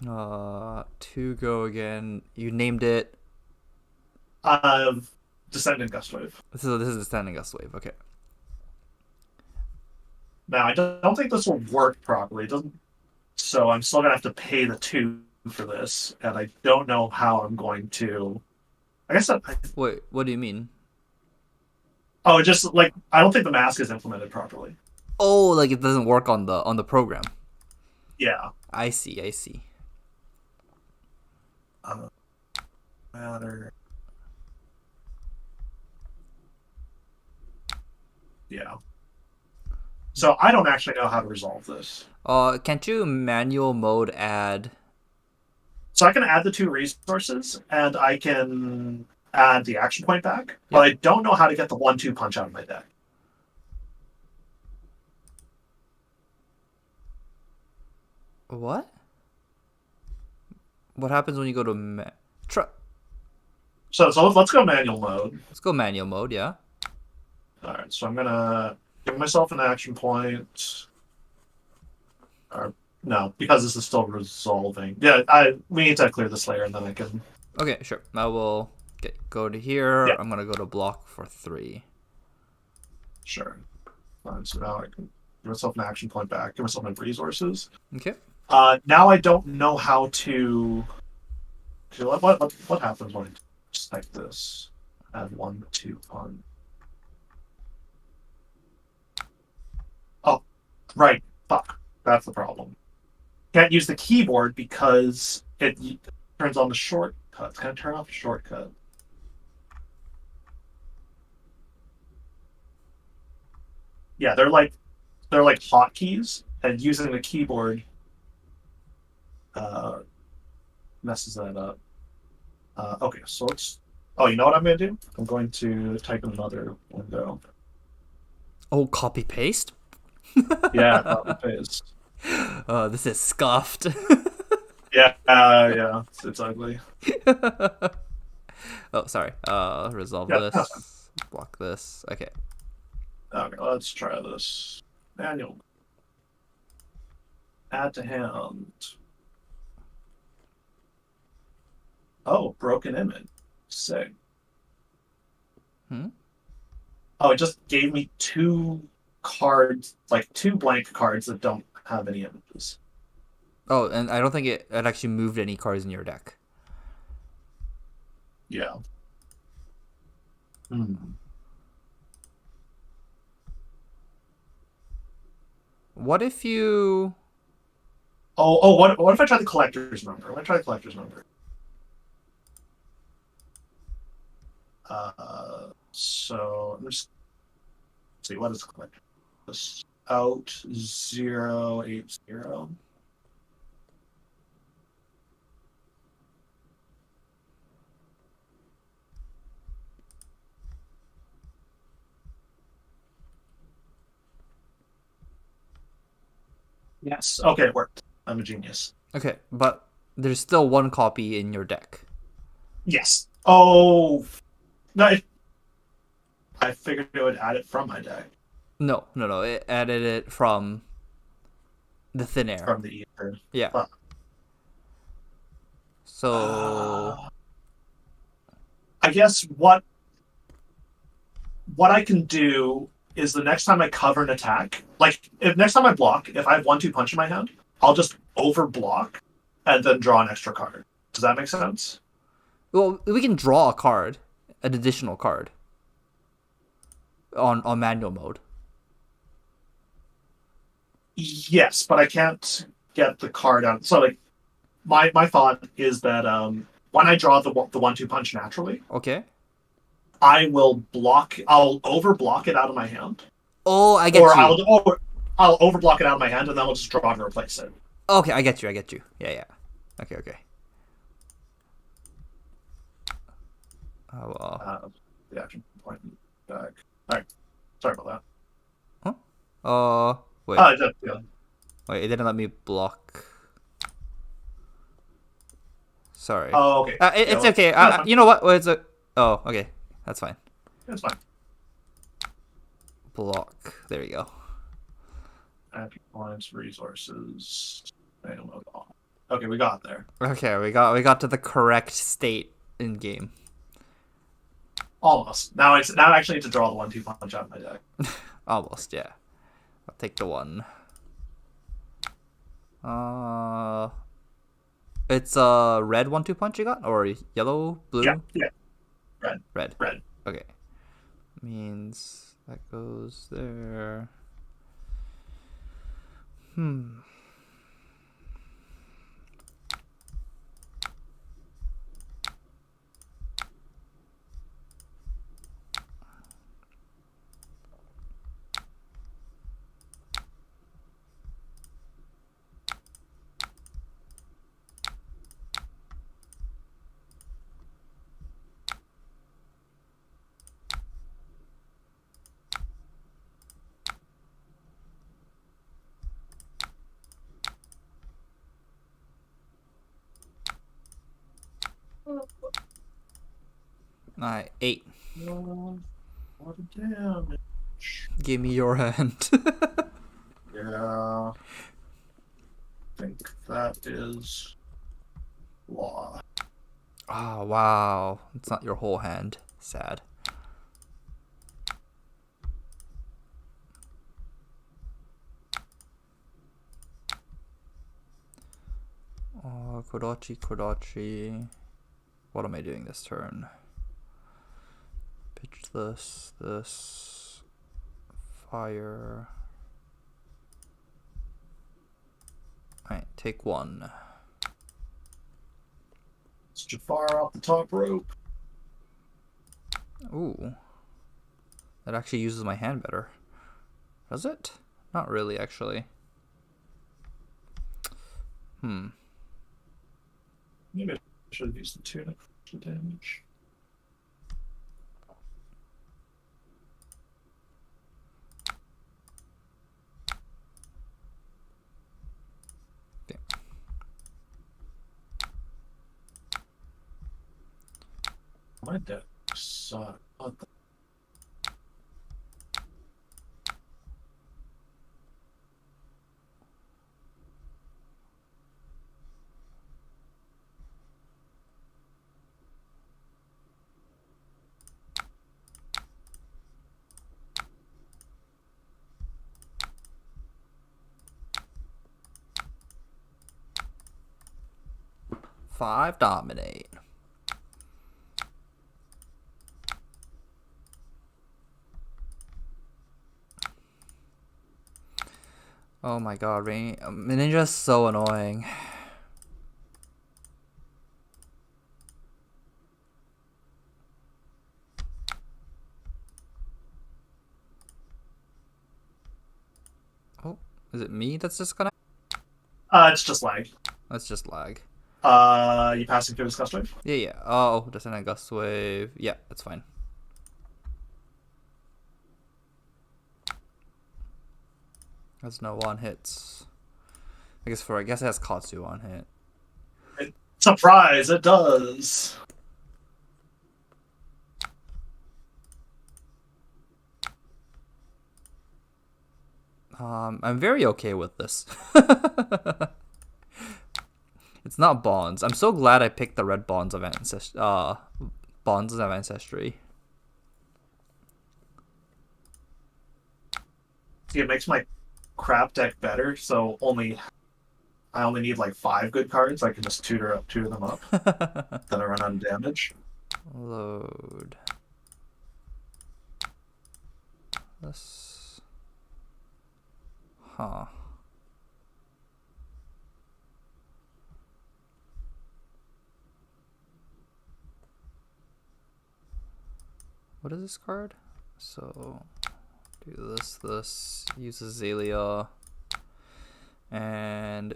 Yeah. 2 go again. You named it. Descending Gust Wave. This is a standing gust wave. Okay. Now, I don't think this will work properly. It doesn't. So I'm still gonna have to pay the 2 for this, and I don't know how I'm going to. I guess Wait, what do you mean? Oh, just like I don't think the mask is implemented properly. Oh, like it doesn't work on the program. Yeah. I see. Matter. Yeah. So I don't actually know how to resolve this. Can't you manual mode add? So I can add the 2 resources, and I can add the action point back, but I don't know how to get the 1/2 punch out of my deck. What? What happens when you go to So let's go manual mode. Let's go manual mode, yeah. All right, so I'm gonna give myself an action point. Or no, because this is still resolving. Yeah, we need to clear this layer, and then I can. Okay, sure. I will go to here. Yeah. I'm gonna go to block for 3. Sure. Fine, so now I can give myself an action point back. Give myself my resources. Okay. Now I don't know how to. What happens when I just like this? Add 1/2 on. Oh, right. Fuck. That's the problem. Can't use the keyboard because it turns on the shortcut. Can I turn off the shortcut? Yeah, they're like hotkeys, and using the keyboard messes that up. Okay, so let's. Oh, you know what I'm gonna do? I'm going to type in another window. Oh, copy paste. Yeah, copy paste. This is scuffed. Yeah, it's ugly. Oh, sorry. Resolve Yeah. this. Block this. Okay. Okay, let's try this. Manual. Add to hand. Oh, broken image. Sick. Oh, it just gave me 2 cards, like 2 blank cards that don't have any images. Oh, and I don't think it actually moved any cards in your deck. Yeah. What if you? What if I try the collector's number? Let me try the collector's number. So let me just see what is the collector. This out 080. Yes. Okay, it worked. I'm a genius. Okay, but there's still one copy in your deck. Yes. Oh no! I figured it would add it from my deck. No. It added it from the thin air. From the ether. Yeah. Huh. So I guess what I can do is the next time I cover an attack, like if next time I block, if I have 1/2 punch in my hand, I'll just overblock and then draw an extra card. Does that make sense? well, we can draw a card, an additional card on manual mode. Yes, but I can't get the card out. So like my thought is that when I draw the 1/2 punch naturally, Okay. I'll overblock it out of my hand. Oh, I get Or you. I'll overblock it out of my hand and then I'll just draw to replace it. Okay, I get you. Yeah. Okay. Oh, well. The action point back. Alright. Sorry about that. Wait. Yeah. Wait, it didn't let me block. Sorry. Oh, okay. It's Yeah, okay. that's fine. You know what? Oh, okay. That's fine. That's fine. Block. There you go. Action points, resources. Okay, we got there. Okay, we got to the correct state in game. Almost. Now I actually need to draw the 1/2 punch out of my deck. Almost, yeah. I'll take the one. It's a red 1/2 punch you got, or yellow, blue? Yeah. Red. Okay. Means that goes there. Alright, 8. What a damage. Give me your hand. Yeah. I think that is law. Oh, wow. It's not your whole hand. Sad. Oh, Kodachi. What am I doing this turn? Pitch this. Fire. Alright, take one. It's Jafar off the top rope. Ooh. That actually uses my hand better. Does it? Not really, actually. Maybe I should have used the tunic for damage. My deck sucks. What the... Five dominate. Oh my god, Rainy Ninja's so annoying. Oh, is it me that's disconnected? It's just lag. That's just lag. You passing through this gust wave? Yeah, yeah. Oh, there's a gust wave. Yeah, that's fine. That's no one hits. I guess it has Katsu on hit. Surprise! It does. I'm very okay with this. It's not bonds. I'm so glad I picked the red bonds of bonds of ancestry. See, it makes my crap deck better. So I only need like 5 good cards. I can just tutor them up. Then I run out of damage. Load. This. Huh. What is this card? So, do this, use Azalea, and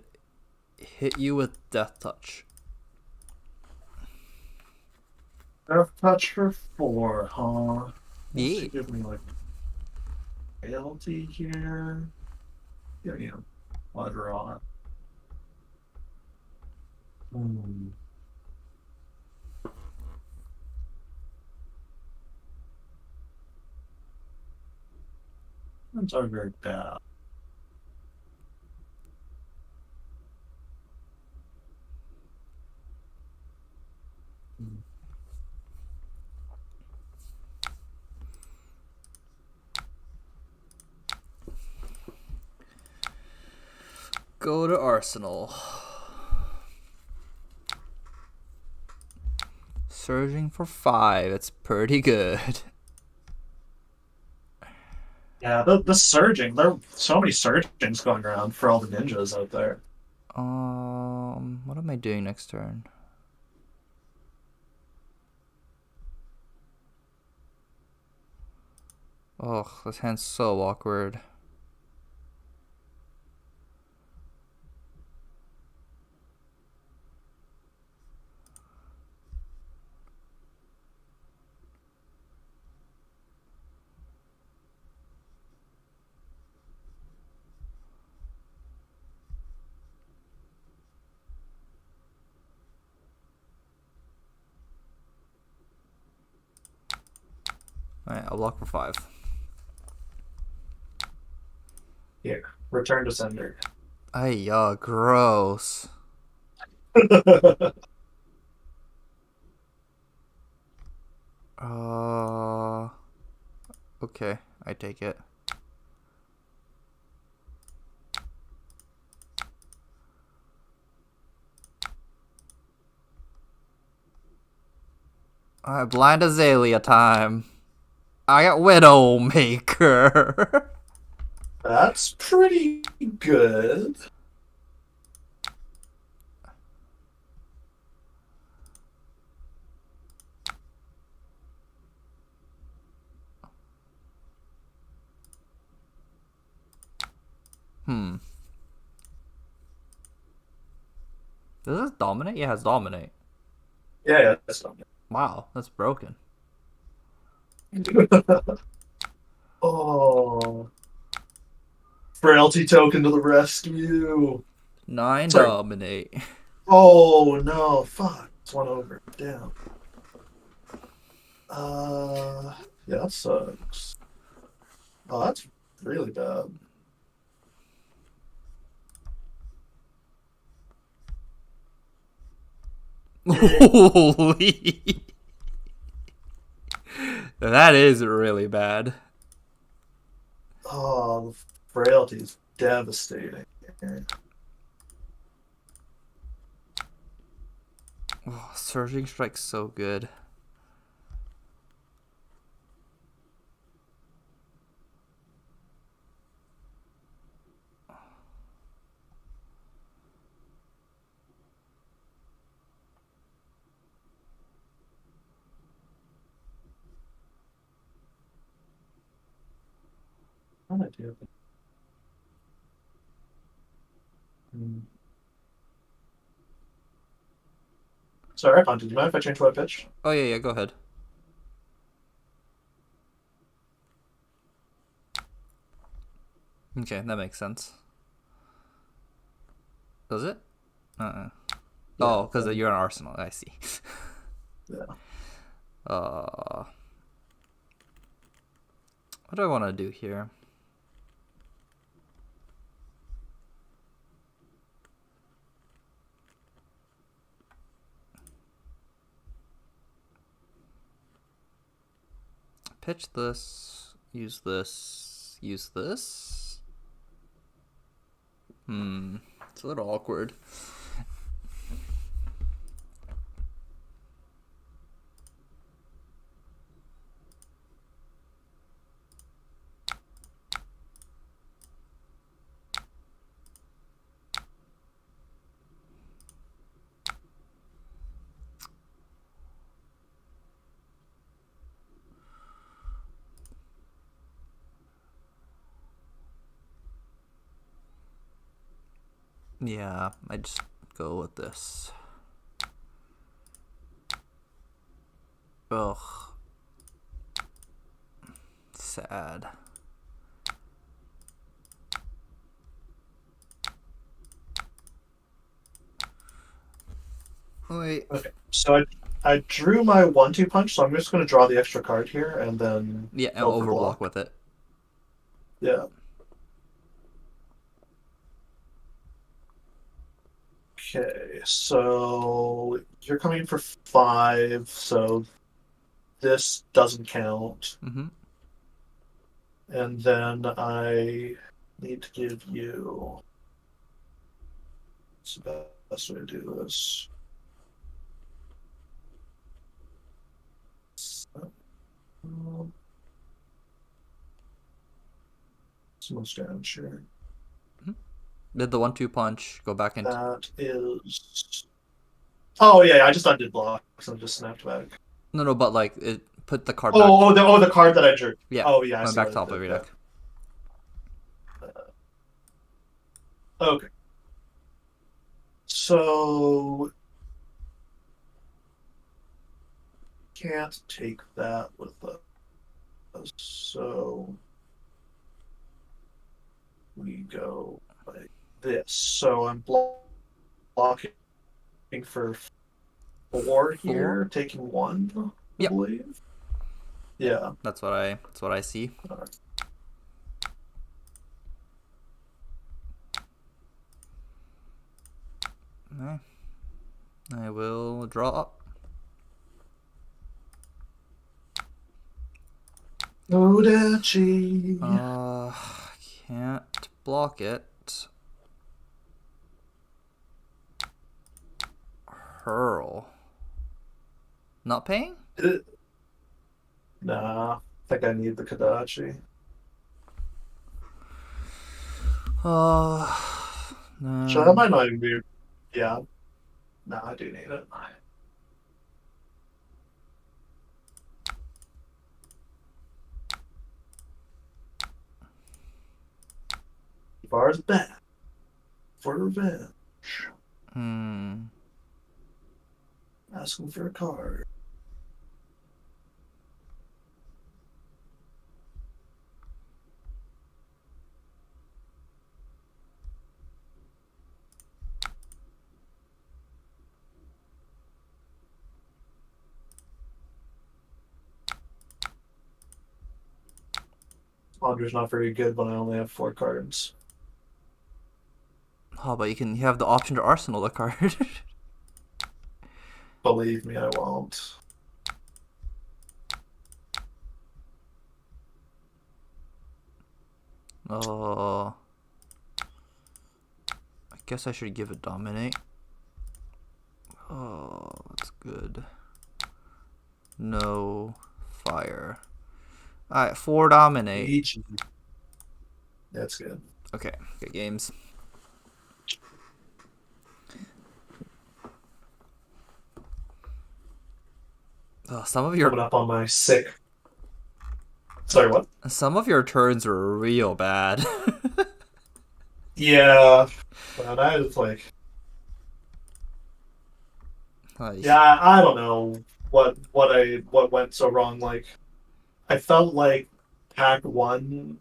hit you with Death Touch. Death Touch for 4, huh? Yeah. Give me like ALT here. Yeah, I'll draw it. That's all very bad. Go to Arsenal. Surging for 5. It's pretty good. Yeah, the surging. There are so many surgings going around for all the ninjas out there. What am I doing next turn? Oh, this hand's so awkward. Alright, I'll block for 5. Here, return to sender. Ay, gross. Okay, I take it. Alright, blind Azalea time. I got Widowmaker. That's pretty good. Does this dominate? Yeah, it has dominate. Yeah, that's something. Wow, that's broken. Oh. Frailty token to the rescue. 9 Sorry. dominate. Oh no, fuck. It's 1 over. Damn. Yeah, that sucks. Oh, that's really bad. Holy. That is really bad. Oh, the frailty is devastating. Oh, Surging Strike's so good. I do. Sorry, Pon, do you mind if I change what I pitch? Oh yeah, go ahead. Okay, that makes sense. Does it? Yeah, Oh, because you're an Arsenal. I see. Yeah. What do I want to do here? Pitch this. Use this. Use this. It's a little awkward. Yeah, I just go with this. Ugh. Sad. Wait. Okay, so I drew my 1-2 punch, so I'm just going to draw the extra card here and then Yeah, overblock with it. Yeah. Okay, so you're coming for 5, so this doesn't count. Mm-hmm. And then I need to give you. What's the best way to do this? Most damage here. Did the 1-2 punch go back into? That is. Oh yeah, I just undid blocks and just snapped back. No, but like it put the card back. The card that I drew. Yeah. Oh yeah, I went see back what top it of did, your deck. Okay. So can't take that with us. So we go like this. So I'm blocking for 4 here, taking 1, I believe. Yeah. That's what I see. Alright. Okay. I will draw up. Odachi. Can't block it. Hurl. Not paying? Nah, I think I need the Kadachi. No. So that might not even be. Yeah. No, I do need it. Bar's back for revenge. Asking for a card. Wander's not very good when I only have 4 cards. Oh, but you have the option to arsenal the card. Believe me, I won't. Oh. I guess I should give it dominate. Oh, that's good. No fire. Alright, 4 dominate. That's good. Okay, good games. Some of your coming up on my sick Sorry, what? Some of your turns were real bad. Yeah. But I was like, Like, yeah, I don't know what went so wrong. Like, I felt like pack one,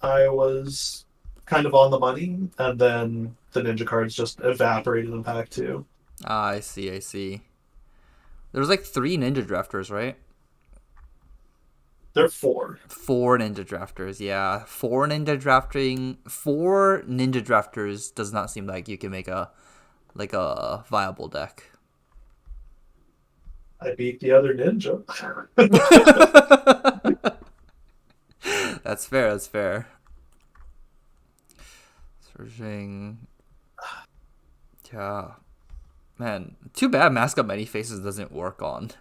I was kind of on the money, and then the ninja cards just evaporated in pack two. I see. There was like 3 ninja drafters, right? They're 4. 4 ninja drafters, yeah. 4 ninja drafters does not seem like you can make a viable deck. I beat the other ninja. That's fair. Searching. Yeah. Man, too bad Mask of Many Faces doesn't work on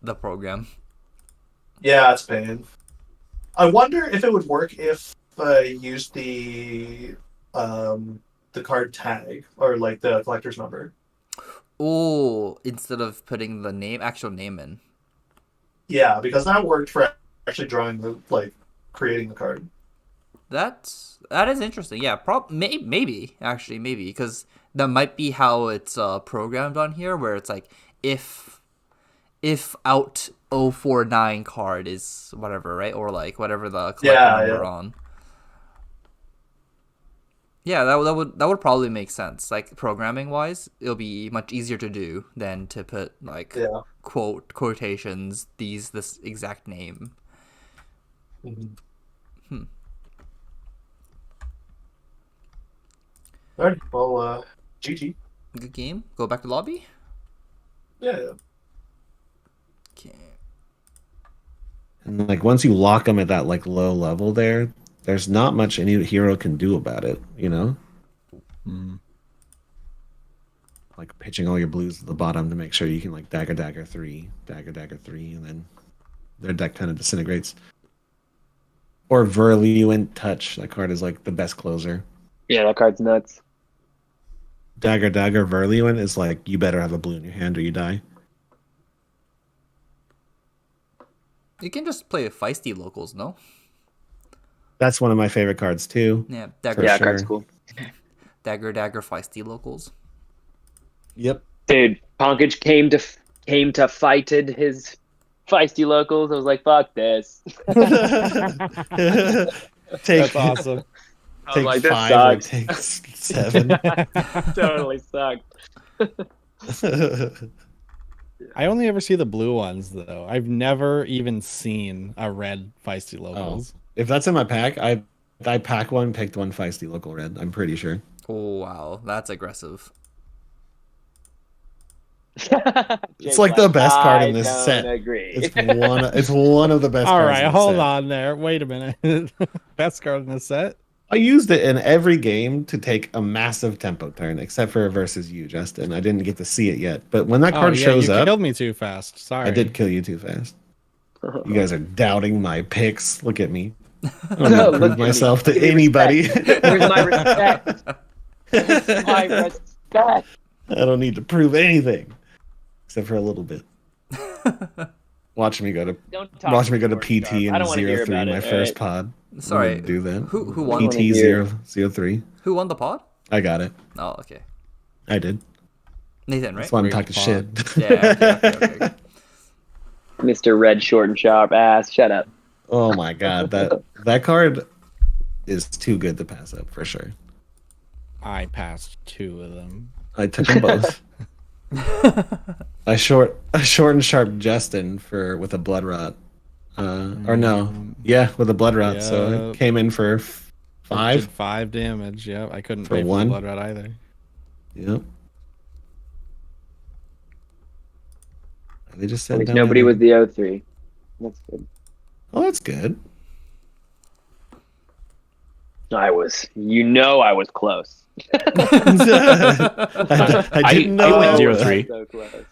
the program. Yeah, it's pain. I wonder if it would work if I used the card tag or like the collector's number. Oh, instead of putting the actual name in. Yeah, because that worked for actually drawing creating the card. That is interesting. Yeah, maybe because that might be how it's programmed on here, where it's like if out 049 card is whatever, right? Or like whatever the collector number on. Yeah, that would probably make sense. Like programming wise, it'll be much easier to do than to put like quotations this exact name. Mm-hmm. All right. Well, GG. Good game. Go back to lobby. Yeah. Okay. And like once you lock them at that like low level there's not much any hero can do about it, you know? Like pitching all your blues at the bottom to make sure you can like dagger 3, and then their deck kind of disintegrates. Or Virulent Touch. That card is like the best closer. Yeah, that card's nuts. Dagger Virulent is like you better have a blue in your hand or you die. You can just play feisty locals, no? That's one of my favorite cards too. Yeah, Card's cool. Dagger feisty locals. Yep. Dude, Ponkage came to fighted his feisty locals. I was like, fuck this. That's awesome. I was Take like, this 5 or sucks. take 7. Totally sucked. I only ever see the blue ones though. I've never even seen a red feisty locals. If that's in my pack, I pack one, picked one feisty local red. I'm pretty sure. Oh wow, that's aggressive. It's like the best card in this I don't set. agree. It's one of the best. All cards right, in this hold set. on there. Wait a minute. Best card in the set. I used it in every game to take a massive tempo turn, except for versus you, Justin. I didn't get to see it yet, but when that card shows you up, killed me too fast. Sorry. I did kill you too fast. You guys are doubting my picks. Look at me. I don't need to prove myself to anybody. Where's my respect? Where's my respect? I don't need to prove anything, except for a little bit. Watch me go to PT and 03, my first pod. Sorry, do that. Who won? PT 003. Who won the pod? I got it. Oh, okay. I did. Nathan, right? That's why I'm talking shit. Yeah. Okay. Mr. Red Short and Sharp ass. Shut up. Oh my god, that card is too good to pass up for sure. I passed 2 of them. I took them both. I short and sharp Justin with a blood rot. Or no, with a blood rot. So it came in for 5. Did 5 damage. Yep, I couldn't For pay for 1. the blood rot either. Yep. They just At said least nobody was the 03. That's good. Oh, that's good. I was close. I didn't know. I went 03. So close.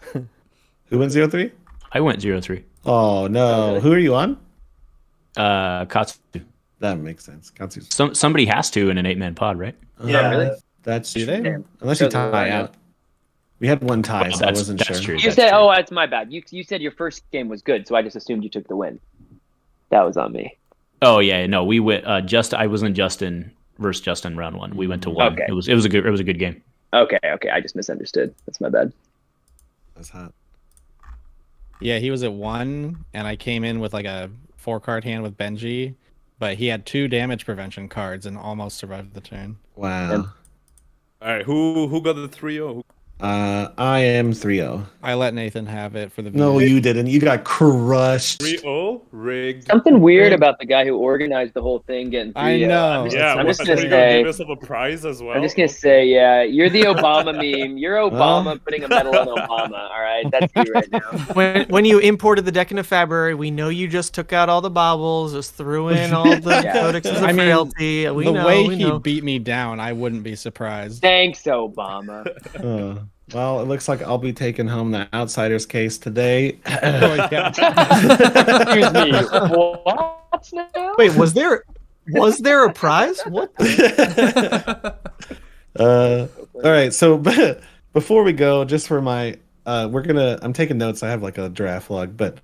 Who went 03? I went 03. Oh no! Who are you on? Katsu. That makes sense. Katsu's. Somebody has to in an 8-man pod, right? Yeah, really? That's Do true. they? Damn. Unless you Doesn't tie line out. up. We had one tie, Well, so I wasn't that's sure. true. You That's said, true. "Oh, that's my bad." You said your first game was good, so I just assumed you took the win. That was on me. Oh yeah, no, we went. I was in Justin versus Justin round 1. We went to 1. Okay. It was a good game. Okay. I just misunderstood. That's my bad. That's hot. Yeah, he was at 1, and I came in with like a 4-card hand with Benji, but he had 2 damage prevention cards and almost survived the turn. Wow. All right, who got the 3-0? I am 3-0. I let Nathan have it for the No, view. you didn't. You got crushed. 3-0? Rigged. Something weird about the guy who organized the whole thing getting 3-0. I know. Yeah, I'm what, just gonna are you say. give yourself a prize as well? I'm just gonna say, yeah, you're the Obama meme. You're Obama putting a medal on Obama. All right, that's you right now. When you imported the deck into February, we know you just took out all the bobbles, just threw in all the Yeah. codexes of I mean, frailty. We the know, way we he know. beat me down, I wouldn't be surprised. Thanks, Obama. Well, it looks like I'll be taking home the outsider's case today. Oh, yeah. Excuse me. What now? Wait, was there a prize? What? All right, so before we go, just for my I'm taking notes. I have like a draft log, but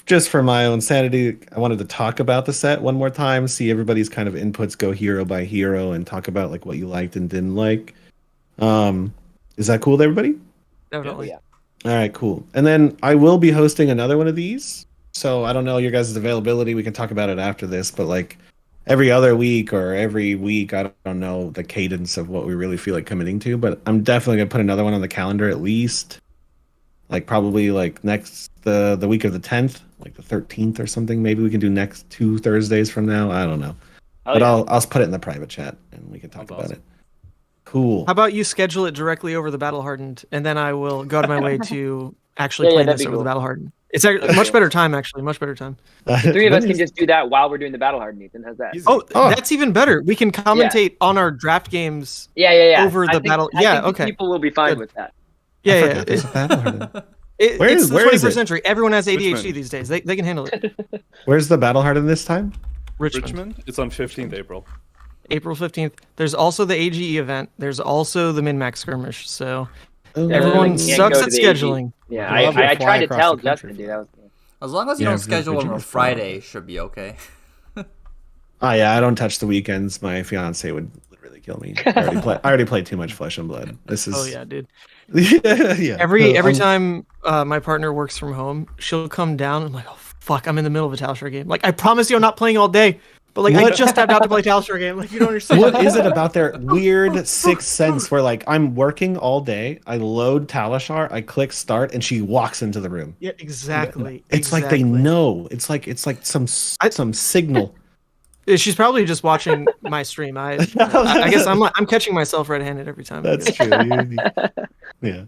just for my own sanity, I wanted to talk about the set one more time, see everybody's kind of inputs, go hero by hero, and talk about like what you liked and didn't like. Is that cool with everybody? Definitely. Yeah. All right, cool. And then I will be hosting another one of these. So I don't know your guys' availability. We can talk about it after this, but like every other week or every week, I don't know the cadence of what we really feel like committing to, but I'm definitely gonna put another one on the calendar at least. Like probably like next the week of the 10th, like the 13th or something. Maybe we can do next 2 Thursdays from now. I don't know. But yeah. I'll put it in the private chat and we can talk about it. Cool. How about you schedule it directly over the Battle Hardened, and then I will go out of my way to actually Yeah, play that'd this be over cool. the Battle Hardened. It's actually much better time, actually. Much better time. The 3 of us can just do that while we're doing the battle hard, Nathan. How's that? Easy. Oh, Oh. that's even better. We can commentate on our draft games. Yeah. Over I the think- battle- I yeah, think okay. People will be fine Good. with that. Yeah. There's a Battle Hardened. It's the where is 21st it? century. Everyone has ADHD Richmond. these days. They can handle it. Where's the Battle Hardened this time? Richmond. It's on 15th April. April 15th. There's also the AGE event. There's also the Min-Max skirmish. So Oh, everyone Can't sucks go at to the AG. scheduling. Yeah, I'd love to I fly tried to across tell the country Justin, for dude. that. That was As long as you Yeah, don't Vir- schedule them Virginia on is far. Friday, should be okay. Oh yeah, I don't touch the weekends. My fiance would literally kill me. I already played too much Flesh and Blood. This is Oh yeah, dude. yeah. Every I'm- time my partner works from home, she'll come down and I'm like, oh fuck, I'm in the middle of a Talishar game. Like I promise you I'm not playing all day. But like I What? just tapped out to play Talishar game. Like you don't understand. What is it about their weird sixth sense where like I'm working all day, I load Talishar, I click start, and she walks into the room. Yeah, exactly. It's like they know. It's like some signal. She's probably just watching my stream. I guess I'm catching myself red-handed every time. That's true. Yeah.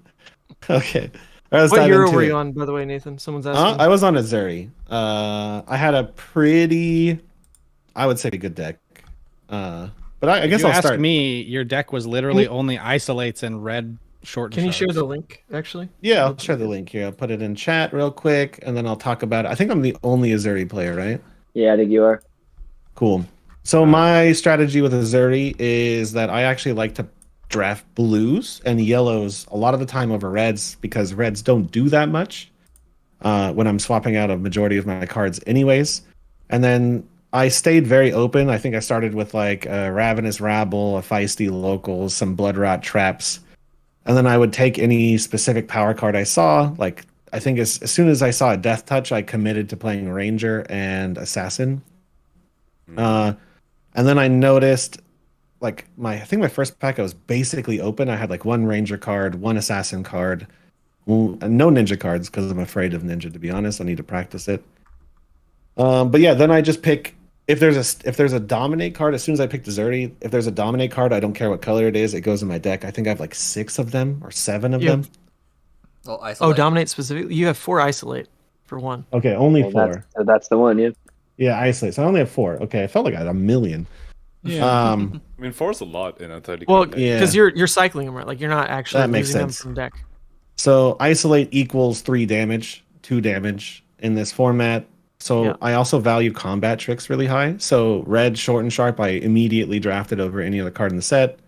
Okay. All right, let's What dive hero into were it. you on, by the way, Nathan? Someone's asking. I was on Azuri. I had a pretty, I would say, a good deck. But I guess If you I'll ask start. me, your deck was literally only isolates and red short. Can you share shards. the link, actually? Yeah, I'll share the link here. I'll put it in chat real quick, and then I'll talk about it. I think I'm the only Azuri player, right? Yeah, I think you are. Cool. So my strategy with Azuri is that I actually like to draft blues and yellows a lot of the time over reds because reds don't do that much when I'm swapping out a majority of my cards anyways. And then I stayed very open. I think I started with like a Ravenous Rabble, a Feisty Locals, some Blood Rot Traps. And then I would take any specific power card I saw. Like I think as soon as I saw a Death Touch, I committed to playing Ranger and Assassin. And then I noticed, like I think my first pack I was basically open. I had like one Ranger card, one Assassin card, no Ninja cards because I'm afraid of Ninja. To be honest, I need to practice it. But yeah, then I just pick if there's a Dominate card. As soon as I pick Azuri, if there's a Dominate card, I don't care what color it is. It goes in my deck. I think I have like 6 of them or 7 of Yeah. them. Well, Oh, isolate. dominate specifically. You have 4 isolate for 1. Okay, only Well, 4. that's the one, yeah. Yeah, isolate. So I only have 4. Okay, I felt like I had a million. Yeah. I mean, 4's a lot in a 30. Well, card deck. yeah. because you're cycling them, right? Like you're not actually That makes losing them sense. from deck. So isolate equals 3 damage, 2 damage in this format. So Yeah. I also value combat tricks really high. So red, short, and sharp, I immediately drafted over any other card in the set.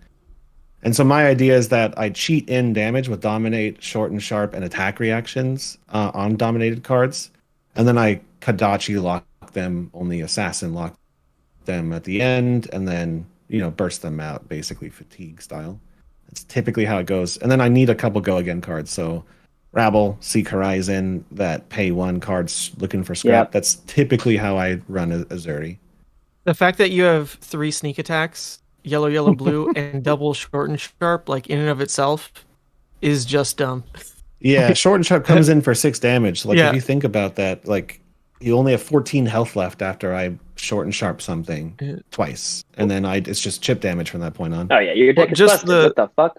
And so my idea is that I cheat in damage with dominate, short and sharp, and attack reactions on dominated cards. And then I Kadachi lock lock them, only assassin lock them at the end, and then burst them out, basically fatigue style. That's typically how it goes. And then I need a couple go again cards, so Rabble, Seek Horizon, that pay 1 cards looking for scrap. Yep. That's typically how I run Azuri. The fact that you have 3 sneak attacks, yellow, yellow, blue, and double short and sharp, like in and of itself, is just dumb. Yeah, short and sharp comes in for 6 damage. Like Yeah. if you think about that, like you only have 14 health left after I short and sharp something twice, and then it's just chip damage from that point on. Oh yeah, your deck is just busted. What the fuck?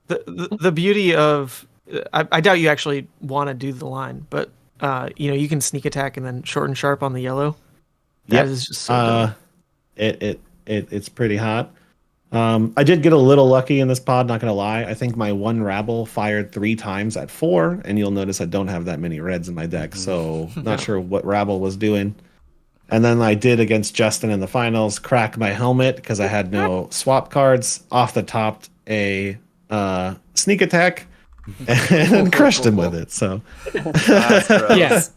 The beauty of I doubt you actually want to do the line, but you can sneak attack and then short and sharp on the yellow. That is just so dumb. It's pretty hot. I did get a little lucky in this pod, not gonna lie. I think my 1 Rabble fired 3 times at 4, and you'll notice I don't have that many reds in my deck, so not sure what Rabble was doing. And then I did against Justin in the finals, crack my helmet because I had no swap cards, off the top a sneak attack, and crushed him with it. So Yes.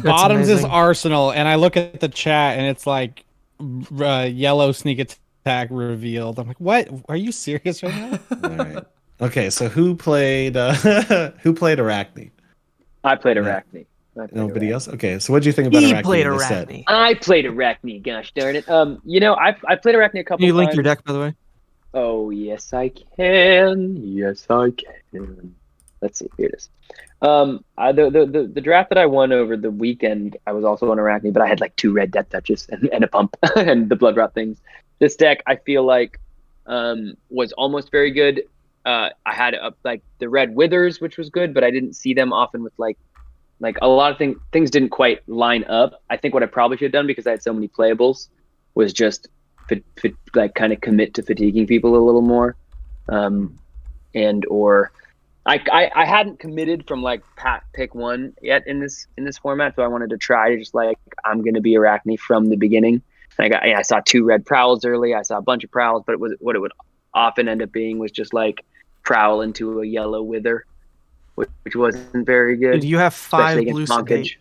Bottoms is amazing. Arsenal, and I look at the chat and it's like yellow sneak attack revealed. I'm like, what? Are you serious right now? all right. Okay, so who played Arachne? I played Arachne. Nobody else? Okay, so what do you think about He Arachne? played in this set? Arachne. I played Arachne. Gosh darn it. I played Arachne a couple Can you times. link your deck, by the way? Oh yes, I can. Yes, I can. Let's see. Here it is. The draft that I won over the weekend, I was also on Arachne, but I had like 2 red death touches and a pump and the blood rot things. This deck, I feel like, was almost very good. I had like the red withers, which was good, but I didn't see them often with like a lot of things didn't quite line up. I think what I probably should have done, because I had so many playables, was just like kind of commit to fatiguing people a little more, or I hadn't committed from like pick 1 yet in this format, so I wanted to try to just like, I'm gonna be Arachne from the beginning. I saw 2 red prowls early. I saw a bunch of prowls, but what it would often end up being was just like prowl into a yellow wither, which wasn't very good. Dude, you have 5 especially blue against Monkage.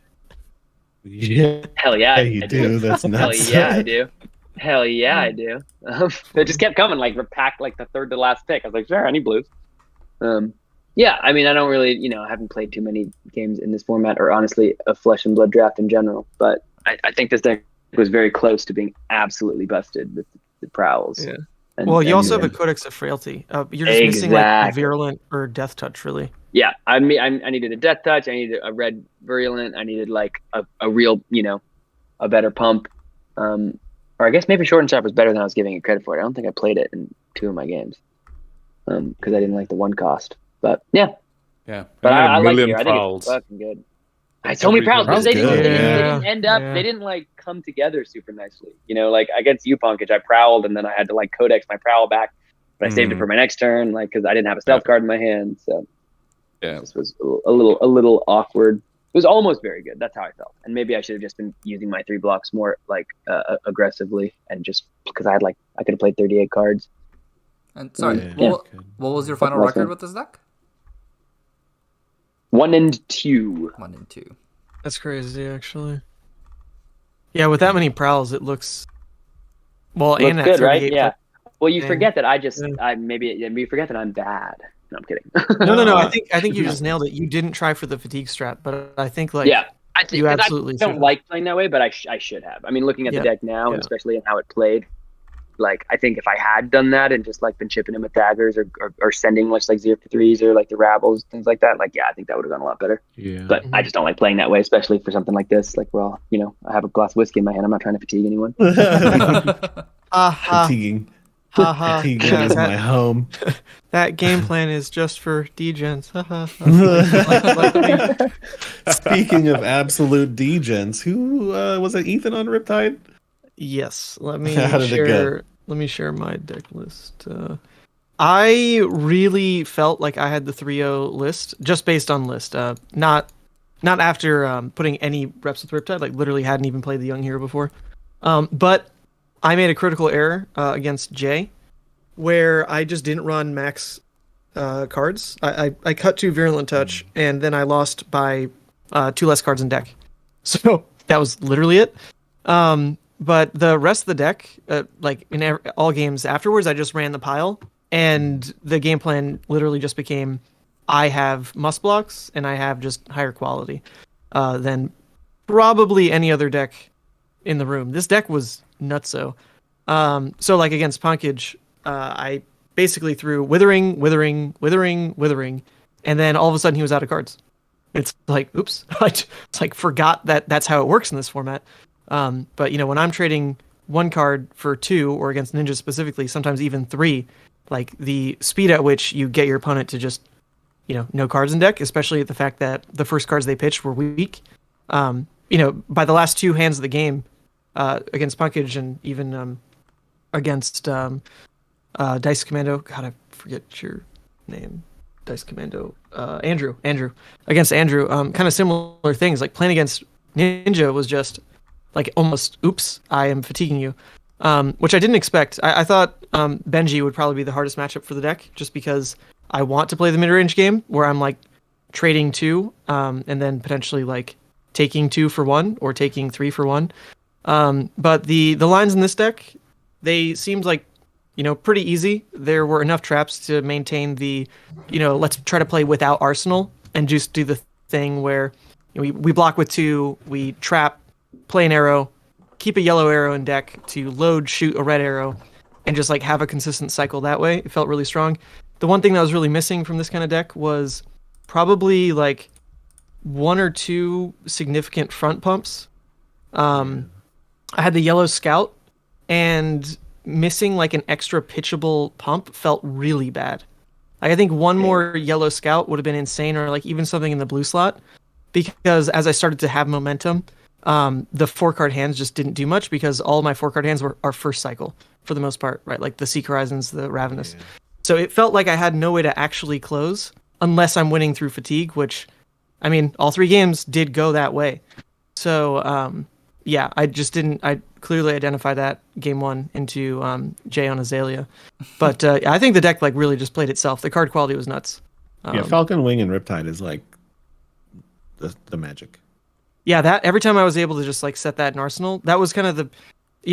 sedate. Yeah, Hell yeah, you I do. That's Hell nuts. yeah, I do. Hell yeah, I do. They just kept coming, like packed like the 3rd to last pick. I was like, sure, I need blues. Yeah, I mean, I don't really, I haven't played too many games in this format, or honestly, a flesh and blood draft in general. But I think this deck was very close to being absolutely busted with the prowls. Yeah. And, Well, you and- also have a Codex of Frailty. You're just missing like Exactly. Virulent or Death Touch, really. Yeah, I needed a death touch. I needed a red virulent. I needed like a real, a better pump. Or I guess maybe short and sharp was better than I was giving it credit for. I don't think I played it in 2 of my games, because I didn't like the 1 cost. But yeah, Yeah. but I had I a like million it. I think prowls. it's fucking good. I had so many prowls, but Prowl's they didn't, good. they didn't Yeah. end up. Yeah. They didn't like come together super nicely. Like against you, Punkage, I prowled and then I had to like codex my prowl back, but I saved it for my next turn, like because I didn't have a stealth card in my hand. So Yeah. this was a little awkward. It was almost very good. That's how I felt. And maybe I should have just been using my 3 blocks more like aggressively, and just because I could have played 38 cards. And sorry, Yeah. what was your final That's record fine. with this deck? 1 and 2. 1 and 2. That's crazy, actually. Yeah, with that many prowls, it looks well. Looks and at good, right? 38 Yeah. Well, you thing. forget that I Yeah. maybe you forget that I'm bad. No, I'm kidding. No. I think you just nailed it. You didn't try for the fatigue strat, but I think like Yeah, I think you 'cause absolutely I don't should. like playing that way, but I should have. I mean, looking at Yeah. the deck now, and Yeah. especially in how it played, like I think if I had done that and just like been chipping him with daggers or sending much like 0-3s or like the rabbles, things like that, like yeah, I think that would have gone a lot better. Yeah. But I just don't like playing that way, especially for something like this. Like, well, I have a glass of whiskey in my hand. I'm not trying to fatigue anyone. Fatiguing. Fatiguing Yeah, is my home. that game plan is just for degens. Speaking of absolute degens, who was it? Ethan on Riptide? Yes, let me How did it go? share. Let me share my deck list. I really felt like I had the 3-0 list just based on list, not after putting any reps with Riptide. Like literally hadn't even played the Young Hero before. But I made a critical error against Jay, where I just didn't run max cards. I cut 2 Virulent Touch, and then I lost by 2 less cards in deck. So that was literally it. But the rest of the deck, like in all games afterwards, I just ran the pile, and the game plan literally just became, I have must blocks and I have just higher quality than probably any other deck in the room. This deck was nutso. So like against Punkage, I basically threw Withering, Withering, Withering, Withering, and then all of a sudden he was out of cards. It's like, oops, it's like forgot that that's how it works in this format. But when I'm trading one card for 2, or against Ninja specifically, sometimes even 3, like the speed at which you get your opponent to just, no cards in deck, especially the fact that the first cards they pitched were weak. By the last 2 hands of the game, against Punkage and even against Dice Commando. God, I forget your name. Dice Commando. Andrew. Against Andrew, kind of similar things. Like playing against Ninja was just like almost, oops, I am fatiguing you. Which I didn't expect. I thought Benji would probably be the hardest matchup for the deck, just because I want to play the mid-range game where I'm like trading 2 and then potentially like taking 2 for 1 or taking 3 for 1. But the lines in this deck, they seemed like, pretty easy. There were enough traps to maintain the, let's try to play without Arsenal and just do the thing where we block with 2, we trap, play an arrow, keep a yellow arrow in deck to load, shoot a red arrow, and just like have a consistent cycle that way. It felt really strong. The one thing that was really missing from this kind of deck was probably like 1 or 2 significant front pumps. I had the yellow scout, and missing like an extra pitchable pump felt really bad. Like, I think one more yellow scout would have been insane, or like even something in the blue slot, because as I started to have momentum, the 4-card hands just didn't do much, because all my 4-card hands are first cycle for the most part, right? Like the Seek Horizons, the Ravenous. Yeah. So it felt like I had no way to actually close unless I'm winning through fatigue, which, I mean, all 3 games did go that way. So, yeah, I just didn't. I clearly identify that game 1 into Jay on Azalea, but I think the deck like really just played itself. The card quality was nuts. Yeah, Falcon Wing and Riptide is like the magic. Yeah, that every time I was able to just like set that in Arsenal, that was kind of the,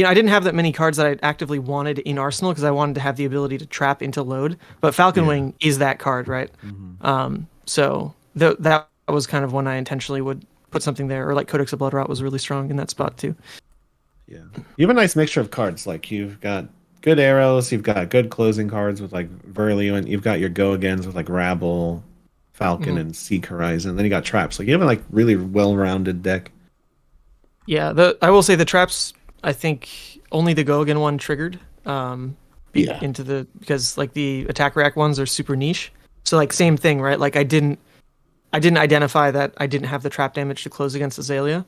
I didn't have that many cards that I actively wanted in Arsenal because I wanted to have the ability to trap into load. But Falcon Wing is that card, right? Mm-hmm. So that was kind of when I intentionally would put something there, or like Codex of Blood Rot was really strong in that spot too. Yeah, you have a nice mixture of cards. Like you've got good arrows, you've got good closing cards with like Verliu, you've got your go agains with like Rabble, Falcon, and Seek Horizon. Then you got traps. Like you have a like really well-rounded deck. Yeah, I will say the traps, I think only the go again one triggered into the, because like the attack rack ones are super niche. So like same thing, right? Like I didn't identify that I didn't have the trap damage to close against Azalea,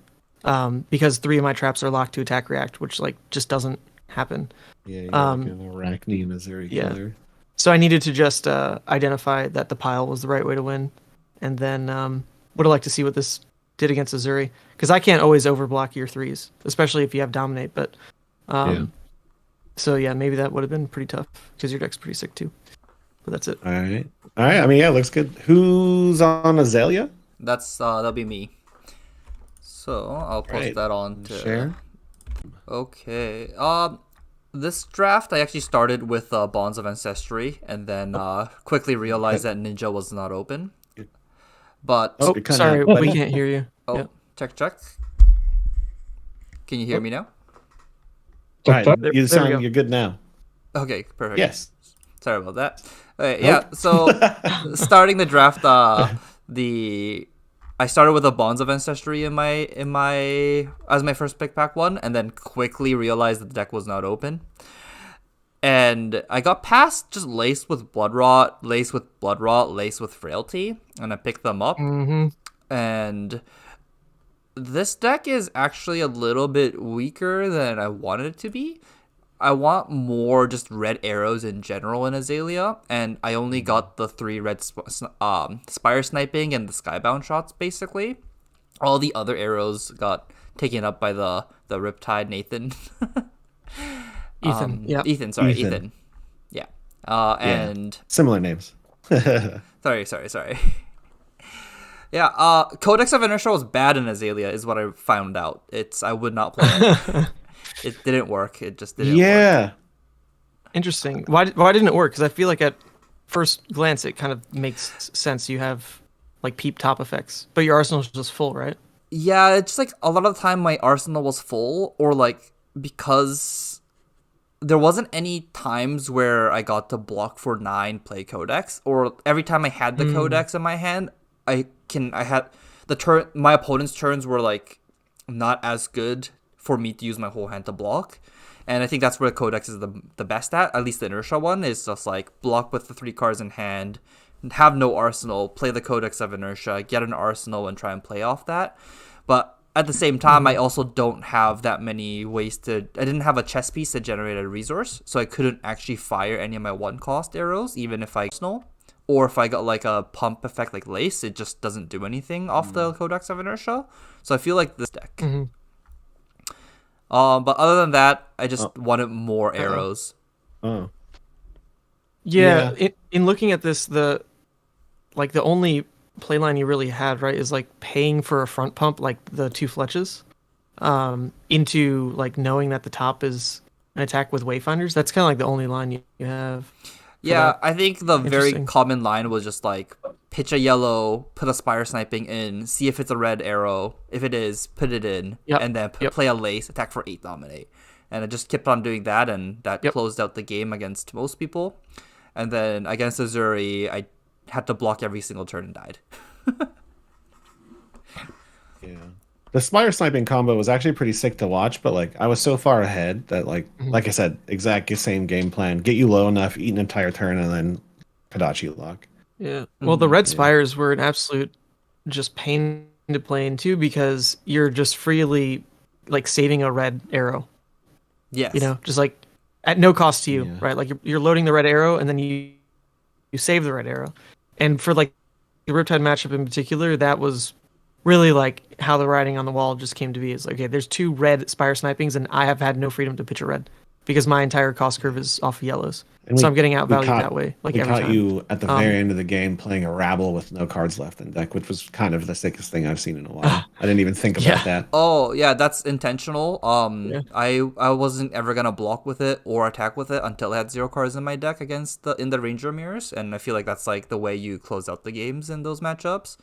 because 3 of my traps are locked to attack react, which like just doesn't happen. Yeah, you got like an Arachne Azuri killer. So I needed to just identify that the pile was the right way to win, and then would have liked to see what this did against Azuri, because I can't always overblock your 3s, especially if you have Dominate. But so yeah, maybe that would have been pretty tough because your deck's pretty sick too. But that's it. All right. I mean, yeah, looks good. Who's on Azalea? That'll be me. So I'll post that on to share. Okay. This draft I actually started with Bonds of Ancestry, and then quickly realized that Ninja was not open. But sorry, we can't hear you. Oh, yep. Check. Can you hear me now? Right. You're good now. Okay, perfect. Yes. Sorry about that. Yeah, so starting the draft, I started with a Bonds of Ancestry in my as my first pick pack 1, and then quickly realized that the deck was not open. And I got past just Laced with Blood Rot, Laced with Frailty, and I picked them up. Mm-hmm. And this deck is actually a little bit weaker than I wanted it to be. I want more just red arrows in general in Azalea, and I only got the 3 red Spire Sniping and the Skybound shots, basically. All the other arrows got taken up by the Riptide Nathan. Ethan. Ethan. Yeah. And similar names. Sorry. Yeah, Codex of Inertia was bad in Azalea, is what I found out. I would not play it. It didn't work. It just didn't work. Interesting. Why didn't it work? Because I feel like at first glance it kind of makes sense. You have like peep top effects, but your arsenal is just full, right? Yeah, it's like a lot of the time my arsenal was full, or like because there wasn't any times where I got to block for 9 play Codex, or every time I had the Codex in my hand, I had the turn. My opponent's turns were like not as good for me to use my whole hand to block, and I think that's where Codex is the best at least the Inertia one is just like block with the 3 cards in hand, have no arsenal, play the Codex of Inertia, get an arsenal, and try and play off that. But at the same time, I also don't have that many ways to. I didn't have a chess piece that generated a resource, so I couldn't actually fire any of my 1-cost arrows, even if I arsenal. Or if I got like a pump effect like Lace, it just doesn't do anything off the Codex of Inertia. So I feel like this deck. But other than that, I just wanted more arrows. Oh. Yeah. In looking at this, the only playline you really had, right, is like paying for a front pump, like the 2 fletches, into like knowing that the top is an attack with Wayfinders. That's kind of like the only line you have. Yeah, I think the very common line was just like pitch a yellow, put a Spire Sniping in, see if it's a red arrow. If it is, put it in, and then play a Lace, attack for 8, dominate. And I just kept on doing that, and that closed out the game against most people. And then against Azuri, I had to block every single turn and died. Yeah. The Spire Sniping combo was actually pretty sick to watch, but like I was so far ahead that like I said, exact same game plan. Get you low enough, eat an entire turn, and then Kodachi lock. Yeah. Well, the red Spires were an absolute just pain to play into because you're just freely like saving a red arrow. Yes. You know, just like at no cost to you, right? Like you're loading the red arrow and then you save the red arrow. And for like the Riptide matchup in particular, that was really like how the writing on the wall just came to be. Is like, okay, there's 2 red Spire Snipings and I have had no freedom to pitch a red because my entire cost curve is off of yellows. So I'm getting outvalued that way. Like we every caught time. you at the very end of the game playing a rabble with no cards left in deck, which was kind of the sickest thing I've seen in a while. I didn't even think about that. Oh yeah, that's intentional. I wasn't ever gonna block with it or attack with it until I had 0 cards in my deck against the Ranger mirrors, and I feel like that's like the way you close out the games in those matchups.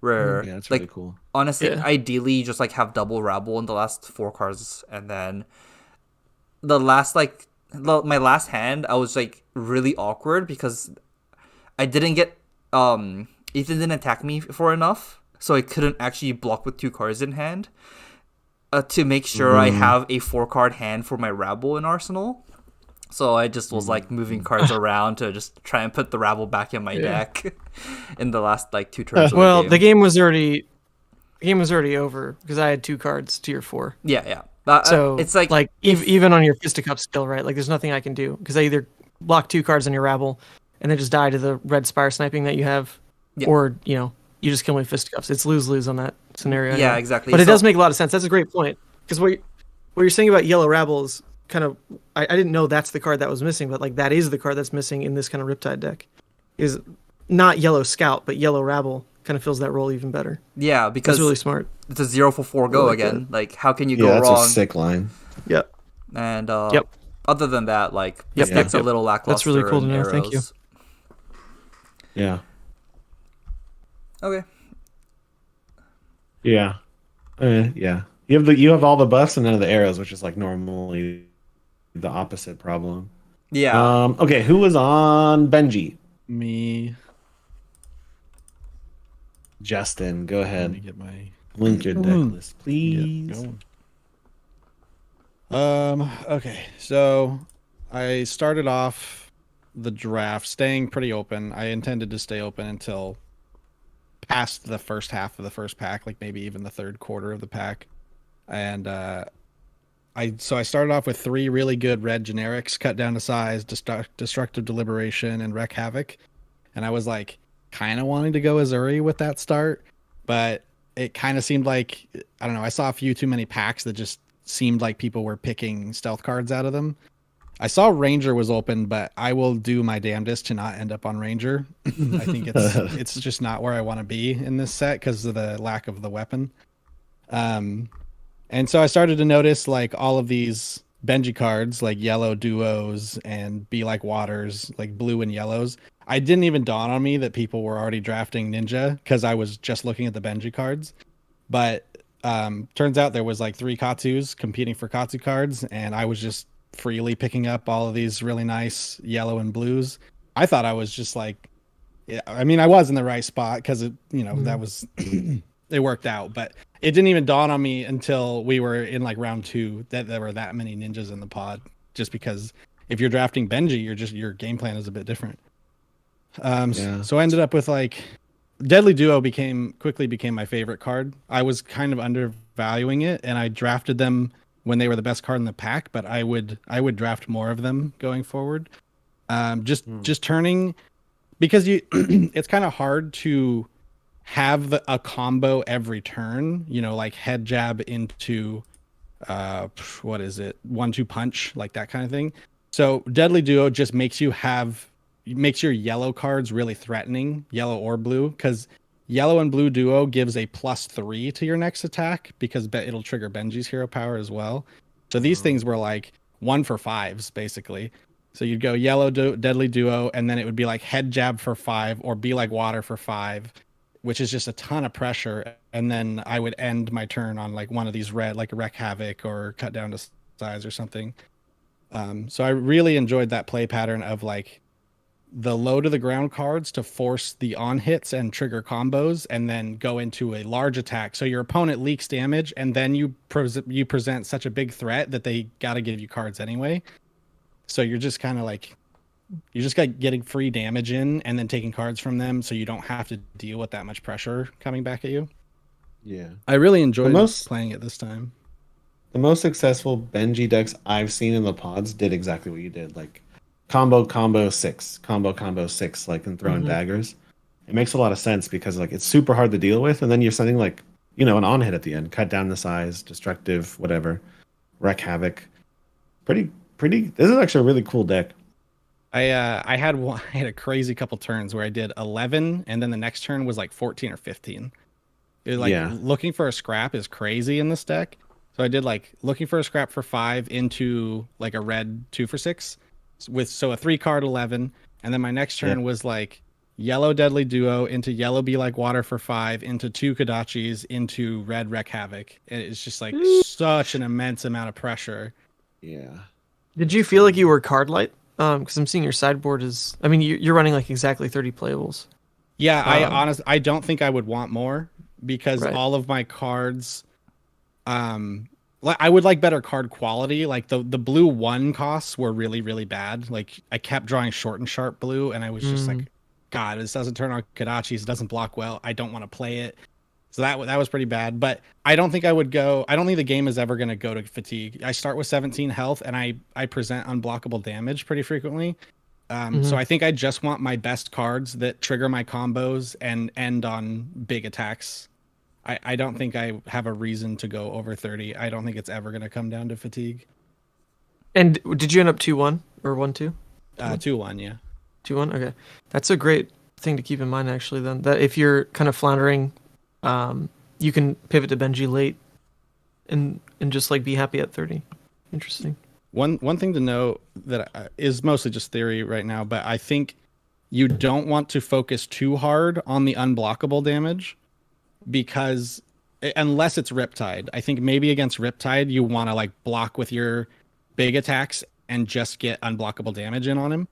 Where that's like really cool. Honestly, ideally you just like have double rabble in the last 4 cards, and then the last my last hand I was like really awkward because I didn't get Ethan didn't attack me for enough, so I couldn't actually block with 2 cards in hand to make sure I have a 4-card hand for my rabble in arsenal. So I just was like moving cards around to just try and put the rabble back in my deck in the last like 2 turns. Well, the game was already over because I had 2 cards to your 4. Yeah. So it's like even on your Fisticuffs still, right? Like there's nothing I can do because I either block 2 cards on your rabble and then just die to the red Spire Sniping that you have, or you just kill my Fisticuffs. It's lose on that scenario. Yeah, exactly. But it does make a lot of sense. That's a great point because what you're saying about yellow rabble is kind of I didn't know that's the card that was missing, but like that is the card that's missing in this kind of Riptide deck. Is not yellow Scout, but yellow rabble kind of fills that role even better. Yeah, because that's really smart. It's a 0 for 4 go again. Like how can you go that's wrong? a sick line. Yep. And other than that, like this deck's a little lackluster. That's really cool to know. Arrows. Thank you. Yeah. Okay. Yeah. Yeah. You have all the buffs and none of the arrows, which is like normally the opposite problem. Yeah. Okay, who was on Benji? Me. Justin, go ahead. Let me get my link your deck list, please. Okay, so I started off the draft staying pretty open. I intended to stay open until past the first half of the first pack, like maybe even the third quarter of the pack. And I started off with 3 really good red generics, cut down to size, destructive deliberation, and wreck havoc. And I was like kind of wanting to go Azuri with that start, but it kind of seemed like, I don't know, I saw a few too many packs that just seemed like people were picking stealth cards out of them. I saw Ranger was open, but I will do my damnedest to not end up on Ranger. I think it's just not where I want to be in this set because of the lack of the weapon. And so I started to notice like all of these Benji cards, like yellow duos and Be Like Waters, like blue and yellows. I didn't even dawn on me that people were already drafting Ninja because I was just looking at the Benji cards. But turns out there was like 3 Katsus competing for Katsu cards, and I was just freely picking up all of these really nice yellow and blues. I thought I was just like, I mean, I was in the right spot because it, that was it worked out, but it didn't even dawn on me until we were in like round 2 that there were that many ninjas in the pod. Just because if you're drafting Benji, your game plan is a bit different. So I ended up with like Deadly Duo quickly became my favorite card. I was kind of undervaluing it, and I drafted them when they were the best card in the pack, but I would draft more of them going forward. Just turning, because it's kind of hard to have a combo every turn, like head jab into 1-2 punch, like that kind of thing. So Deadly Duo just makes your yellow cards really threatening, yellow or blue, because yellow and blue duo gives a +3 to your next attack because it'll trigger Benji's hero power as well. So these things were like 1 for 5s basically. So you'd go yellow Deadly Duo, and then it would be like head jab for 5 or Be Like Water for 5, which is just a ton of pressure. And then I would end my turn on like one of these red, like Wreck Havoc or Cut Down to Size or something. So I really enjoyed that play pattern of like the low to the ground cards to force the on hits and trigger combos, and then go into a large attack. So your opponent leaks damage, and then you present such a big threat that they got to give you cards anyway. So you're just kind of like, you're just getting free damage in and then taking cards from them, so you don't have to deal with that much pressure coming back at you. Yeah. I really enjoyed playing it this time. The most successful Benji decks I've seen in the pods did exactly what you did. Like combo 6, combo 6, like, and throwing daggers. It makes a lot of sense because like it's super hard to deal with, and then you're sending like, an on hit at the end, Cut Down the Size, Destructive, whatever, Wreck Havoc. Pretty. This is actually a really cool deck. I had a crazy couple turns where I did 11, and then the next turn was like 14 or 15. It was like looking for a scrap is crazy in this deck. So I did like looking for a scrap for 5 into like a red 2 for 6 with a 3-card 11, and then my next turn was like yellow Deadly Duo into yellow Be Like Water for 5 into 2 Kodachis into red Wreck Havoc. It's just like such an immense amount of pressure. Yeah. Did you feel like you were card light? Because I'm seeing your sideboard is. I mean, you're running like exactly 30 playables. Yeah, I don't think I would want more because all of my cards. I would like better card quality. Like the blue 1 costs were really, really bad. Like I kept drawing short and sharp blue, and I was just like, God, this doesn't turn on Kodachis. It doesn't block well. I don't want to play it. So that was pretty bad. But I don't think I would go. I don't think the game is ever going to go to fatigue. I start with 17 health, and I present unblockable damage pretty frequently. So I think I just want my best cards that trigger my combos and end on big attacks. I don't think I have a reason to go over 30. I don't think it's ever going to come down to fatigue. And did you end up 2-1 or 1-2? 2-1, yeah. 2-1. Okay, that's a great thing to keep in mind. Actually, then that if you're kind of floundering, you can pivot to Benji late, and just like be happy at 30. Interesting. One thing to know that is mostly just theory right now, but I think you don't want to focus too hard on the unblockable damage. Because unless it's Riptide, I think maybe against Riptide you want to like block with your big attacks and just get unblockable damage in on him.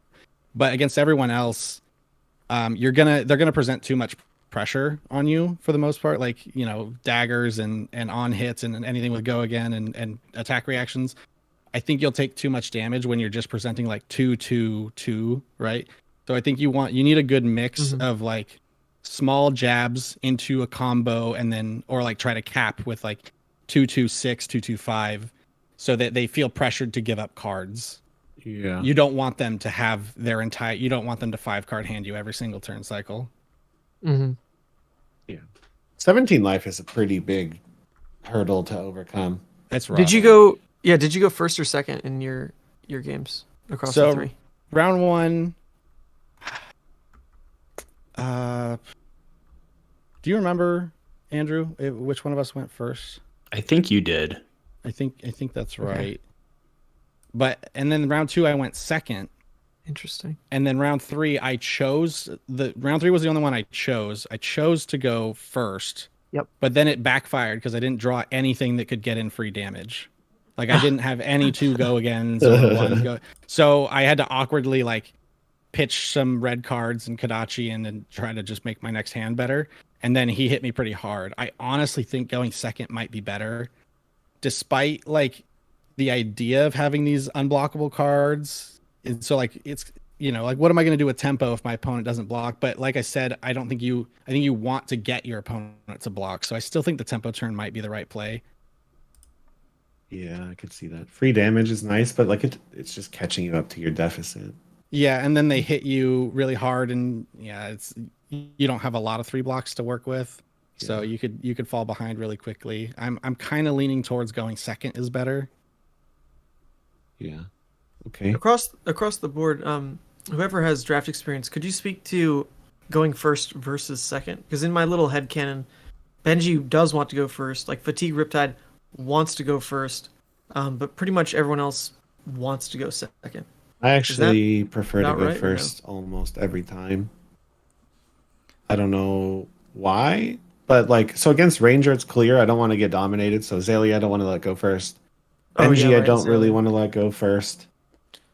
But against everyone else, they're gonna present too much pressure on you for the most part, like daggers and on hits and anything with go again and attack reactions. I think you'll take too much damage when you're just presenting like 2-2-2, right? So I think you need a good mix of like small jabs into a combo, and then or like try to cap with like 2-2-6, 2-2-5, so that they feel pressured to give up cards. Yeah. You don't want them to have you don't want them to 5-card hand you every single turn cycle. Mm-hmm. Yeah. 17 life is a pretty big hurdle to overcome. That's right. Did you go first or second in your games? across So the three? round one. Do you remember, Andrew, which one of us went first? I think you did. I think that's right. But and then round 2 I went second. Interesting. And then round 3 round 3 was the only one I chose. I chose to go first. Yep. But then it backfired because I didn't draw anything that could get in free damage. Like I didn't have any 2 go agains or 1 go. So I had to awkwardly like pitch some red cards and Kodachi and try to just make my next hand better. And then he hit me pretty hard. I honestly think going second might be better. Despite like the idea of having these unblockable cards. And so like it's like what am I going to do with tempo if my opponent doesn't block? But like I said, I think you want to get your opponent to block. So I still think the tempo turn might be the right play. Yeah, I could see that. Free damage is nice, but like it's just catching you up to your deficit. Yeah, and then they hit you really hard, and you don't have a lot of 3 blocks to work with, so you could fall behind really quickly. I'm kind of leaning towards going second is better. Yeah. Okay. Across the board, whoever has draft experience, could you speak to going first versus second? Because in my little headcanon, Benji does want to go first. Like Fatigue Riptide wants to go first, but pretty much everyone else wants to go second. I actually prefer to go right, first almost every time. I don't know why, but like, so against Ranger, it's clear I don't want to get dominated. So Azalea, I don't want to let go first. Benji, I don't really want to let go first.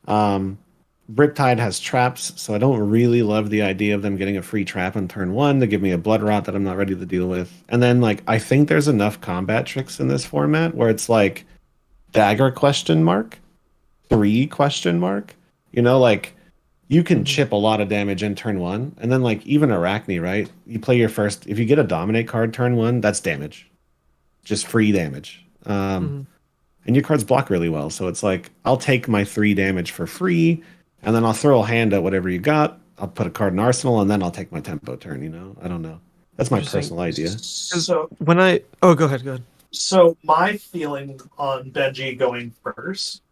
Riptide has traps, so I don't really love the idea of them getting a free trap on turn 1 to give me a blood rot that I'm not ready to deal with. And then like, I think there's enough combat tricks in this format where it's like dagger ? 3 ? Like you can chip a lot of damage in turn 1, and then like even Arachne, right? You play your first, if you get a dominate card turn 1, that's damage, just free damage. And your cards block really well, so it's like I'll take my 3 damage for free, and then I'll throw a hand at whatever you got. I'll put a card in arsenal, and then I'll take my tempo turn. I don't know. That's my personal idea. So go ahead. So my feeling on Benji going first,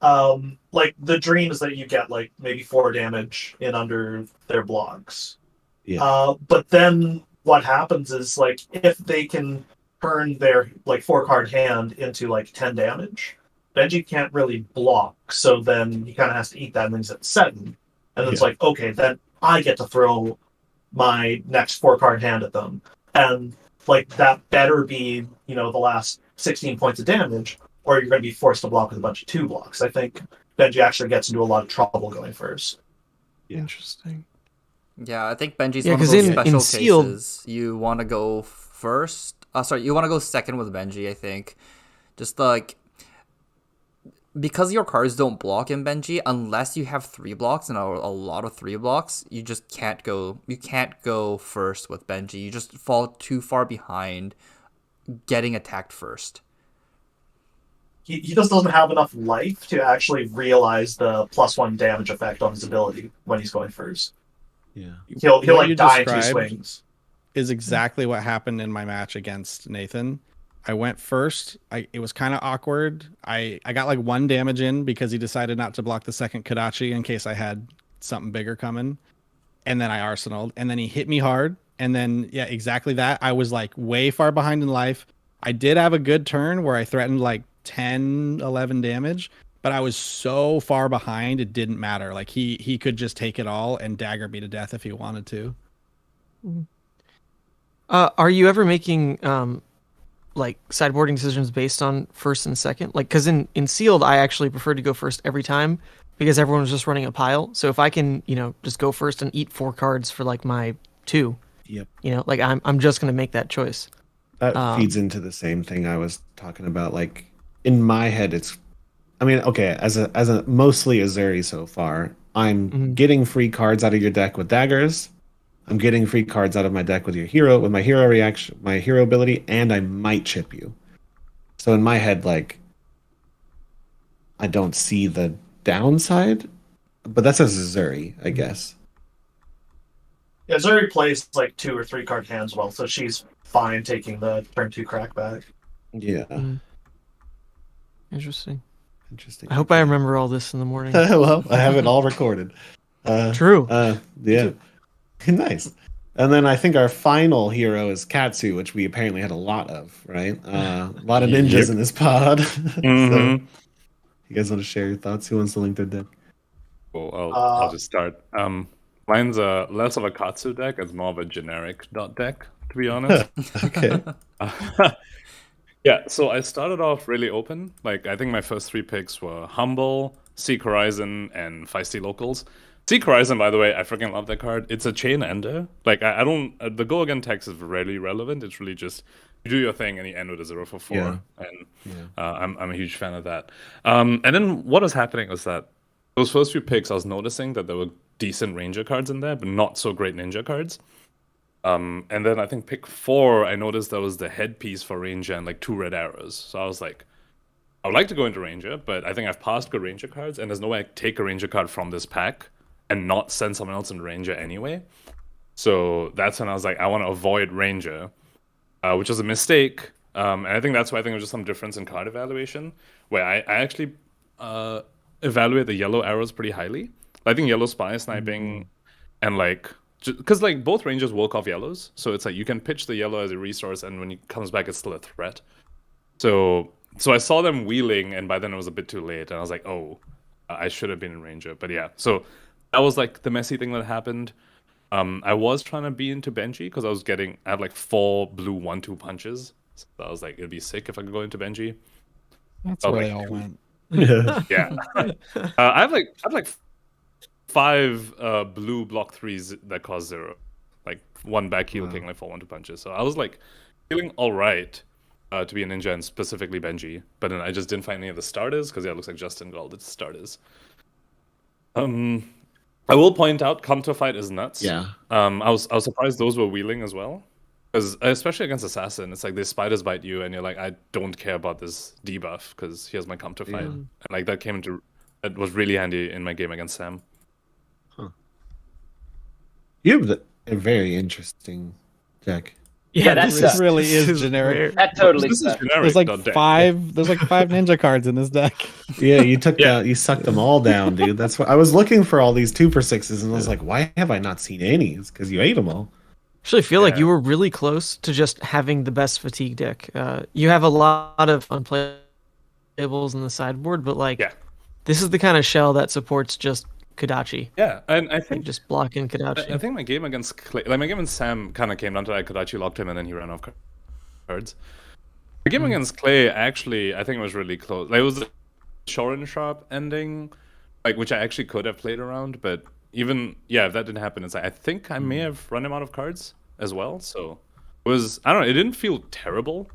like the dream is that you get like maybe 4 damage in under their blocks. Yeah. But then what happens is like if they can turn their like 4-card hand into like 10 damage, Benji can't really block. So then he kind of has to eat that, and then he's at 7. And it's like, okay, then I get to throw my next 4-card hand at them. And like that better be, the last 16 points of damage, or you're going to be forced to block with a bunch of 2 blocks. I think Benji actually gets into a lot of trouble going first. Yeah. Interesting. Yeah, I think Benji's one of those in special Sealed, cases. You want to go first. You want to go second with Benji, I think. Just like because your cards don't block in Benji, unless you have 3 blocks and a lot of 3 blocks, you just can't go. You can't go first with Benji. You just fall too far behind getting attacked first. He just doesn't have enough life to actually realize the +1 damage effect on his ability when he's going first. Yeah. He'll What you like die in 2 described swings. Is exactly what happened in my match against Nathan. I went first. It was kind of awkward. I got like 1 damage in because he decided not to block the second Kodachi in case I had something bigger coming. And then I arsenaled, and then he hit me hard. And then, yeah, exactly that. I was like way far behind in life. I did have a good turn where I threatened like 10, 11 damage, but I was so far behind it didn't matter. Like he could just take it all and dagger me to death if he wanted to. Are you ever making like sideboarding decisions based on first and second? Like, because in Sealed, I actually prefer to go first every time because everyone was just running a pile. So if I can, just go first and eat 4 cards for like my 2, Yep. like I'm just gonna make that choice. That feeds into the same thing I was talking about. Like in my head, as a mostly Azuri so far, I'm getting free cards out of your deck with daggers. I'm getting free cards out of my deck with my hero reaction, my hero ability, and I might chip you. So in my head, like, I don't see the downside, but that's as Azuri, I guess. Yeah, Zuri plays like 2 or 3 card hands well, so she's fine taking the turn 2 crackback. Yeah. Interesting. Interesting. I hope I remember all this in the morning. Well, I have it all recorded. True. Yeah. Nice. And then I think our final hero is Katsu, which we apparently had a lot of, right? A lot of ninjas in this pod. So, you guys want to share your thoughts? Who wants to link their deck? Well, I'll just start. Mine's less of a Katsu deck, it's more of a generic dot deck, to be honest. Okay. Yeah, so I started off really open. Like, I think my first 3 picks were Humble, Seek Horizon, and Feisty Locals. Seek Horizon, by the way, I freaking love that card. It's a chain ender. Like, I don't... the go again text is rarely relevant. It's really just, you do your thing and you end with a 0 for 4. Yeah. And I'm a huge fan of that. And then what was happening was that those first few picks, I was noticing that there were decent Ranger cards in there, but not so great Ninja cards. And then I think pick 4, I noticed there was the headpiece for Ranger and like 2 red arrows. So I was like, I would like to go into Ranger, but I think I've passed good Ranger cards, and there's no way I take a Ranger card from this pack and not send someone else into Ranger anyway. So that's when I was like, I want to avoid Ranger, which was a mistake. And I think that's why I think there's just some difference in card evaluation, where I actually evaluate the yellow arrows pretty highly. I think yellow spy sniping and like... Because like both Rangers work off yellows, so it's like you can pitch the yellow as a resource, and when he comes back, it's still a threat. So I saw them wheeling, and by then it was a bit too late, and I was like, oh, I should have been in Ranger. But yeah, so that was like the messy thing that happened. I was trying to be into Benji because I had like 4 blue 1/2 punches. So I was like, it'd be sick if I could go into Benji. That's where they all went. Yeah. I have like 5 blue block 3s that cost 0, like 1 back heel king, like 4 1/2 punches. So I was like feeling all right to be a ninja, and specifically Benji, but then I just didn't find any of the starters because it looks like Justin got all the starters. I will point out, come to fight is nuts. Yeah. I was surprised those were wheeling as well, because especially against assassin, it's like the spiders bite you, and you're like, I don't care about this debuff because here's my come to fight, and like that was really handy in my game against Sam. You have a very interesting deck. Yeah, this really is generic. That totally This is sucks. generic. There's like deck. 5. There's like 5 ninja cards in this deck. Yeah, you took you sucked them all down, dude. That's what I was looking for, all these 2/6s, and I was like, why have I not seen any? It's because you ate them all. Actually, feel like you were really close to just having the best fatigue deck. You have a lot of unplayables in the sideboard, but like, this is the kind of shell that supports just Kodachi. Yeah, and I think just blocking Kodachi. I think my game against Clay, like my game against Sam, kind of came down to that Kodachi locked him and then he ran off cards. The game against Clay, actually, I think it was really close. Like, it was the Shorin Sharp ending, like, which I actually could have played around, but even if that didn't happen, it's like I think I may have run him out of cards as well. So it was, I don't know, it didn't feel terrible.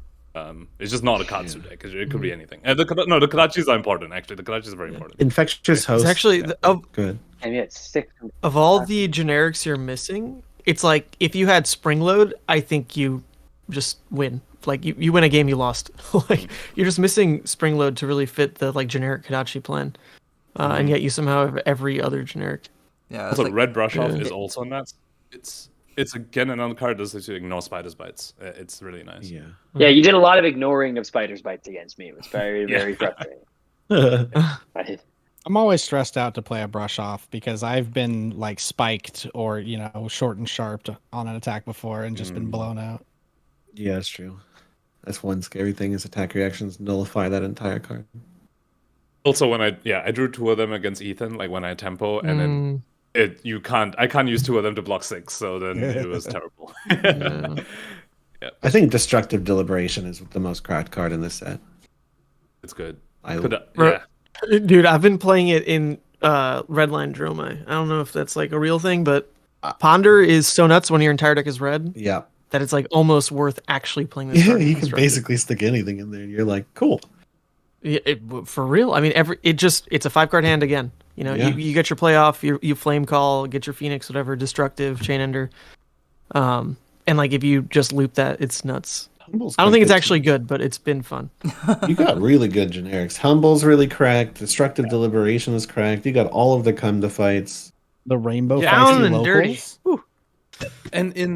It's just not a Katsu deck. It could be anything. The Kodachis are important, actually. The Kodachis are very important. Infectious Host. It's actually good. I mean, it's 6. Of all the generics you're missing, it's like if you had Spring Load, I think you just win. Like you win a game you lost. Like you're just missing Spring Load to really fit the like generic Kodachi plan, and yet you somehow have every other generic. Yeah. Also, Red Brush Off is also on that. It's again another card that lets you ignore spiders bites. It's really nice. Yeah, you did a lot of ignoring of spiders bites against me. It was very, very frustrating. I'm always stressed out to play a brush off because I've been like spiked or short and sharped on an attack before and just been blown out. Yeah, that's true. That's one scary thing is attack reactions nullify that entire card. Also, when I drew 2 of them against Ethan, like when I tempo, and then I can't use 2 of them to block 6, so then it was terrible. I think Destructive Deliberation is the most cracked card in this set. It's good. Dude, I've been playing it in Redline Dromai. I don't know if that's like a real thing, but Ponder is so nuts when your entire deck is red. Yeah. That it's like almost worth actually playing this card. You can basically stick anything in there, and you're like, cool. Yeah, for real. I mean, it's a 5-card hand again. You get your playoff, you flame call, get your Phoenix, whatever, destructive, chain ender, and like if you just loop that, it's nuts. I don't think it's actually good, but it's been fun. You got really good generics. Humble's really cracked. Destructive Deliberation is cracked. You got all of the come to fights. The rainbow down feisty and locals. dirty. Woo. And in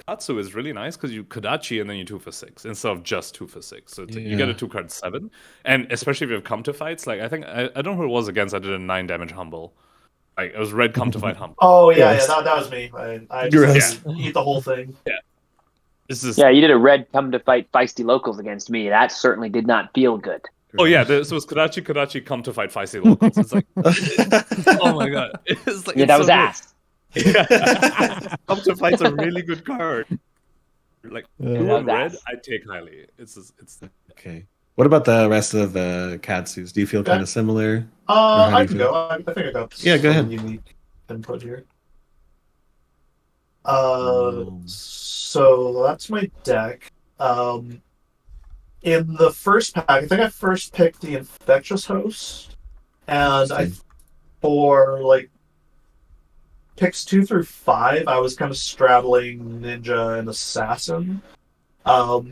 Katsu is really nice because you Kodachi and then you 2 for 6 instead of just 2 for 6. So you get a 2-card 7. And especially if you have come to fights, like I think, I don't know who it was against, I did a 9 damage humble. Like it was red come to fight humble. Oh, yeah, Yes. that was me. I just eat the whole thing. Yeah. This is, Yeah, you did a red come to fight feisty locals against me. That certainly did not feel good. oh yeah, this was Kodachi come to fight feisty locals. It's like, oh my god. It's like, Yeah, it's that so was good. ass. Come to fight's a really good card. Like blue that and was red, ass. I take highly. It's Okay. What about the rest of the Katsus? Do you feel kind of similar? how do I you can feel? go. I think I got Yeah, go some ahead. unique input here. Um, So that's my deck. In the first pack, I think I first picked the Infectious Host, and for like picks 2 through 5, I was kind of straddling Ninja and Assassin,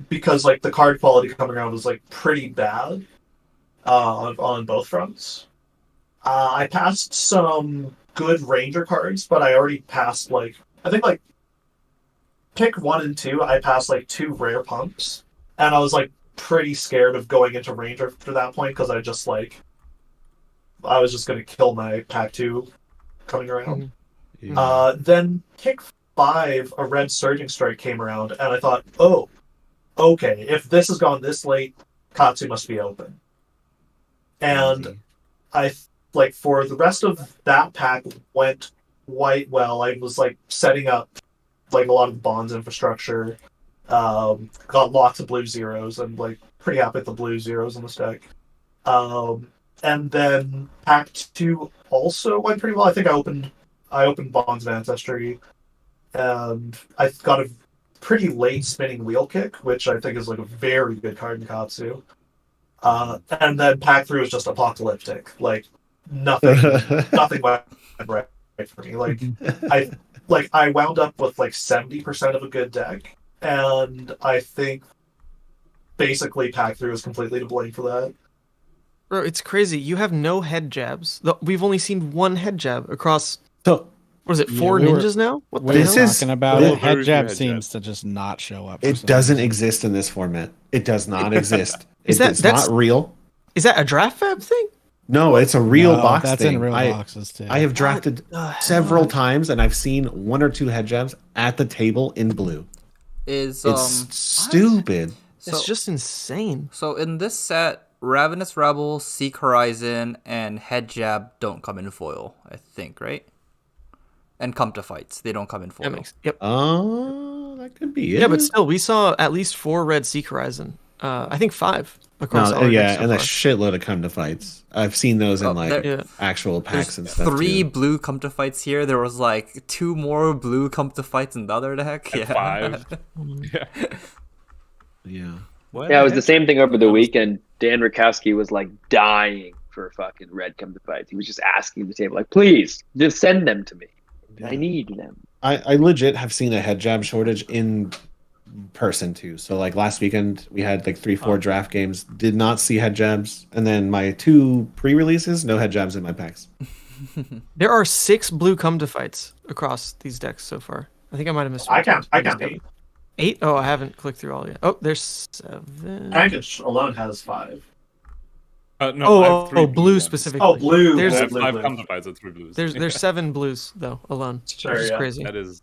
because like the card quality coming around was like pretty bad, on both fronts. I passed some good Ranger cards, but I already passed like I think like pick 1 and 2. I passed like 2 rare pumps, and I was like pretty scared of going into Ranger after that point because I was just gonna kill my pack 2 coming around. Then pick 5, a red Surging Strike came around, and I thought, oh, okay, if this has gone this late, Katsu must be open. And I like for the rest of that pack went quite well. I was like setting up like a lot of bonds infrastructure, got lots of blue zeros, and like pretty happy with the blue zeros in this deck. And then pack 2 also went pretty well. I think I opened Bonds of Ancestry, and I got a pretty late spinning wheel kick, which I think is like a very good card in Katsu. And then pack 3 was just apocalyptic. Like nothing went right for me. I wound up with like 70% of a good deck, and I think basically pack 3 was completely to blame for that. Bro, it's crazy. You have no head jabs. We've only seen 1 head jab across. So what is it? Yeah, 4 we were- ninjas now? What the We were This hell? is- talking about Well, it. very Head few jab head seems jabs. to just not show up. for It some doesn't reason. exist in this format. It does not exist. Is It's that's- not real. Is that a draft fab thing? No, it's a real No, box that's thing. in real I boxes too. have drafted the several hell? times, and I've seen 1 or 2 head jabs at the table in blue. Is It's stupid. It's just insane. So in this set, Ravenous Rebel, Seek Horizon, and Head Jab don't come in foil, I think, right? And come to fights, they don't come in foil. Yep. Oh, that could be it. Yeah, but still, we saw at least 4 red Seek Horizon. I think 5 across all our yeah, decks so and a far. shitload of come to fights. I've seen those in like there- Yeah. actual packs and stuff. 3 too. blue come to fights here. There was like 2 more blue come to fights in the other deck. and Yeah. 5. Yeah. Yeah, it was the same thing over the weekend. Dan Rakowski was like dying for fucking red come to fights. He was just asking the table, like, please, just send them to me. I need them. I legit have seen a head jab shortage in person too. So like last weekend we had like 3-4 draft games, did not see head jabs, and then my 2 pre-releases, no head jabs in my packs. There are 6 blue come to fights across these decks so far. I think I might have missed one. I can't 8. 8? Oh, I haven't clicked through all yet. Oh, there's 7. Package alone has 5. No, I have 3 blue ones. specifically. Oh, blue. There's I have blue, 5 blue. come to fights and 3 blues. there's 7 blues though alone. Sure, which is yeah. crazy. That's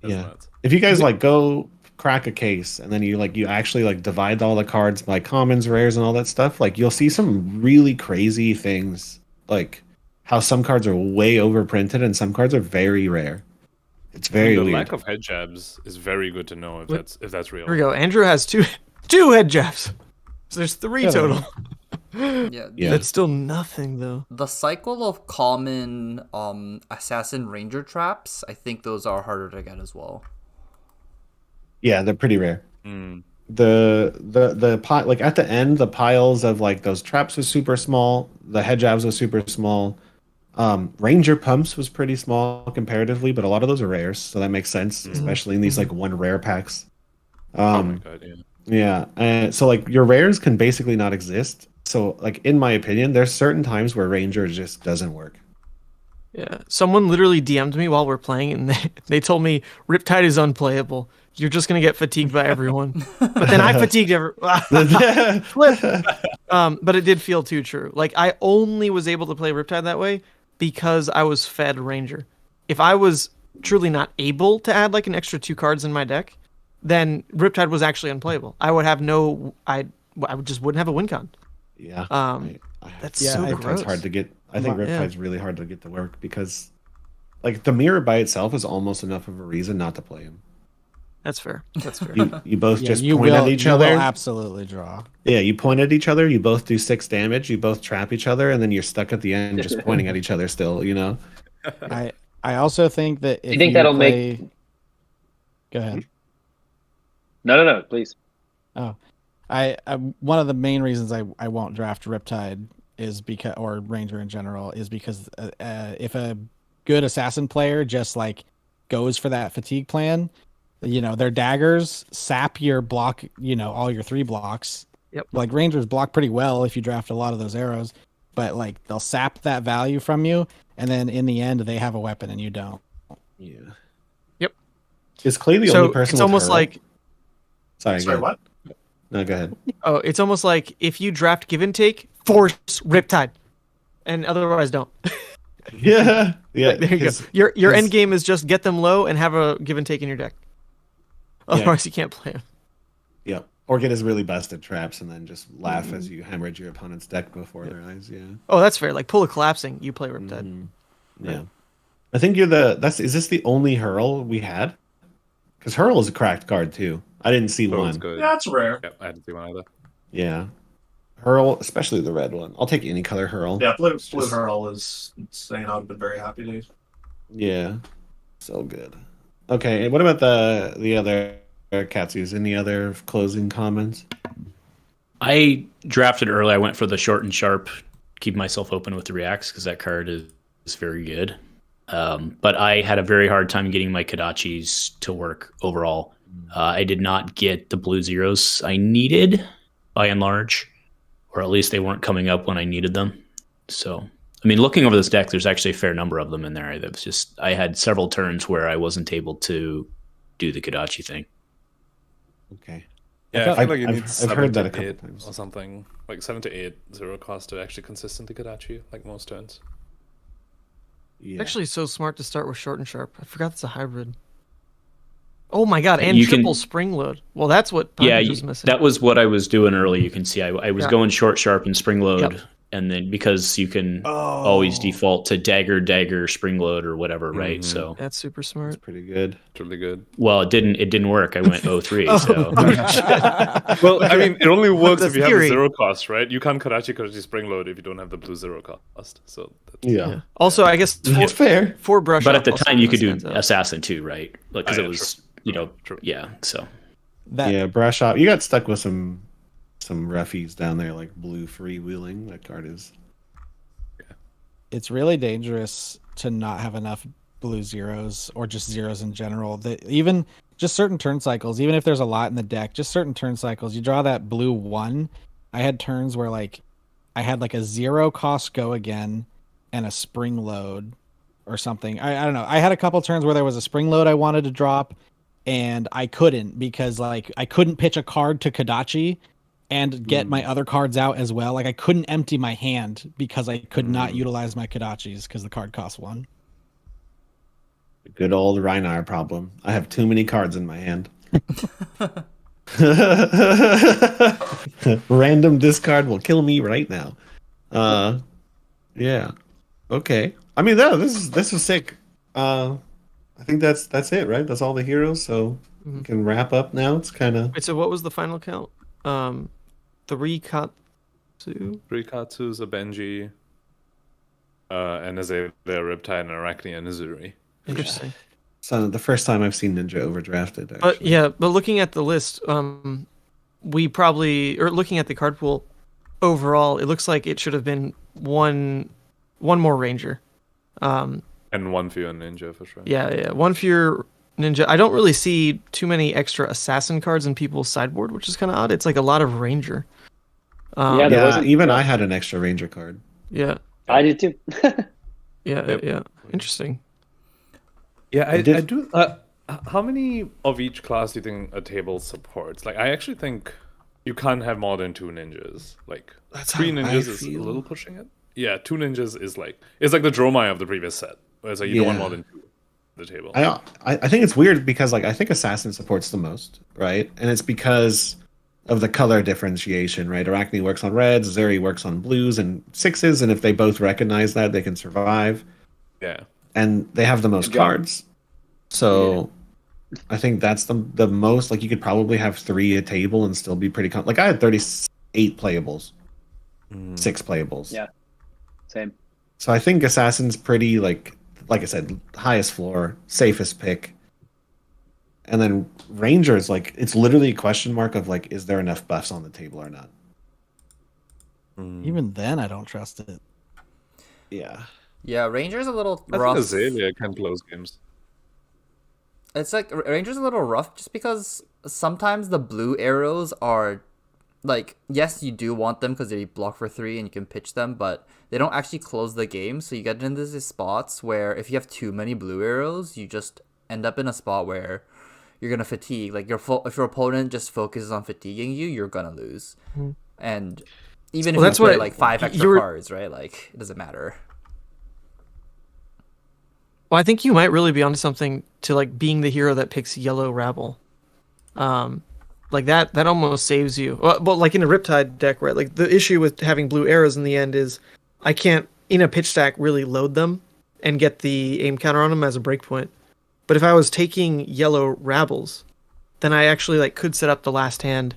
Yeah. nuts. If you guys like go crack a case and then you actually like divide all the cards by commons, rares, and all that stuff, like you'll see some really crazy things, like how some cards are way overprinted and some cards are very rare. It's very the weird. lack of head jabs is very good to know if that's real. Here we go. Andrew has two head jabs. So there's 3 total. Yeah. Yeah. That's still nothing though. The cycle of common assassin ranger traps, I think those are harder to get as well. Yeah, they're pretty rare. Mm. The pile, like at the end, the piles of like those traps was super small. The head jabs was super small. Ranger pumps was pretty small comparatively, but a lot of those are rares, so that makes sense, especially in these like 1 rare packs. Oh my god, yeah. Yeah, and so like your rares can basically not exist. So like in my opinion, there's certain times where Ranger just doesn't work. Yeah, someone literally DM'd me while we're playing, and they told me Riptide is unplayable. You're just gonna get fatigued by everyone. But then I fatigued Flip. But it did feel too true. Like I only was able to play Riptide that way because I was fed Ranger. If I was truly not able to add like an extra 2 cards in my deck, then Riptide was actually unplayable. I would have I just wouldn't have a win con. Yeah. That's I so think gross. Riptide's hard to get. I think Riptide's really hard to get to work because, like, the mirror by itself is almost enough of a reason not to play him. That's fair. That's fair. You both just you point will, at each you other. will absolutely draw. Yeah, you point at each other. You both do 6 damage. You both trap each other, and then you're stuck at the end just pointing at each other. Still, you know. I also think that if you think that'll play... make? Go ahead. No, please. Oh, I one of the main reasons I won't draft Riptide is because, or Ranger in general, is because if a good assassin player just like goes for that fatigue plan, you know, their daggers sap your block, you know, all your 3 blocks. Yep. Like Rangers block pretty well if you draft a lot of those arrows, but like they'll sap that value from you, and then in the end they have a weapon and you don't. Yeah. Yep. Is Clay the only person? It's almost hurl? like. Sorry, Sorry, what? No, go ahead. Oh, it's almost like if you draft Give and Take, force Riptide, and otherwise don't. Yeah. Yeah. Like, there you go. Your end game is just get them low and have a Give and Take in your deck. Otherwise, you can't play them. Yeah. Or get his really busted traps and then just laugh as you hemorrhage your opponent's deck before their eyes. Yeah. Oh, that's fair. Like pull a collapsing, you play Riptide. Mm-hmm. Yeah. I think you're is this the only hurl we had? Because hurl is a cracked card too. I didn't see That was one. good. Yeah, that's rare. Yep, I didn't see one either. Yeah. Hurl, especially the red one. I'll take any color hurl. Yeah, blue hurl is insane. I've been very happy to. Yeah. So good. Okay, and what about the other Katsus? Any other closing comments? I drafted early. I went for the short and sharp, keep myself open with the reacts because that card is very good. But I had a very hard time getting my Kodachis to work overall. I did not get the blue zeros I needed, by and large, or at least they weren't coming up when I needed them. So, I mean, looking over this deck, there's actually a fair number of them in there. That was just I had several turns where I wasn't able to do the Kodachi thing. Okay. Yeah, I feel like you need I've heard that a couple 8 times. or something. Like 7 to 8 zero cost to actually consistently Kodachi, like most turns. Yeah. Actually, so smart to start with short and sharp. I forgot it's a hybrid. Oh my god, and You triple can- spring load. Well, that's what Yeah, Punkage was missing. that was what I was doing early. You can see I was going short, sharp, and spring load. Yep. And then because you can always default to dagger, spring load, or whatever, right? So, That's super smart. That's pretty good. It's really good. well, it didn't work. I went 0-3. So, Well, I mean, it only works The if you have the theory. zero cost, right? You can't Kodachi spring load if you don't have the blue zero cost. So that's, Yeah. Also, I guess It's fair. four brush. but up at the also time, you could kinda do stands out. assassin too, right? Because Oh, it yeah, was, true. you know, True. yeah. So That Yeah, brush off. You got stuck with some roughies down there, like blue freewheeling. That card is. it's really dangerous to not have enough blue zeros or just zeros in general. That even just certain turn cycles, even if there's a lot in the deck, just certain turn cycles, you draw that blue 1. I had turns where like I had like a 0 cost go again and a spring load or something. I don't know. I had a couple turns where there was a spring load I wanted to drop and I couldn't because like I couldn't pitch a card to Kodachi and get my other cards out as well. Like I couldn't empty my hand because I could not utilize my Kodachis because the card cost 1. Good old Reinar problem. I have too many cards in my hand. Random discard will kill me right now. Yeah. Okay. I mean, this is sick. I think that's it, right? That's all the heroes. So we can wrap up now. It's kind of Wait, so what was the final count? 3 Katsu. 3 Katsus, a Benji, and Azalea, Riptide, and Arachne, and Azuri. Interesting. so the first time I've seen Ninja overdrafted. Actually. But yeah, but looking at the list, we probably looking at the card pool overall, it looks like it should have been one more Ranger. And 1 fewer Ninja, for sure. Yeah, one fewer Ninja. I don't really see too many extra assassin cards in people's sideboard, which is kind of odd. It's like a lot of Ranger. Yeah, there Yeah, wasn't- even I had an extra Ranger card. Yeah. I did too. Yeah, Yep. yeah. Interesting. Yeah, I did- do. How many of each class do you think a table supports? Like, I actually think you can't have more than 2 ninjas. Like, That's 3 how I ninjas is a feel. little pushing it. Yeah, 2 ninjas is like it's like the Dromai of the previous set. Where it's like you don't want Yeah. more than 2 at the table. I think it's weird because like I think Assassin supports the most, right? And it's because of the color differentiation, right? Arachne works on reds, Zeri works on blues and 6s, and if they both recognize that, they can survive. Yeah. And they have the most Good job. cards. So I think that's the most, like you could probably have 3 a table and still be pretty like I had 38 playables. 6 playables. Yeah. Same. So I think Assassin's pretty like I said, highest floor, safest pick. And then Rangers, like it's literally a question mark of like, is there enough buffs on the table or not? Even then, I don't trust it. Yeah. Yeah, Ranger's a little I think rough. Azalea can close games. It's like Ranger's a little rough just because sometimes the blue arrows are like, yes, you do want them because they block for 3 and you can pitch them, but they don't actually close the game. So you get into these spots where if you have too many blue arrows, you just end up in a spot where you're gonna fatigue. Like if your opponent just focuses on fatiguing you, you're gonna lose. And even if That's you play what- like 5 extra you're- cards, right? Like it doesn't matter. Well, I think you might really be onto something to like being the hero that picks yellow rabble. Like that almost saves you. Well, like in a Riptide deck, right? Like the issue with having blue arrows in the end is I can't in a pitch stack really load them and get the aim counter on them as a breakpoint. But if I was taking yellow rabbles, then I actually like could set up the last hand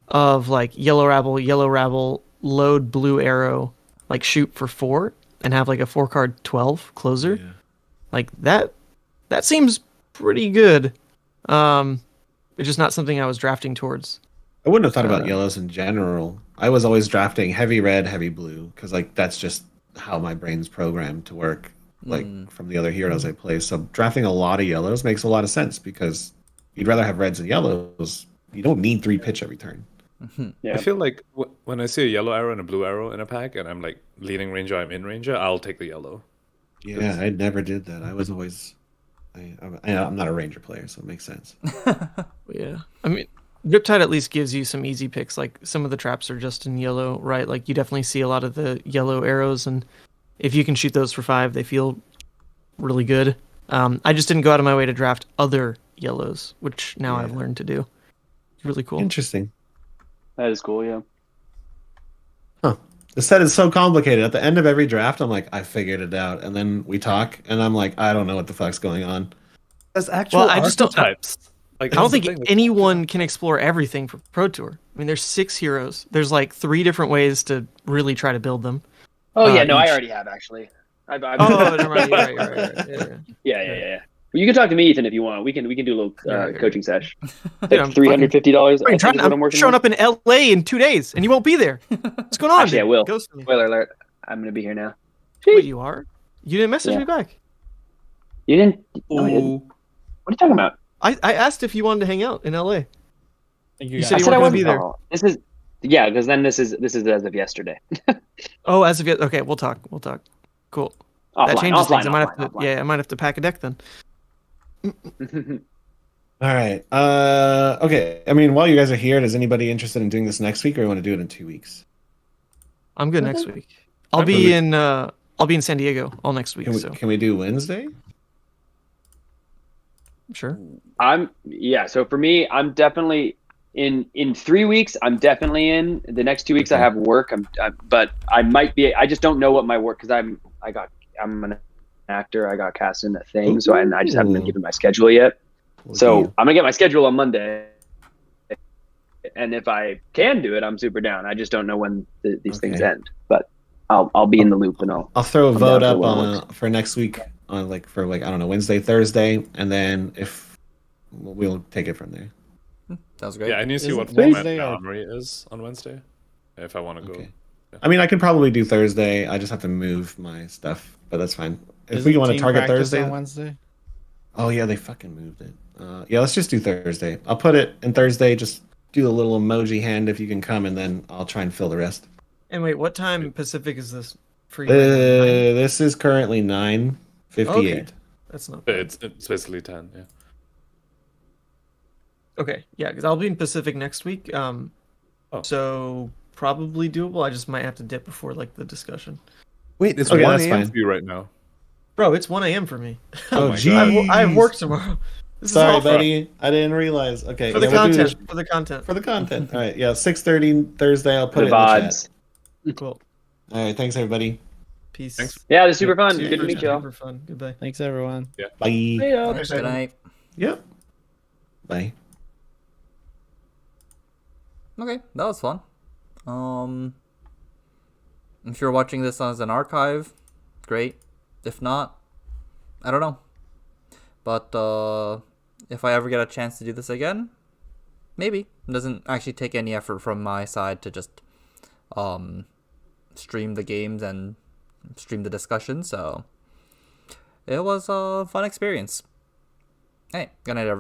of like yellow rabble, load blue arrow, like shoot for 4 and have like a 4-card 12 closer. Yeah. Like that seems pretty good. It's just not something I was drafting towards. I wouldn't have thought about yellows in general. I was always drafting heavy red, heavy blue, because like that's just how my brain's programmed to work. Like from the other heroes I play. So drafting a lot of yellows makes a lot of sense because you'd rather have reds and yellows. You don't need 3 pitch every turn. Yeah. I feel like when I see a yellow arrow and a blue arrow in a pack, and I'm like leading ranger, I'm in ranger, I'll take the yellow. Yeah, I never did that. I was always. I'm not a ranger player, so it makes sense. Yeah. I mean, Riptide at least gives you some easy picks. Like some of the traps are just in yellow, right? Like you definitely see a lot of the yellow arrows, and if you can shoot those for 5, they feel really good. I just didn't go out of my way to draft other yellows, which now I've learned to do. It's really cool. Interesting. That is cool. Yeah. The set is so complicated. At the end of every draft, I'm like, I figured it out, and then we talk, and I'm like, I don't know what the fuck's going on. There's actual Well, I just don't- archetypes. Like, I don't that's the think thing. anyone can explore everything for Pro Tour. I mean, there's 6 heroes. There's like 3 different ways to really try to build them. Oh yeah, no, I each- already have actually. I've Oh, never mind. You're right. Yeah. yeah. Well, you can talk to me, Ethan, if you want. We can do a little Yeah. coaching sesh. Dude, I'm $350. I'm trying- I'm showing up in LA in 2 days, and you won't be there. What's going on? Actually, I dude? will. Ghost me. Spoiler alert! I'm gonna be here now. Wait, you are? You didn't message Yeah. me back. You didn't? No, I didn't. What are you talking about? I asked if you wanted to hang out in LA. You said I you said I weren't gonna wasn't be there. Oh, this is because then this is as of yesterday. Oh, as of yet. Okay, we'll talk. Cool. That Offline, changes offline, things. I might have to. offline. Yeah, I might have to pack a deck then. All right. Okay. I mean, while you guys are here, is anybody interested in doing this next week, or you want to do it in 2 weeks? I'm good next week. I'll be in San Diego all next week. Can we, So can we do Wednesday? sure. So for me, I'm definitely in 3 weeks. I'm definitely in. The next 2 weeks I have work. But I might be. I just don't know what my work because I'm an actor. I got cast in a thing, so I just haven't been given my schedule yet. So I'm gonna get my schedule on Monday. And if I can do it, I'm super down. I just don't know when these things end, but I'll be in the loop and I'll throw a I'm vote down up for on what for next week on I don't know, Wednesday, Thursday, and then if we'll take it from there. Sounds great. Yeah, I need to see Is what it format Wednesday or- Armory is on Wednesday. If I want to go. Okay. I mean, I could probably do Thursday. I just have to move my stuff, but that's fine. If we want to Team target practice Thursday, on Wednesday. oh yeah, they fucking moved it. Yeah, let's just do Thursday. I'll put it in Thursday. Just do a little emoji hand if you can come, and then I'll try and fill the rest. And wait, what time Pacific is this? for you? Right now? 9? This is currently 9:58. Okay. That's not bad. It's basically 10. Yeah. Okay, yeah, because I'll be in Pacific next week. So probably doable. I just might have to dip before like the discussion. Wait, it's Okay, 1 that's a.m. fine. for you right now. Bro, it's 1 a.m. for me. Oh, my geez. God. I have work tomorrow. This is Sorry, awful. buddy. I didn't realize. Okay. For the we'll do this content. For the content. For the content. All right. Yeah. 6:30 Thursday. I'll put The it in the VODs. chat. Cool. All right. Thanks, everybody. Peace. Thanks. Yeah, it was super fun. Super, Good to meet y'all. super fun. Goodbye. Thanks, everyone. Bye. Yeah. Good night. Yep. Bye. Okay, that was fun. If you're watching this as an archive, great. If not, I don't know. But if I ever get a chance to do this again, maybe. It doesn't actually take any effort from my side to just stream the games and stream the discussion, so it was a fun experience. Hey, good night, everyone.